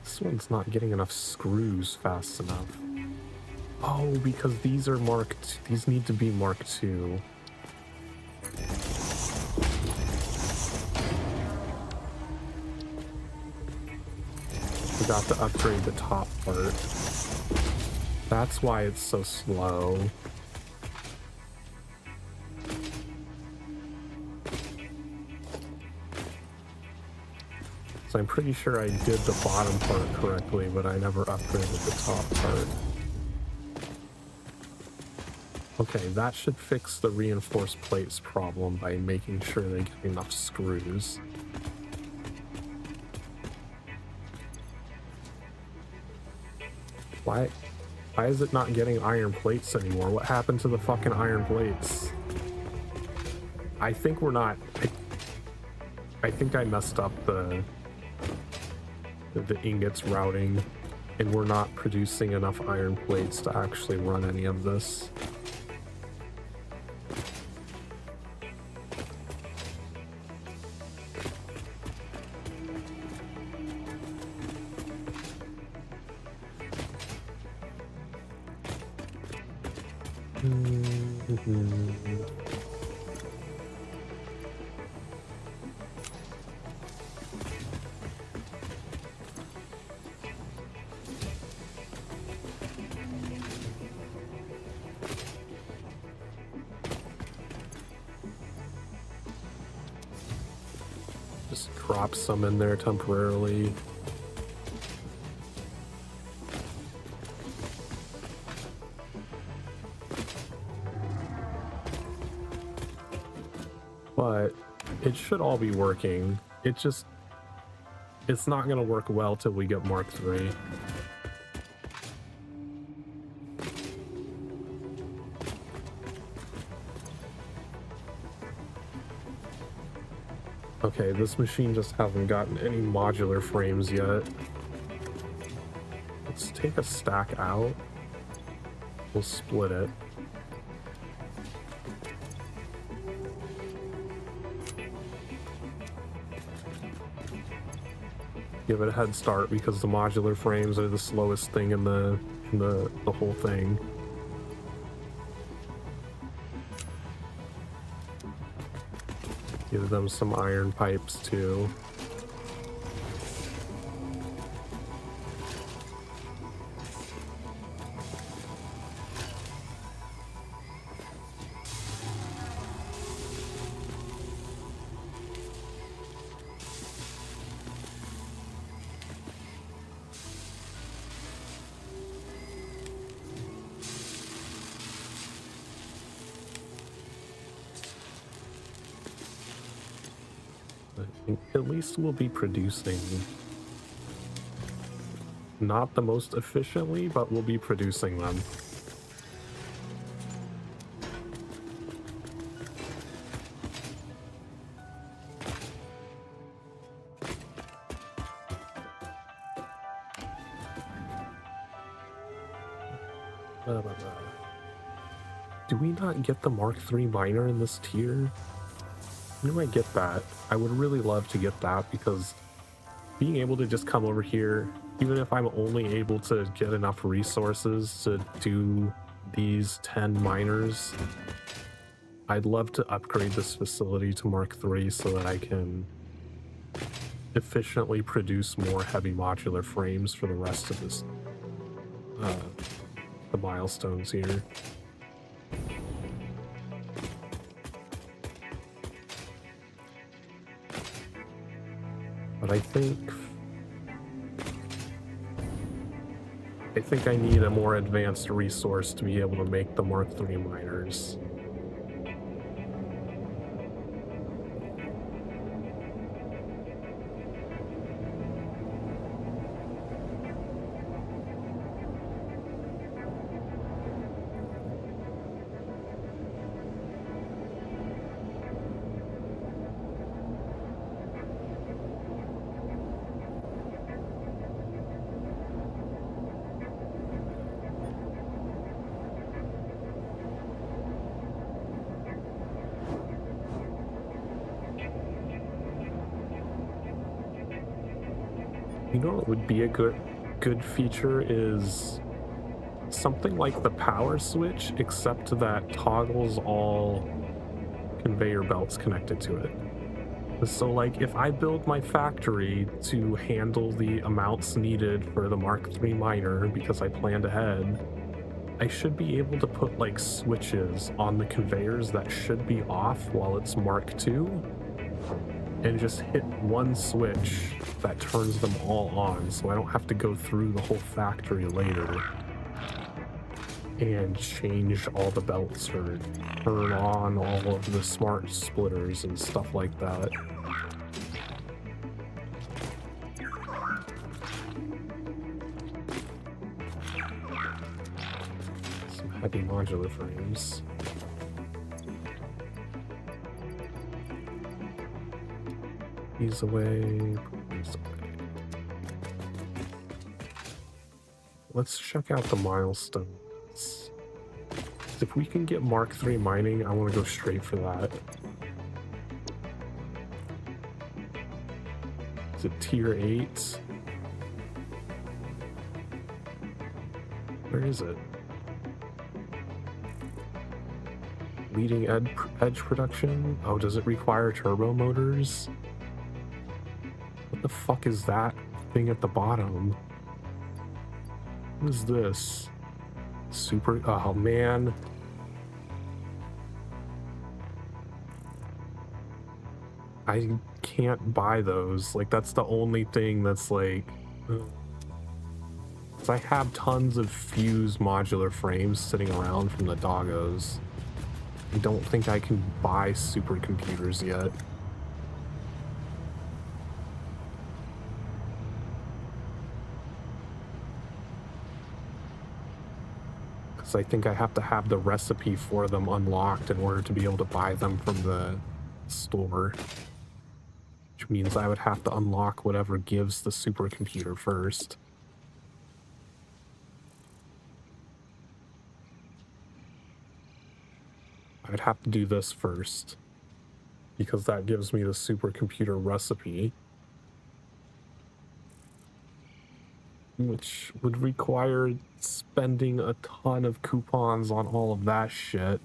This one's not getting enough screws fast enough. Oh, because these are these need to be Mark II. Forgot to upgrade the top part. That's why it's so slow. So I'm pretty sure I did the bottom part correctly, but I never upgraded the top part. Okay, that should fix the reinforced plates problem by making sure they get enough screws. Why is it not getting iron plates anymore? What happened to the fucking iron plates? I think we're not... I think I messed up the ingots routing, and we're not producing enough iron plates to actually run any of this. Just drop some in there temporarily. But it should all be working. It's not going to work well till we get Mark III. Okay, this machine just hasn't gotten any modular frames yet. Let's take a stack out. We'll split it. Give it a head start because the modular frames are the slowest thing in the whole thing. Give them some iron pipes too. At least we'll be producing. Not the most efficiently, but we'll be producing them. Do we not get the Mark III miner in this tier? When do I get that? I would really love to get that because being able to just come over here, even if I'm only able to get enough resources to do these 10 miners, I'd love to upgrade this facility to Mark III so that I can efficiently produce more heavy modular frames for the rest of this, the milestones here. But I think I need a more advanced resource to be able to make the Mark III miners. You know what would be a good feature is something like the power switch, except that toggles all conveyor belts connected to it. So like if I build my factory to handle the amounts needed for the Mark III miner because I planned ahead, I should be able to put like switches on the conveyors that should be off while it's Mark II, and just hit one switch that turns them all on, so I don't have to go through the whole factory later and change all the belts or turn on all of the smart splitters and stuff like that. Some heavy modular frames. These away, put these away. Let's check out the milestones. If we can get Mark III mining, I want to go straight for that. Is it tier 8? Where is it? Leading edge production? Oh, does it require turbo motors? What the fuck is that thing at the bottom? What is this? Super, oh man. I can't buy those. Like, that's the only thing that's like... 'cause I have tons of fused modular frames sitting around from the doggos. I don't think I can buy supercomputers yet. Because I think I have to have the recipe for them unlocked in order to be able to buy them from the store. Which means I would have to unlock whatever gives the supercomputer first. I'd have to do this first, because that gives me the supercomputer recipe, which would require spending a ton of coupons on all of that shit.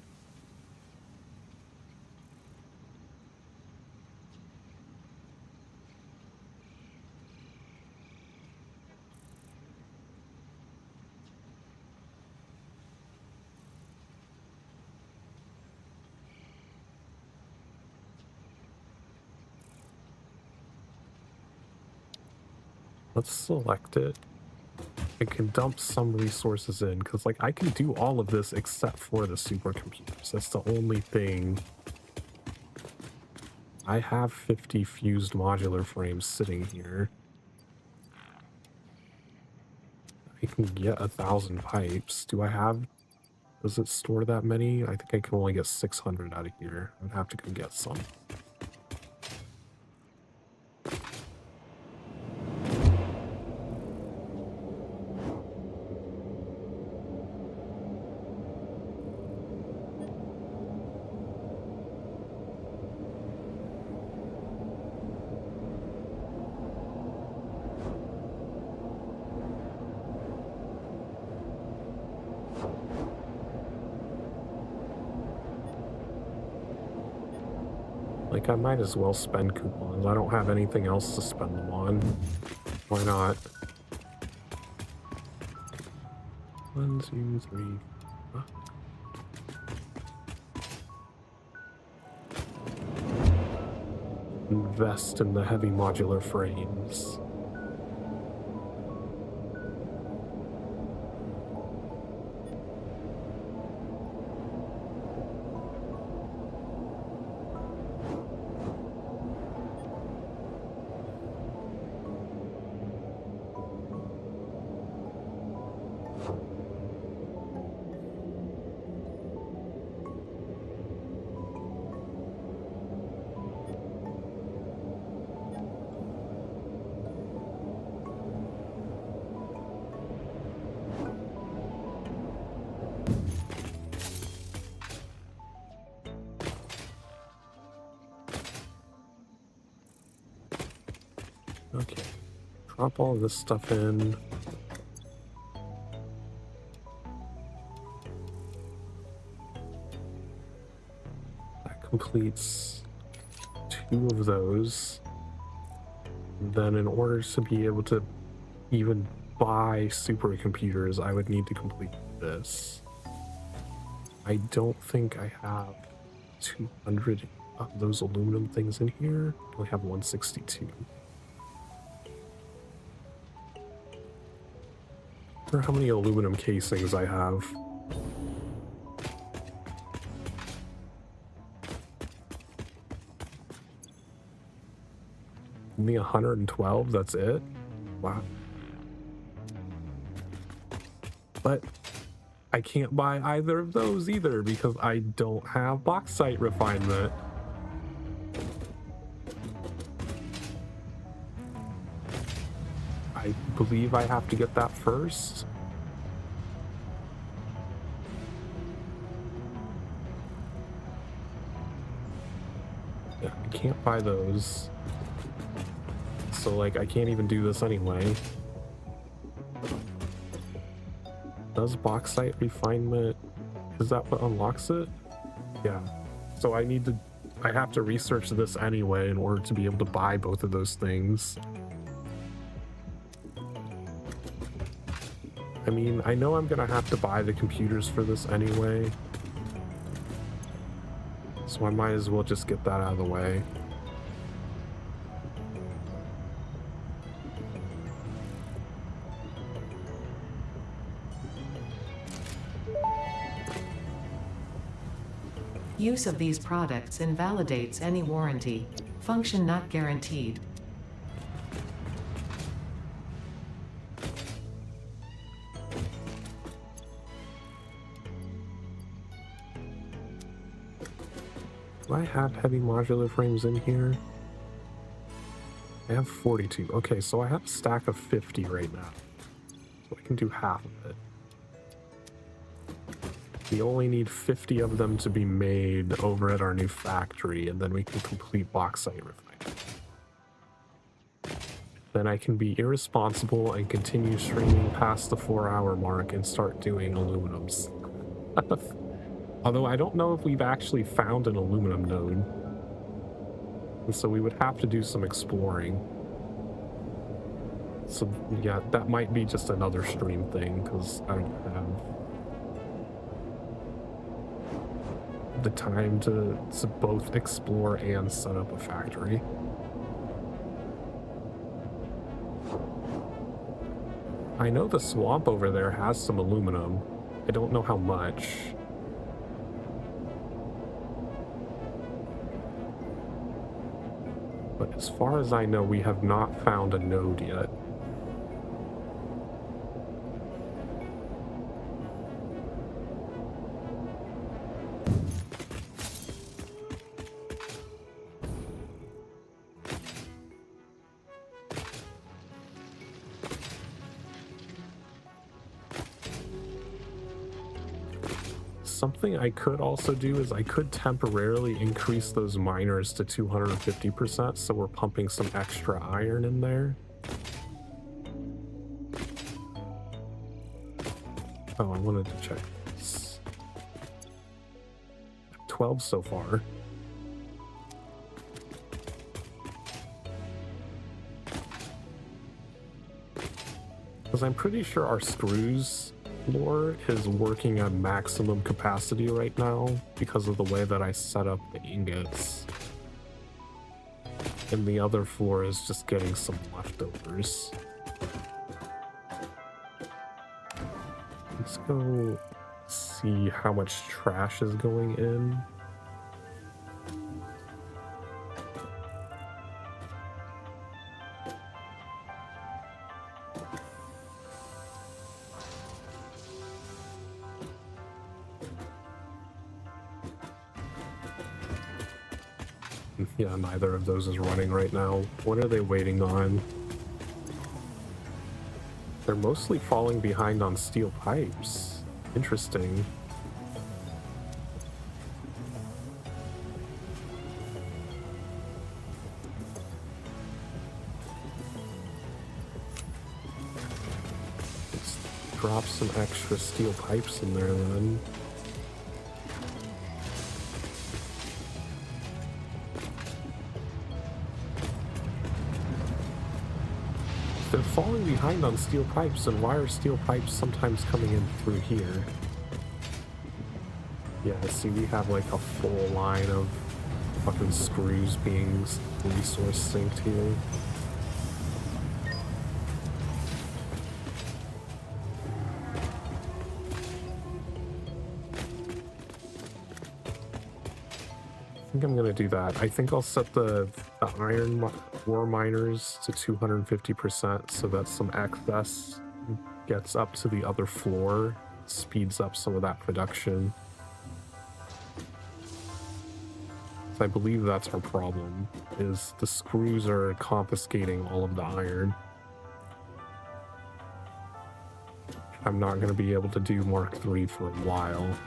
Let's select it. I can dump some resources in, because like I can do all of this except for the supercomputers. That's the only thing. I have 50 fused modular frames sitting here. I can get 1,000 pipes. Do I have... Does it store that many? I think I can only get 600 out of here. I'd have to go get some. Like, I might as well spend coupons. I don't have anything else to spend them on. Why not? 1, 2, 3. Huh? Invest in the heavy modular frames. Okay, drop all of this stuff in. That completes 2 of those. Then in order to be able to even buy supercomputers, I would need to complete this. I don't think I have 200 of those aluminum things in here. I only have 162. I wonder how many aluminum casings I have. Only 112, that's it? Wow. But I can't buy either of those either because I don't have bauxite refinement. I believe I have to get that first. Yeah, I can't buy those. So, like, I can't even do this anyway. Does bauxite refinement... Is that what unlocks it? Yeah. So I have to research this anyway in order to be able to buy both of those things. I mean, I know I'm gonna have to buy the computers for this anyway. So I might as well just get that out of the way. Use of these products invalidates any warranty. Function not guaranteed. Do I have heavy modular frames in here? I have 42. Okay, so I have a stack of 50 right now. So I can do half of it. We only need 50 of them to be made over at our new factory, and then we can complete bauxite refining. Then I can be irresponsible and continue streaming past the 4-hour mark and start doing aluminums. Although I don't know if we've actually found an aluminum node. And so we would have to do some exploring. So yeah, that might be just another stream thing, because I don't have the time to both explore and set up a factory. I know the swamp over there has some aluminum. I don't know how much. But as far as I know, we have not found a node yet. Something I could also do is I could temporarily increase those miners to 250%, so we're pumping some extra iron in there. Oh, I wanted to check this. 12 so far. Because I'm pretty sure our screws floor is working at maximum capacity right now because of the way that I set up the ingots. And the other floor is just getting some leftovers. Let's go see how much trash is going in. Yeah, neither of those is running right now. What are they waiting on? They're mostly falling behind on steel pipes. Interesting. Let's drop some extra steel pipes in there then. They're falling behind on steel pipes, and why are steel pipes sometimes coming in through here? Yeah, see, we have like a full line of fucking screws being resource synced here. I think I'm gonna do that. I think I'll set the iron ore miners to 250% so that some excess gets up to the other floor, speeds up some of that production. So I believe that's our problem, is the screws are confiscating all of the iron. I'm not gonna be able to do Mark III for a while.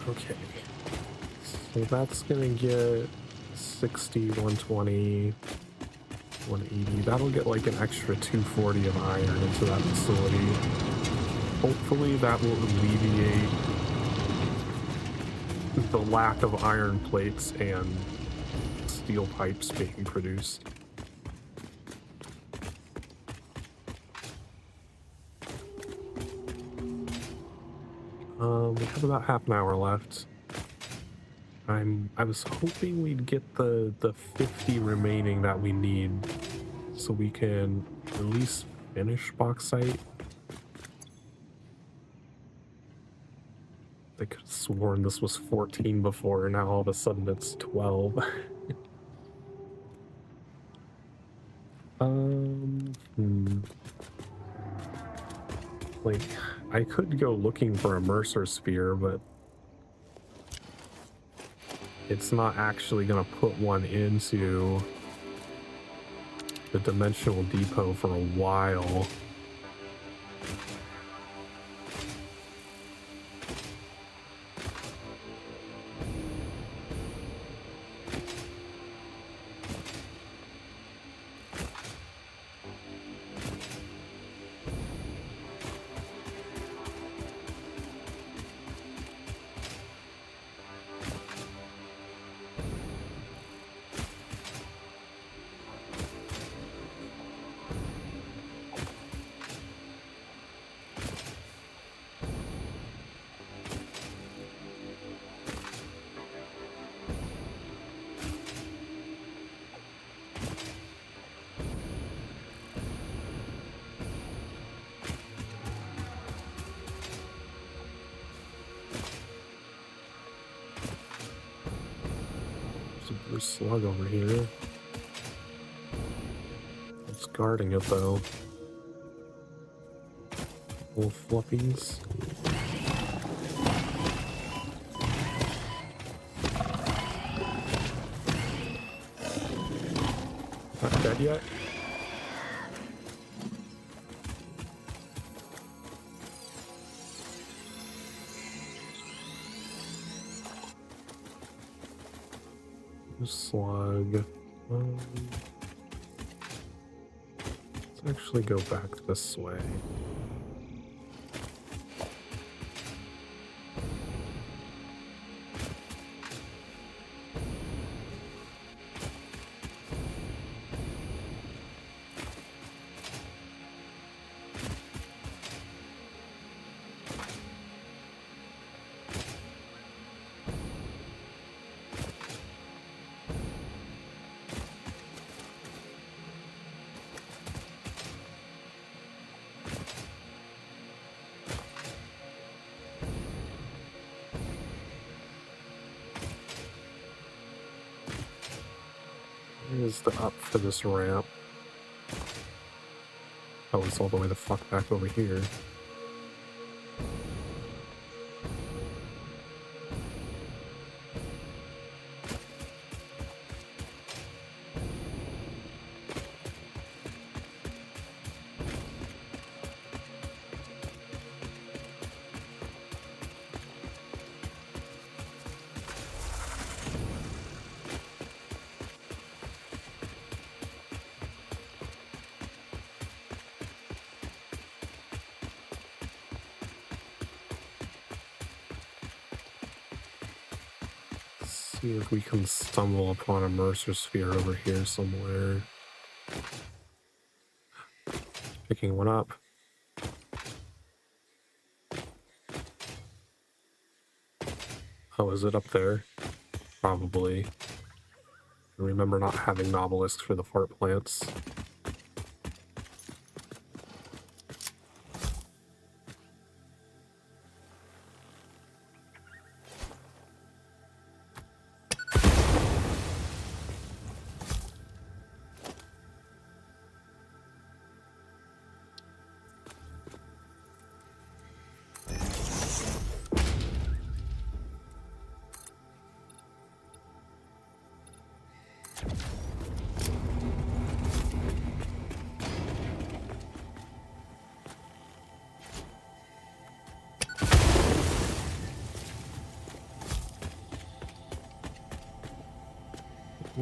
Okay, so that's gonna get 60, 120, 180. That'll get like an extra 240 of iron into that facility. Hopefully that will alleviate the lack of iron plates and steel pipes being produced. We have about half an hour left. I was hoping we'd get the 50 remaining that we need so we can at least finish bauxite. I could have sworn this was 14 before, now all of a sudden it's 12. Like, I could go looking for a Mercer sphere, but it's not actually gonna put one into the dimensional depot for a while. There's a slug over here. It's guarding it though. Little fluffies. Not dead yet? Slug. Let's actually go back this way. Is the up for this ramp? Oh, it's all the way the fuck back over here. See if we can stumble upon a Mercer sphere over here somewhere. Picking one up. Oh, is it up there? Probably. I remember not having nobelisks for the fart plants.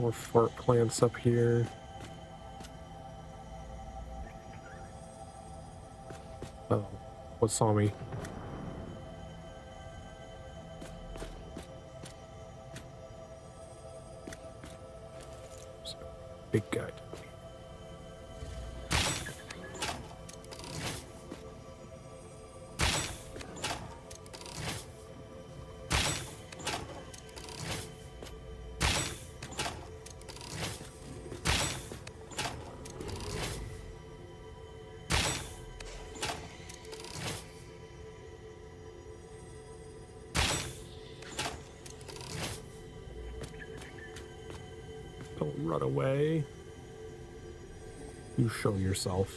More fart plants up here. Oh, what saw me? Big guy. Don't run away. You show yourself.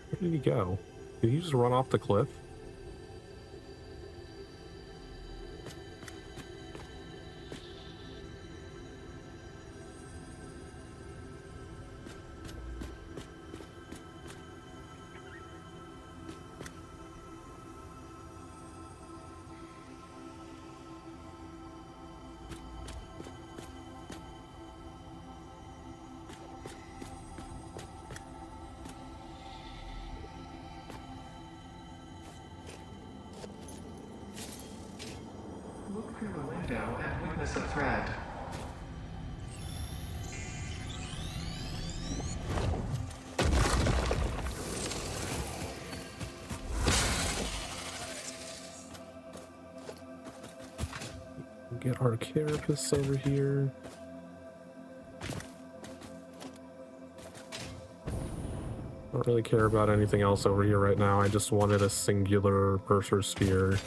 Where did he go? Did he just run off the cliff? Look through the window and witness a threat. Get our carapace over here. I don't really care about anything else over here right now. I just wanted a singular purser sphere.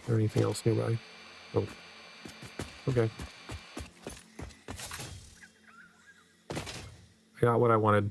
Or anything else nearby? Oh. Okay. I got what I wanted.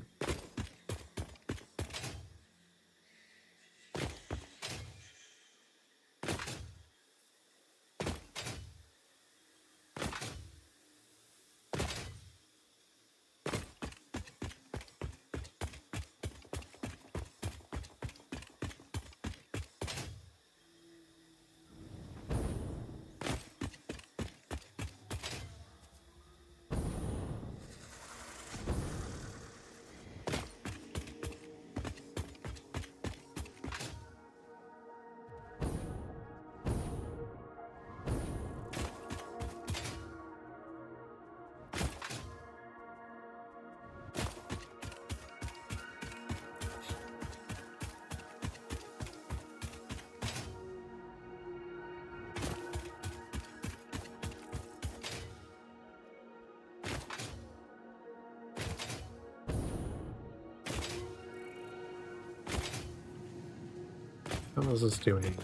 How is this doing?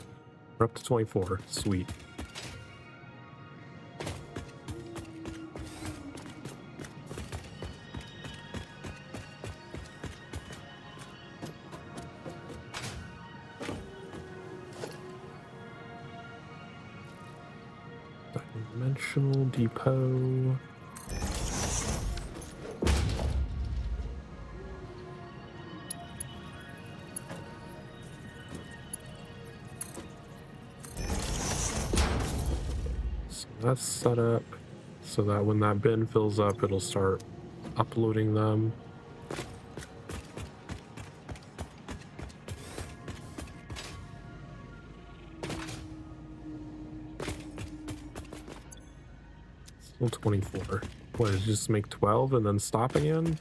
We're up to 24. Sweet. Dimensional depot. That's set up so that when that bin fills up, it'll start uploading them. Still 24. What, did it just make 12 and then stop again?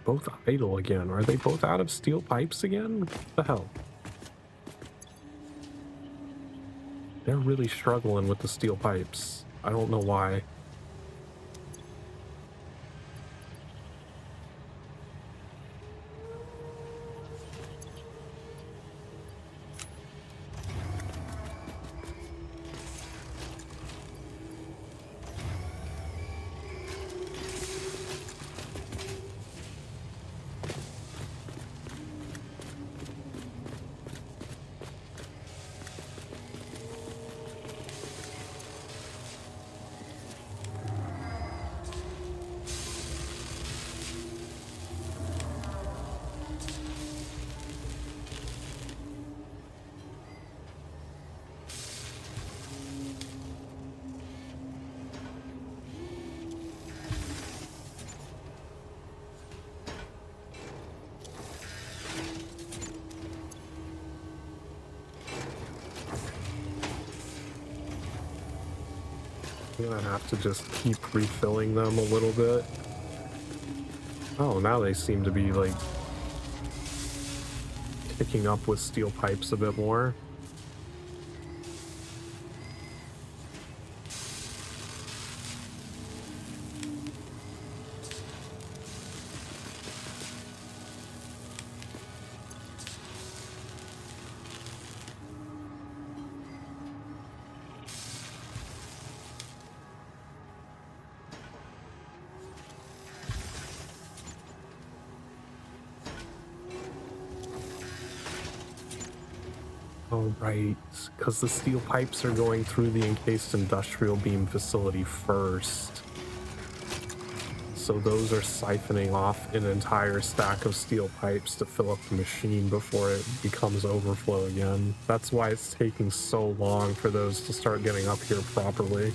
Both idle again. Are they both out of steel pipes again? What the hell? They're really struggling with the steel pipes. I don't know why. I'm gonna have to just keep refilling them a little bit. Oh, now they seem to be like picking up with steel pipes a bit more. Oh, right, because the steel pipes are going through the encased industrial beam facility first. So those are siphoning off an entire stack of steel pipes to fill up the machine before it becomes overflow again. That's why it's taking so long for those to start getting up here properly.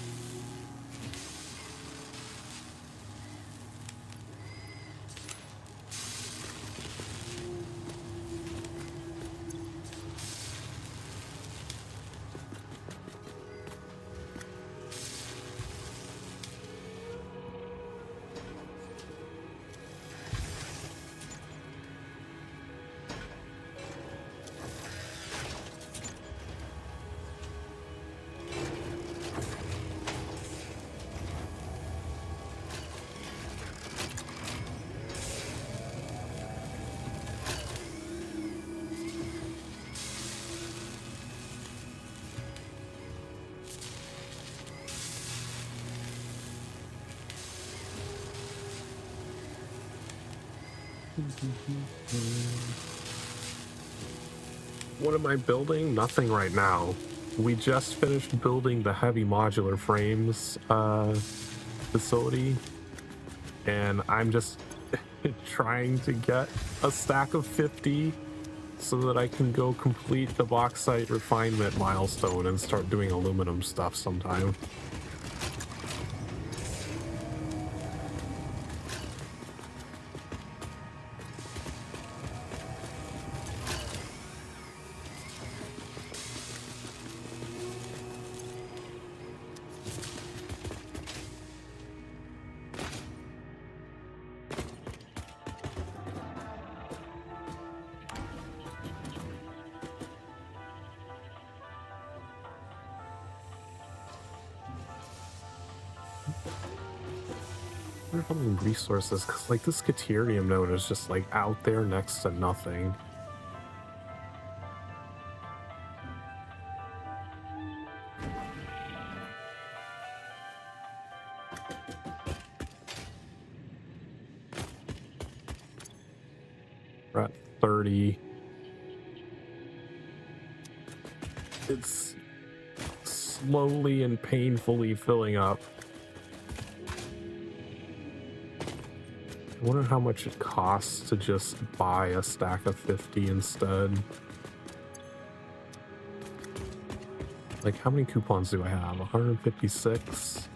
What am I building? Nothing right now. We just finished building the heavy modular frames facility, and I'm just trying to get a stack of 50 so that I can go complete the bauxite refinement milestone and start doing aluminum stuff sometime. How many resources? Because like this Caterium node is just like out there next to nothing. We're at 30. It's slowly and painfully filling up. I wonder how much it costs to just buy a stack of 50 instead. Like, how many coupons do I have? 156?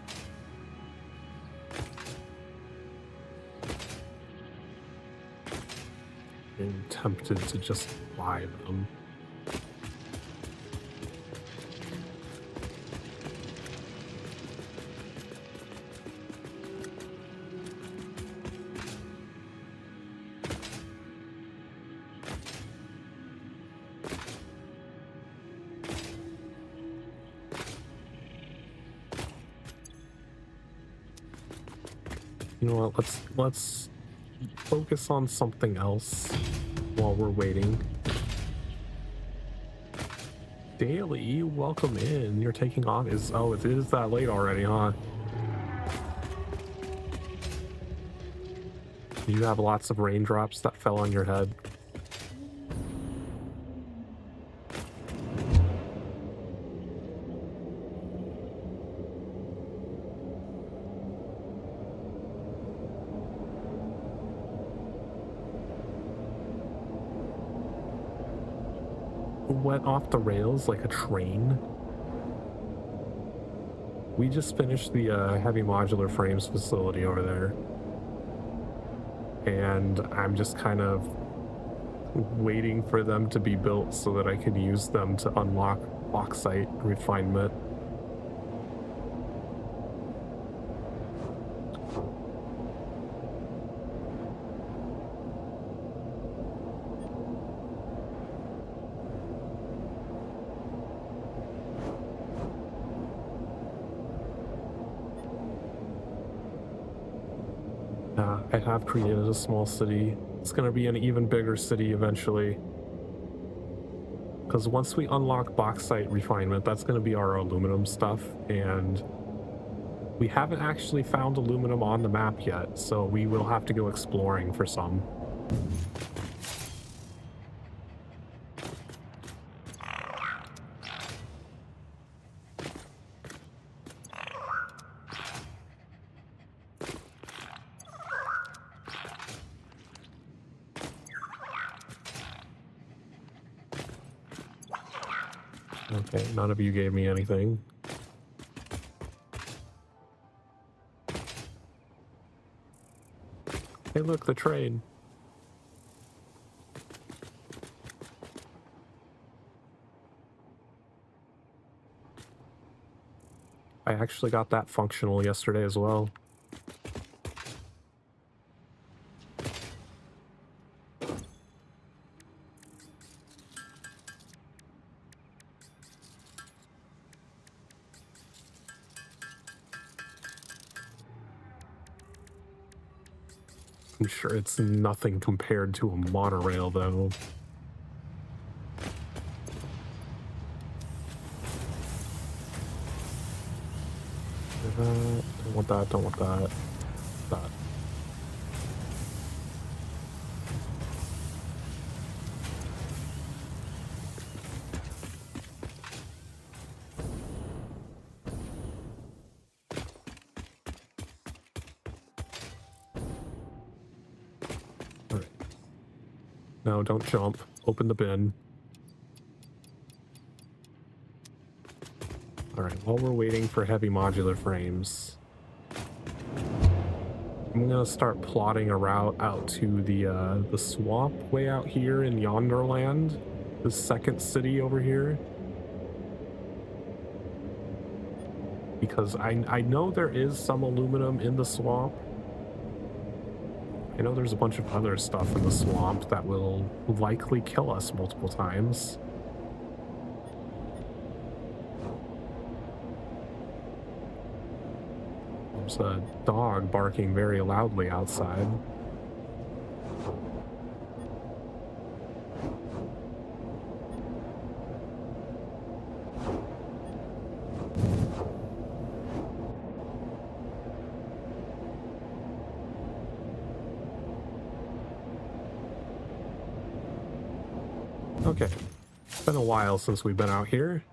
I'm tempted to just buy them. You know what, let's focus on something else while we're waiting. Daily, welcome in. You're taking on is it is that late already, huh? Did you have lots of raindrops that fell on your head? Went off the rails like a train. We just finished the heavy modular frames facility over there, and I'm just kind of waiting for them to be built so that I can use them to unlock bauxite refinement. I have created a small city. It's going to be an even bigger city eventually. Because once we unlock bauxite refinement, that's going to be our aluminum stuff. And we haven't actually found aluminum on the map yet, so we will have to go exploring for some. Okay, none of you gave me anything. Hey, look, the train. I actually got that functional yesterday as well. I'm sure it's nothing compared to a monorail, though. Don't want that, don't want that. That. All right. No, don't jump. Open the bin. All right, while we're waiting for heavy modular frames, I'm gonna start plotting a route out to the swamp way out here in Yonderland, the second city over here. Because I know there is some aluminum in the swamp. I know there's a bunch of other stuff in the swamp that will likely kill us multiple times. There's a dog barking very loudly outside. Okay, it's been a while since we've been out here.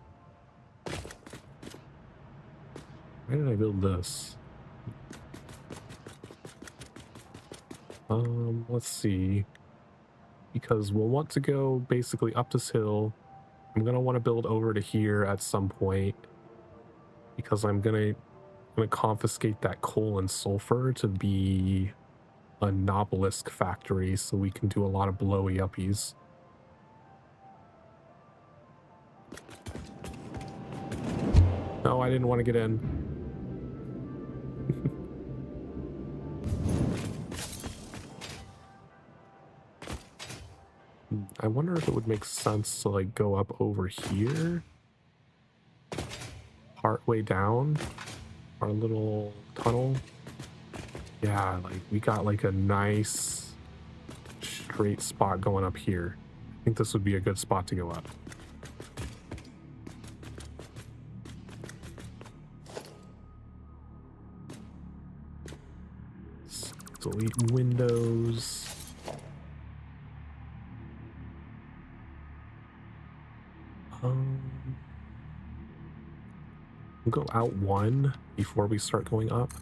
Why did I build this? Let's see. Because we'll want to go basically up this hill. I'm gonna want to build over to here at some point. Because I'm gonna confiscate that coal and sulfur to be a Nobelisk factory so we can do a lot of blowy uppies. No, I didn't want to get in. I wonder if it would make sense to like go up over here, part way down our little tunnel. Yeah, like we got like a nice straight spot going up here. I think this would be a good spot to go up. Delete windows. We'll go out one before we start going up.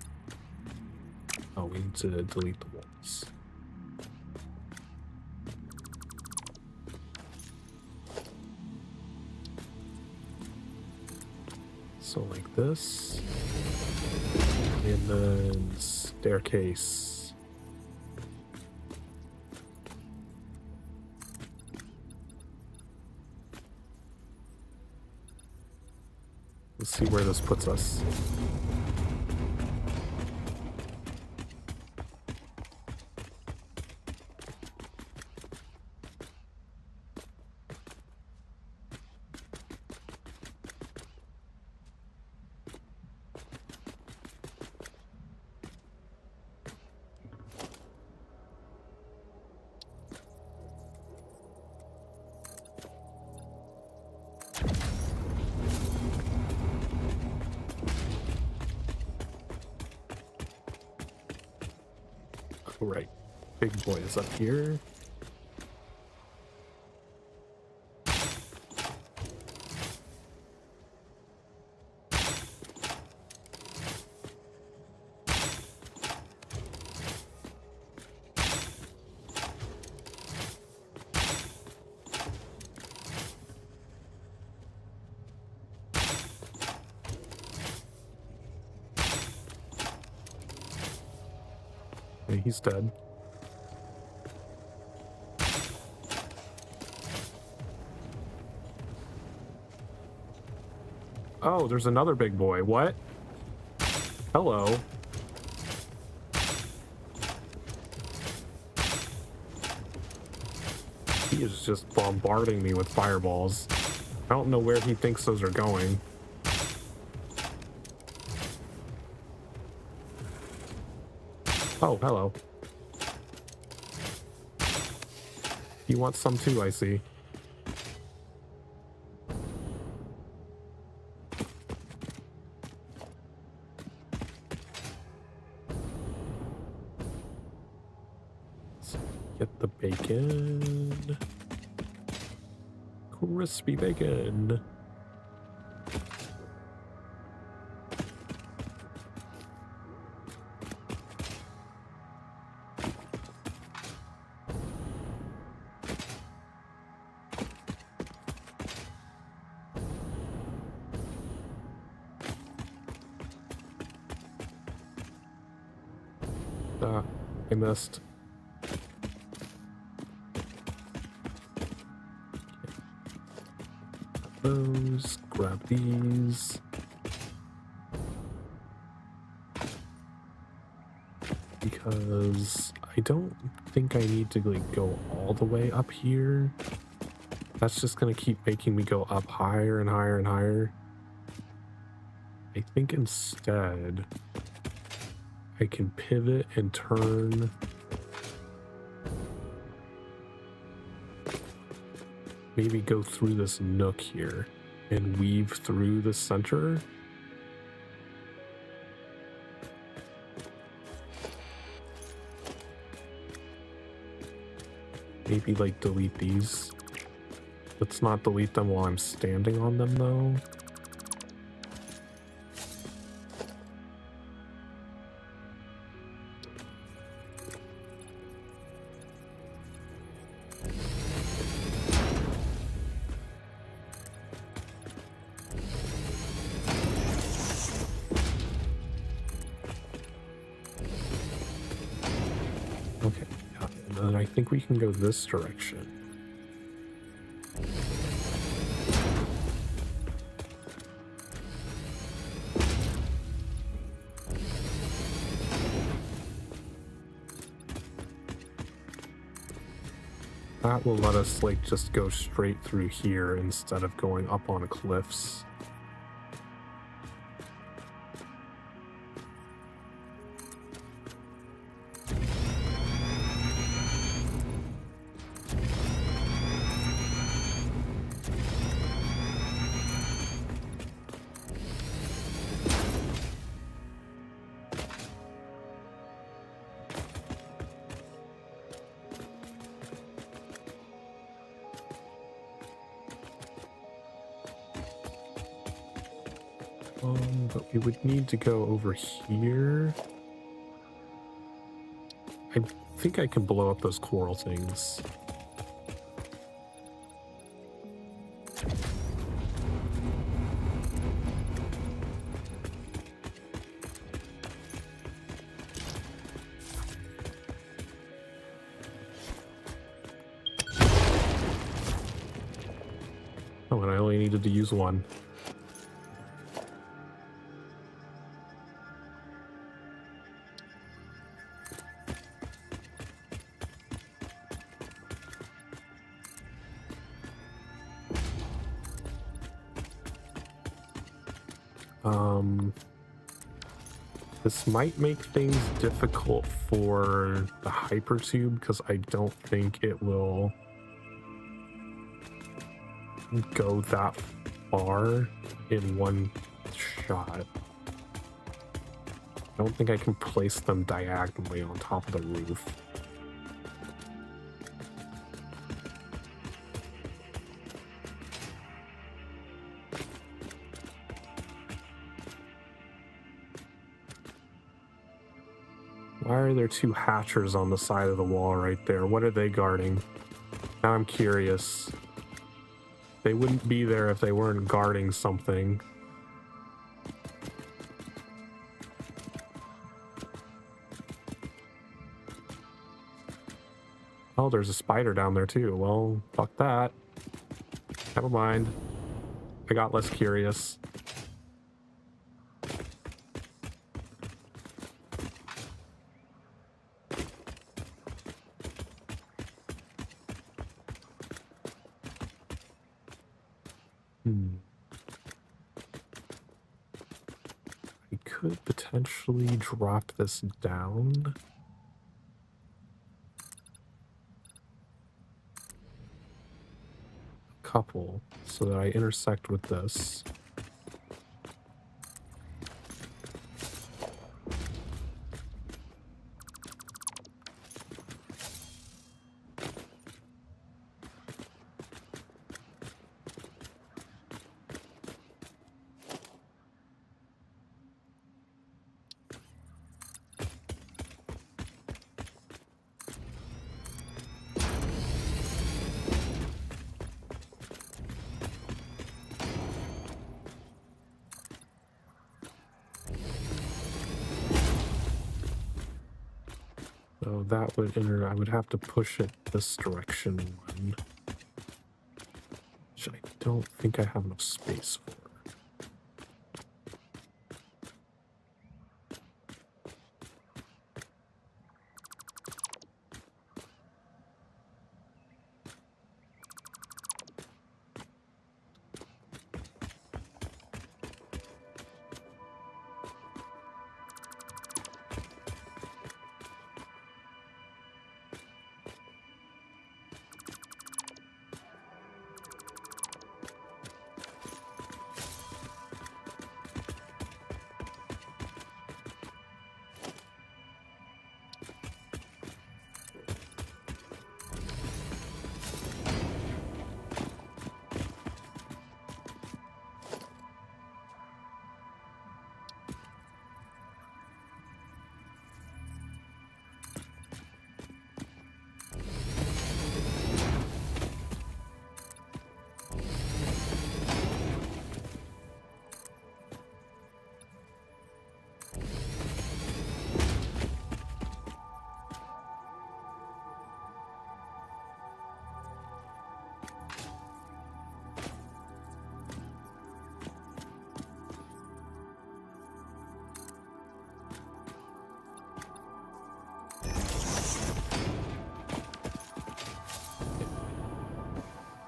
Oh, we need to delete the walls. So like this. And then staircase. Let's see where this puts us. All right, big boy is up here. Okay, he's dead. Oh, there's another big boy. What? Hello. He is just bombarding me with fireballs. I don't know where he thinks those are going. Oh, hello. You want some too, I see. Let's get the bacon. Crispy bacon. I missed. Those, grab these. Because I don't think I need to like go all the way up here. That's just gonna keep making me go up higher and higher and higher. I think instead I can pivot and turn. Maybe go through this nook here and weave through the center. Maybe like delete these. Let's not delete them while I'm standing on them though. Okay, yeah, and then I think we can go this direction. That will let us like just go straight through here instead of going up on cliffs. But we would need to go over here. I think I can blow up those coral things. Oh, and I only needed to use one. This might make things difficult for the hypertube because I don't think it will go that far in one shot. I don't think I can place them diagonally on top of the roof. Why are there two hatchers on the side of the wall right there? What are they guarding? Now I'm curious. They wouldn't be there if they weren't guarding something. Oh, there's a spider down there too. Well, fuck that. Never mind. I got less curious. I could potentially drop this down. Couple so that I intersect with this. So that would I would have to push it this direction one, which I don't think I have enough space for.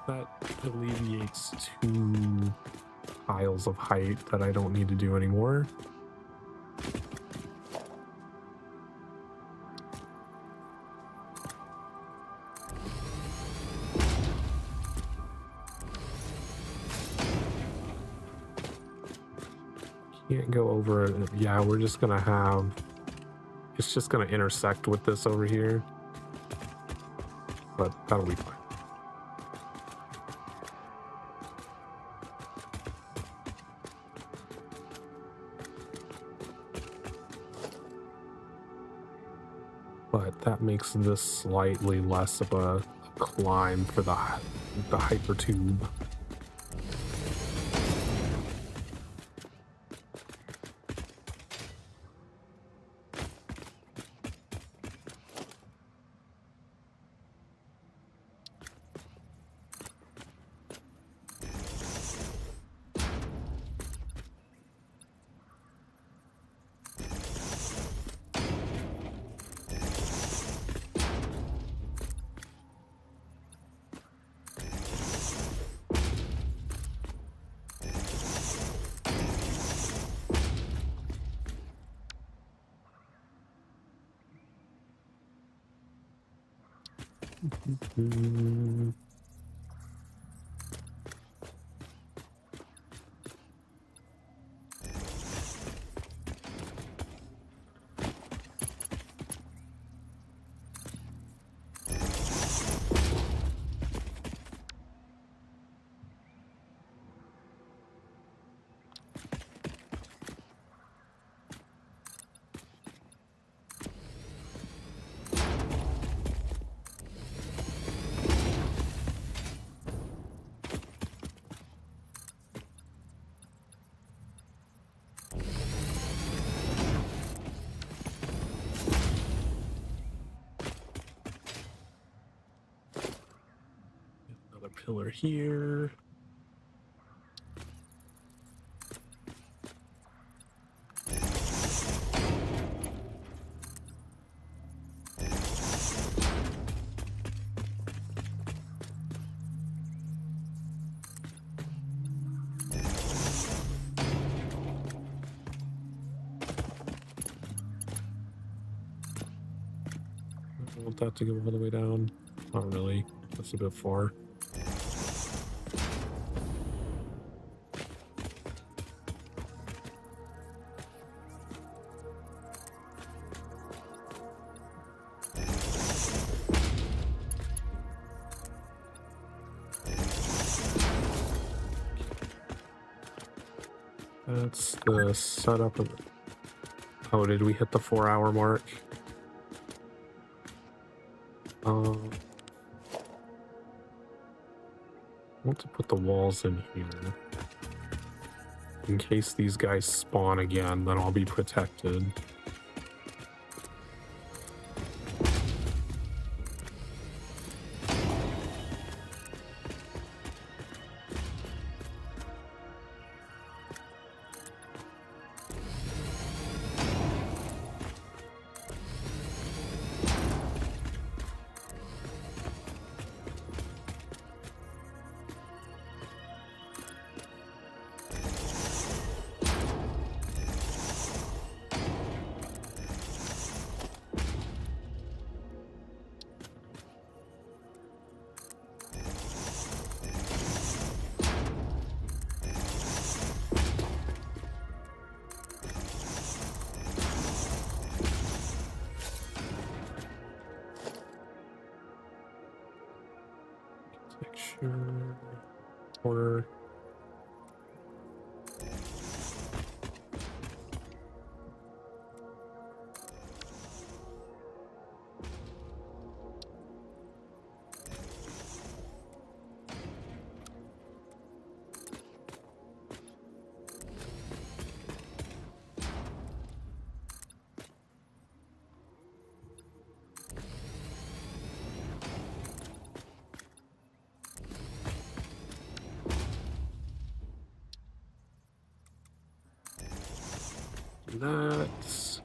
That alleviates two piles of height that I don't need to do anymore. Can't go over it. Yeah, we're just gonna have... It's just gonna intersect with this over here. But that'll be fine. But that makes this slightly less of a climb for the hyper tube. pillar here. I want that to go all the way down. Not really. That's a bit far. That's the setup of... Oh, did we hit the 4-hour mark? I want to put the walls in here. In case these guys spawn again, then I'll be protected. Texture, corner. That's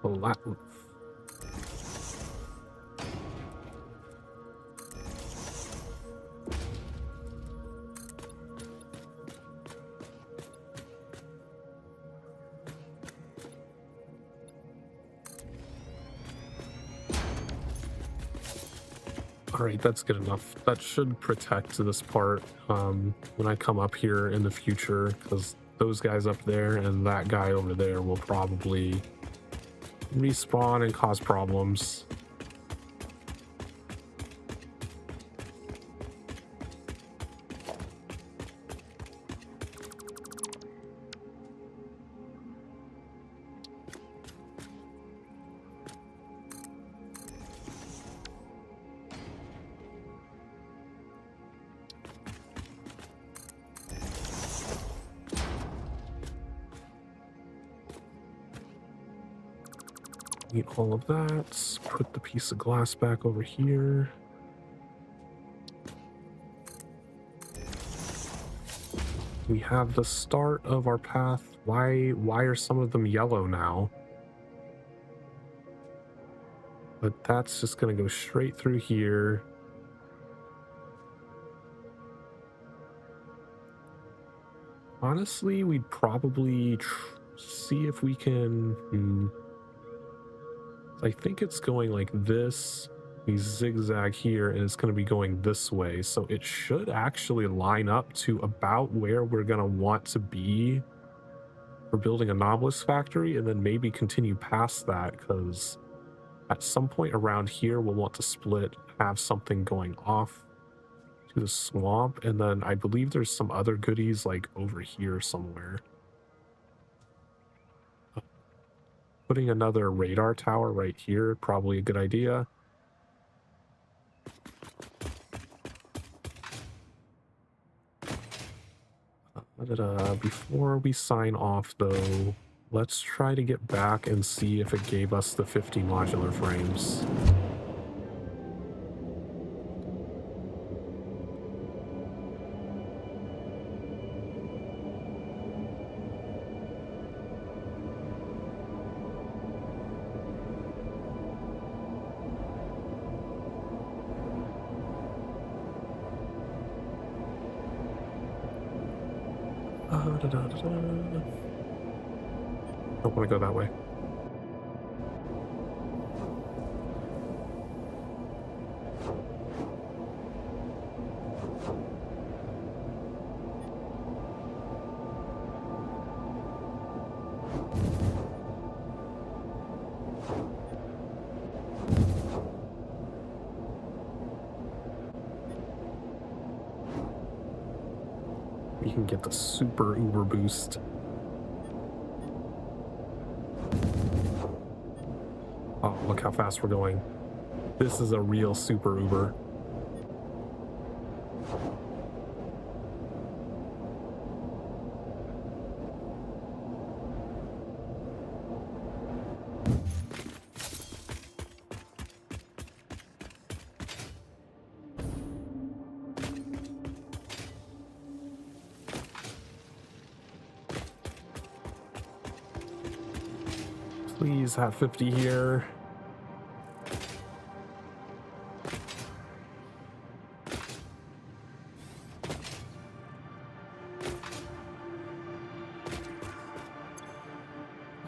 flat roof. All right, that's good enough. That should protect this part when I come up here in the future, because those guys up there and that guy over there will probably respawn and cause problems. Eat all of that. Put the piece of glass back over here. We have the start of our path. Why are some of them yellow now? But that's just going to go straight through here. Honestly, we'd probably see if we can... I think it's going like this. We zigzag here, and it's going to be going this way. So it should actually line up to about where we're going to want to be for building a Novelist factory, and then maybe continue past that, because at some point around here, we'll want to split, have something going off to the swamp, and then I believe there's some other goodies like over here somewhere. Putting another radar tower right here, probably a good idea. Before we sign off though, Let's try to get back and see if it gave us the 50 modular frames. Don't want to go that way. You can get the super uber boost. Oh, look how fast we're going. This is a real super uber. Please have 50 here.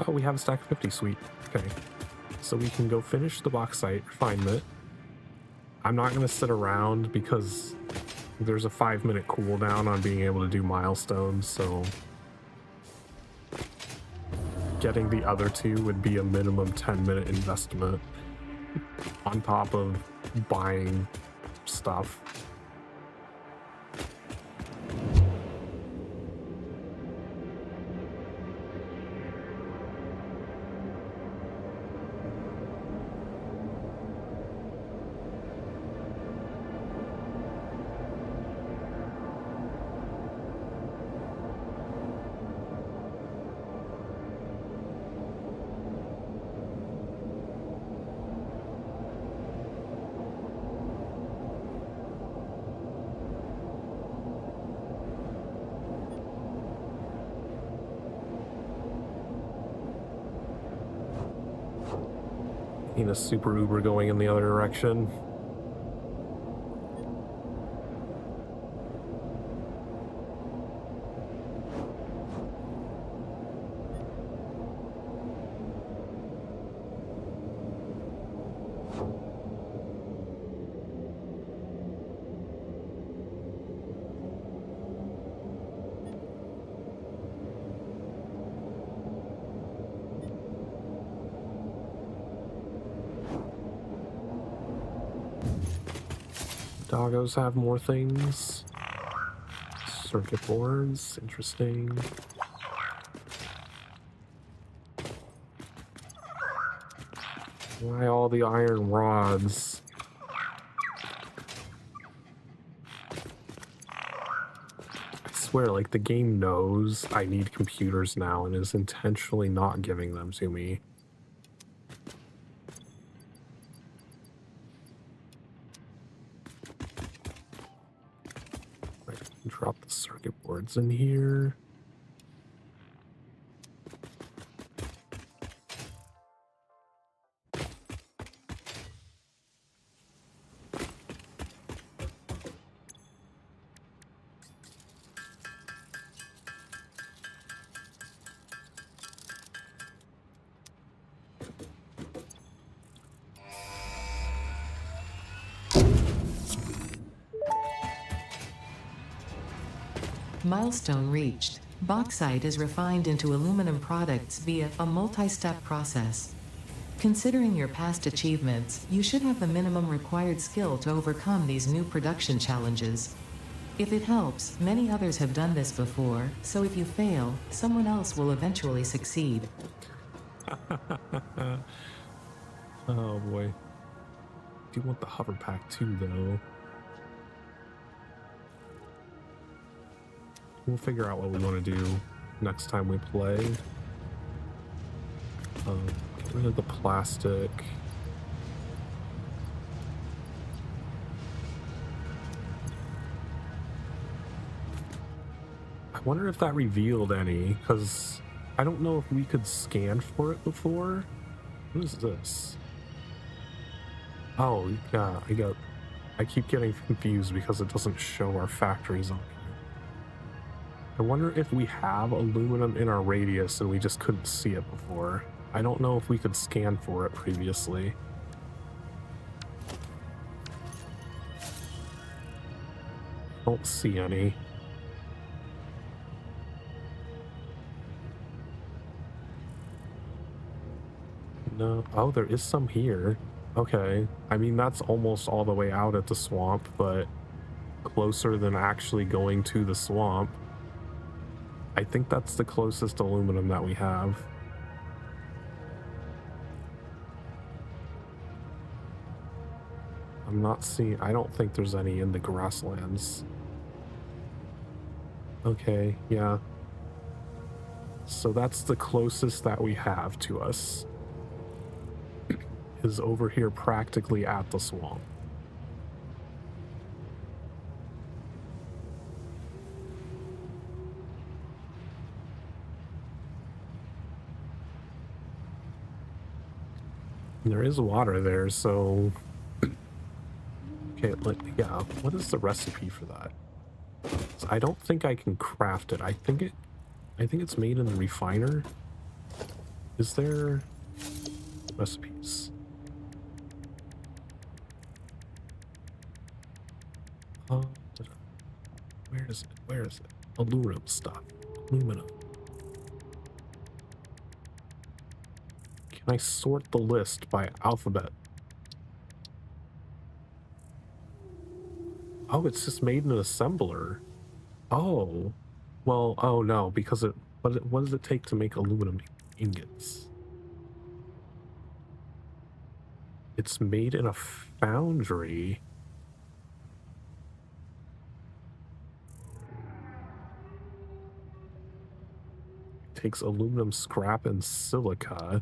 Oh, we have a stack of 50, sweet. Okay. So we can go finish the bauxite refinement. I'm not going to sit around because there's a 5-minute cooldown on being able to do milestones, so getting the other two would be a minimum 10-minute investment on top of buying stuff. A super uber going in the other direction. Doggos have more things. Circuit boards, interesting. Why all the iron rods? I swear, like, the game knows I need computers now and is intentionally not giving them to me. Drop the circuit boards in here. Milestone reached. Bauxite is refined into aluminum products via a multi-step process. Considering your past achievements, you should have the minimum required skill to overcome these new production challenges. If it helps, many others have done this before, so if you fail, someone else will eventually succeed. Oh boy. Do you want the hover pack too, though? We'll figure out what we want to do next time we play. Get rid of the plastic. I wonder if that revealed any, because I don't know if we could scan for it before. What is this? Oh, yeah, I keep getting confused because it doesn't show our factories on here. I wonder if we have aluminum in our radius and we just couldn't see it before. I don't know if we could scan for it previously. Don't see any. No. Oh, there is some here. Okay. I mean, that's almost all the way out at the swamp, but closer than actually going to the swamp. I think that's the closest aluminum that we have. I'm not seeing... I don't think there's any in the grasslands. Okay, yeah. So that's the closest that we have to us. Is over here practically at the swamp. There is water there, so... Okay, yeah, what is the recipe for that? So I don't think I can craft it. I think it's made in the refiner. Is there recipes? Where is it? Where is it? Aluminum stuff. Aluminum. Can I sort the list by alphabet? Oh, it's just made in an assembler. Oh. Well, oh no, because what does it take to make aluminum ingots? It's made in a foundry. It takes aluminum scrap and silica.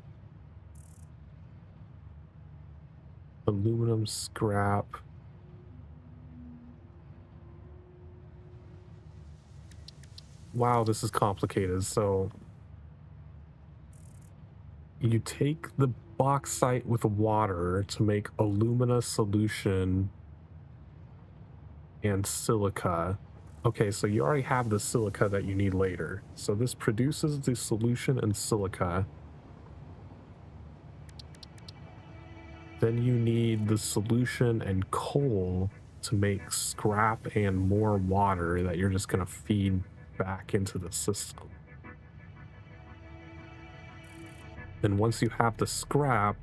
Aluminum scrap. Wow, this is complicated. So you take the bauxite with water to make alumina solution and silica. Okay, so you already have the silica that you need later. So this produces the solution and silica. Then you need the solution and coal to make scrap and more water that you're just going to feed back into the system. Then once you have the scrap,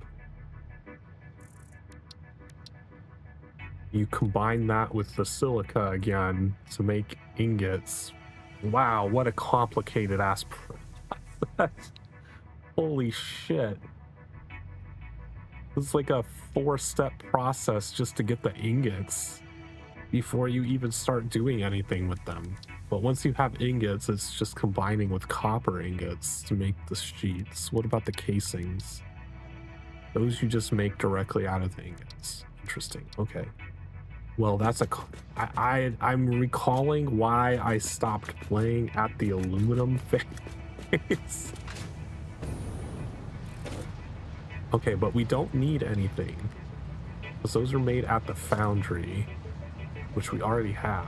you combine that with the silica again to make ingots. Wow, what a complicated ass process. Holy shit. It's like a 4-step process just to get the ingots before you even start doing anything with them. But once you have ingots, it's just combining with copper ingots to make the sheets. What about the casings? Those you just make directly out of the ingots. Interesting. Okay. Well, that's I'm recalling why I stopped playing at the aluminum phase. Okay, but we don't need anything, because those are made at the foundry, which we already have.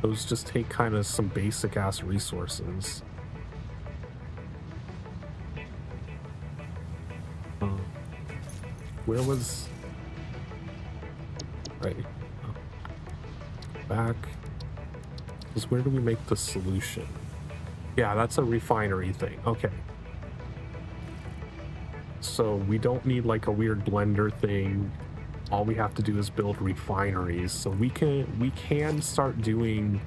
Those just take kind of some basic ass resources. Where was... Right. Back. Because where do we make the solution? Yeah, that's a refinery thing. Okay. So we don't need like a weird blender thing. All we have to do is build refineries. So we can start doing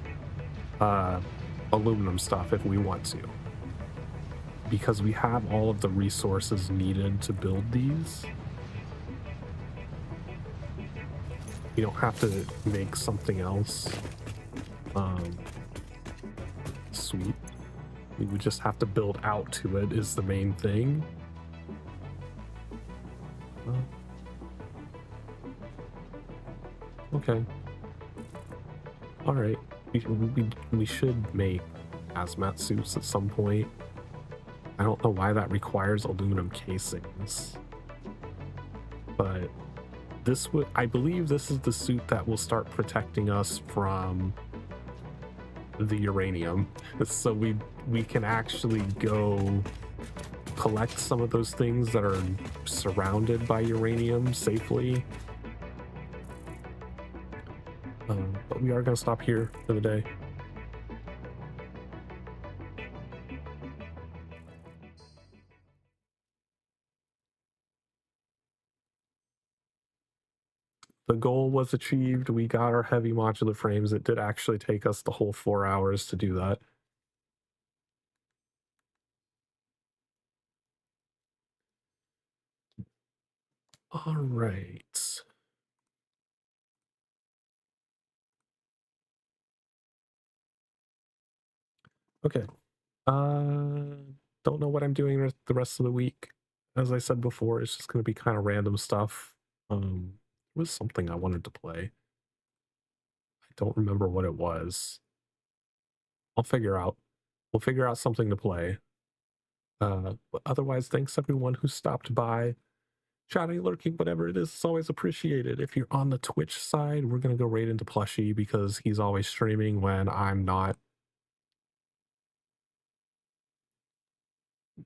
aluminum stuff if we want to. Because we have all of the resources needed to build these. You don't have to make something else. Sweet. We would just have to build out to it is the main thing. Okay. All right. We should make hazmat suits at some point. I don't know why that requires aluminum casings, but this would, I believe this is the suit that will start protecting us from the uranium. So we can actually go collect some of those things that are surrounded by uranium safely. But we are going to stop here for the day. The goal was achieved. We got our heavy modular frames. It did actually take us the whole 4 hours to do that. All right. Okay. Don't know what I'm doing the rest of the week. As I said before, it's just going to be kind of random stuff. It was something I wanted to play. I don't remember what it was. I'll figure out. We'll figure out something to play. But otherwise, thanks everyone who stopped by. Chatting, lurking, whatever it is, it's always appreciated. If you're on the Twitch side, we're going to go right into Plushie because he's always streaming when I'm not.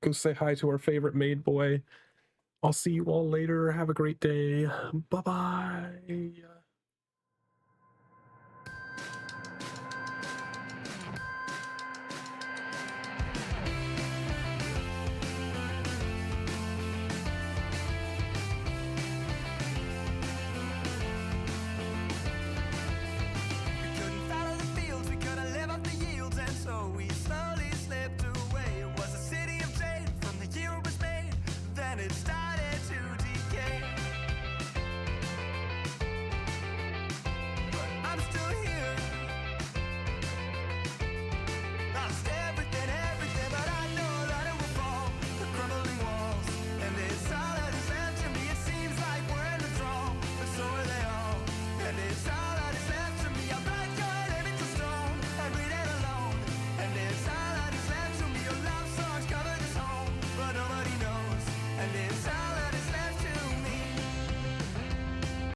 Go say hi to our favorite maid boy. I'll see you all later. Have a great day. Bye-bye. It started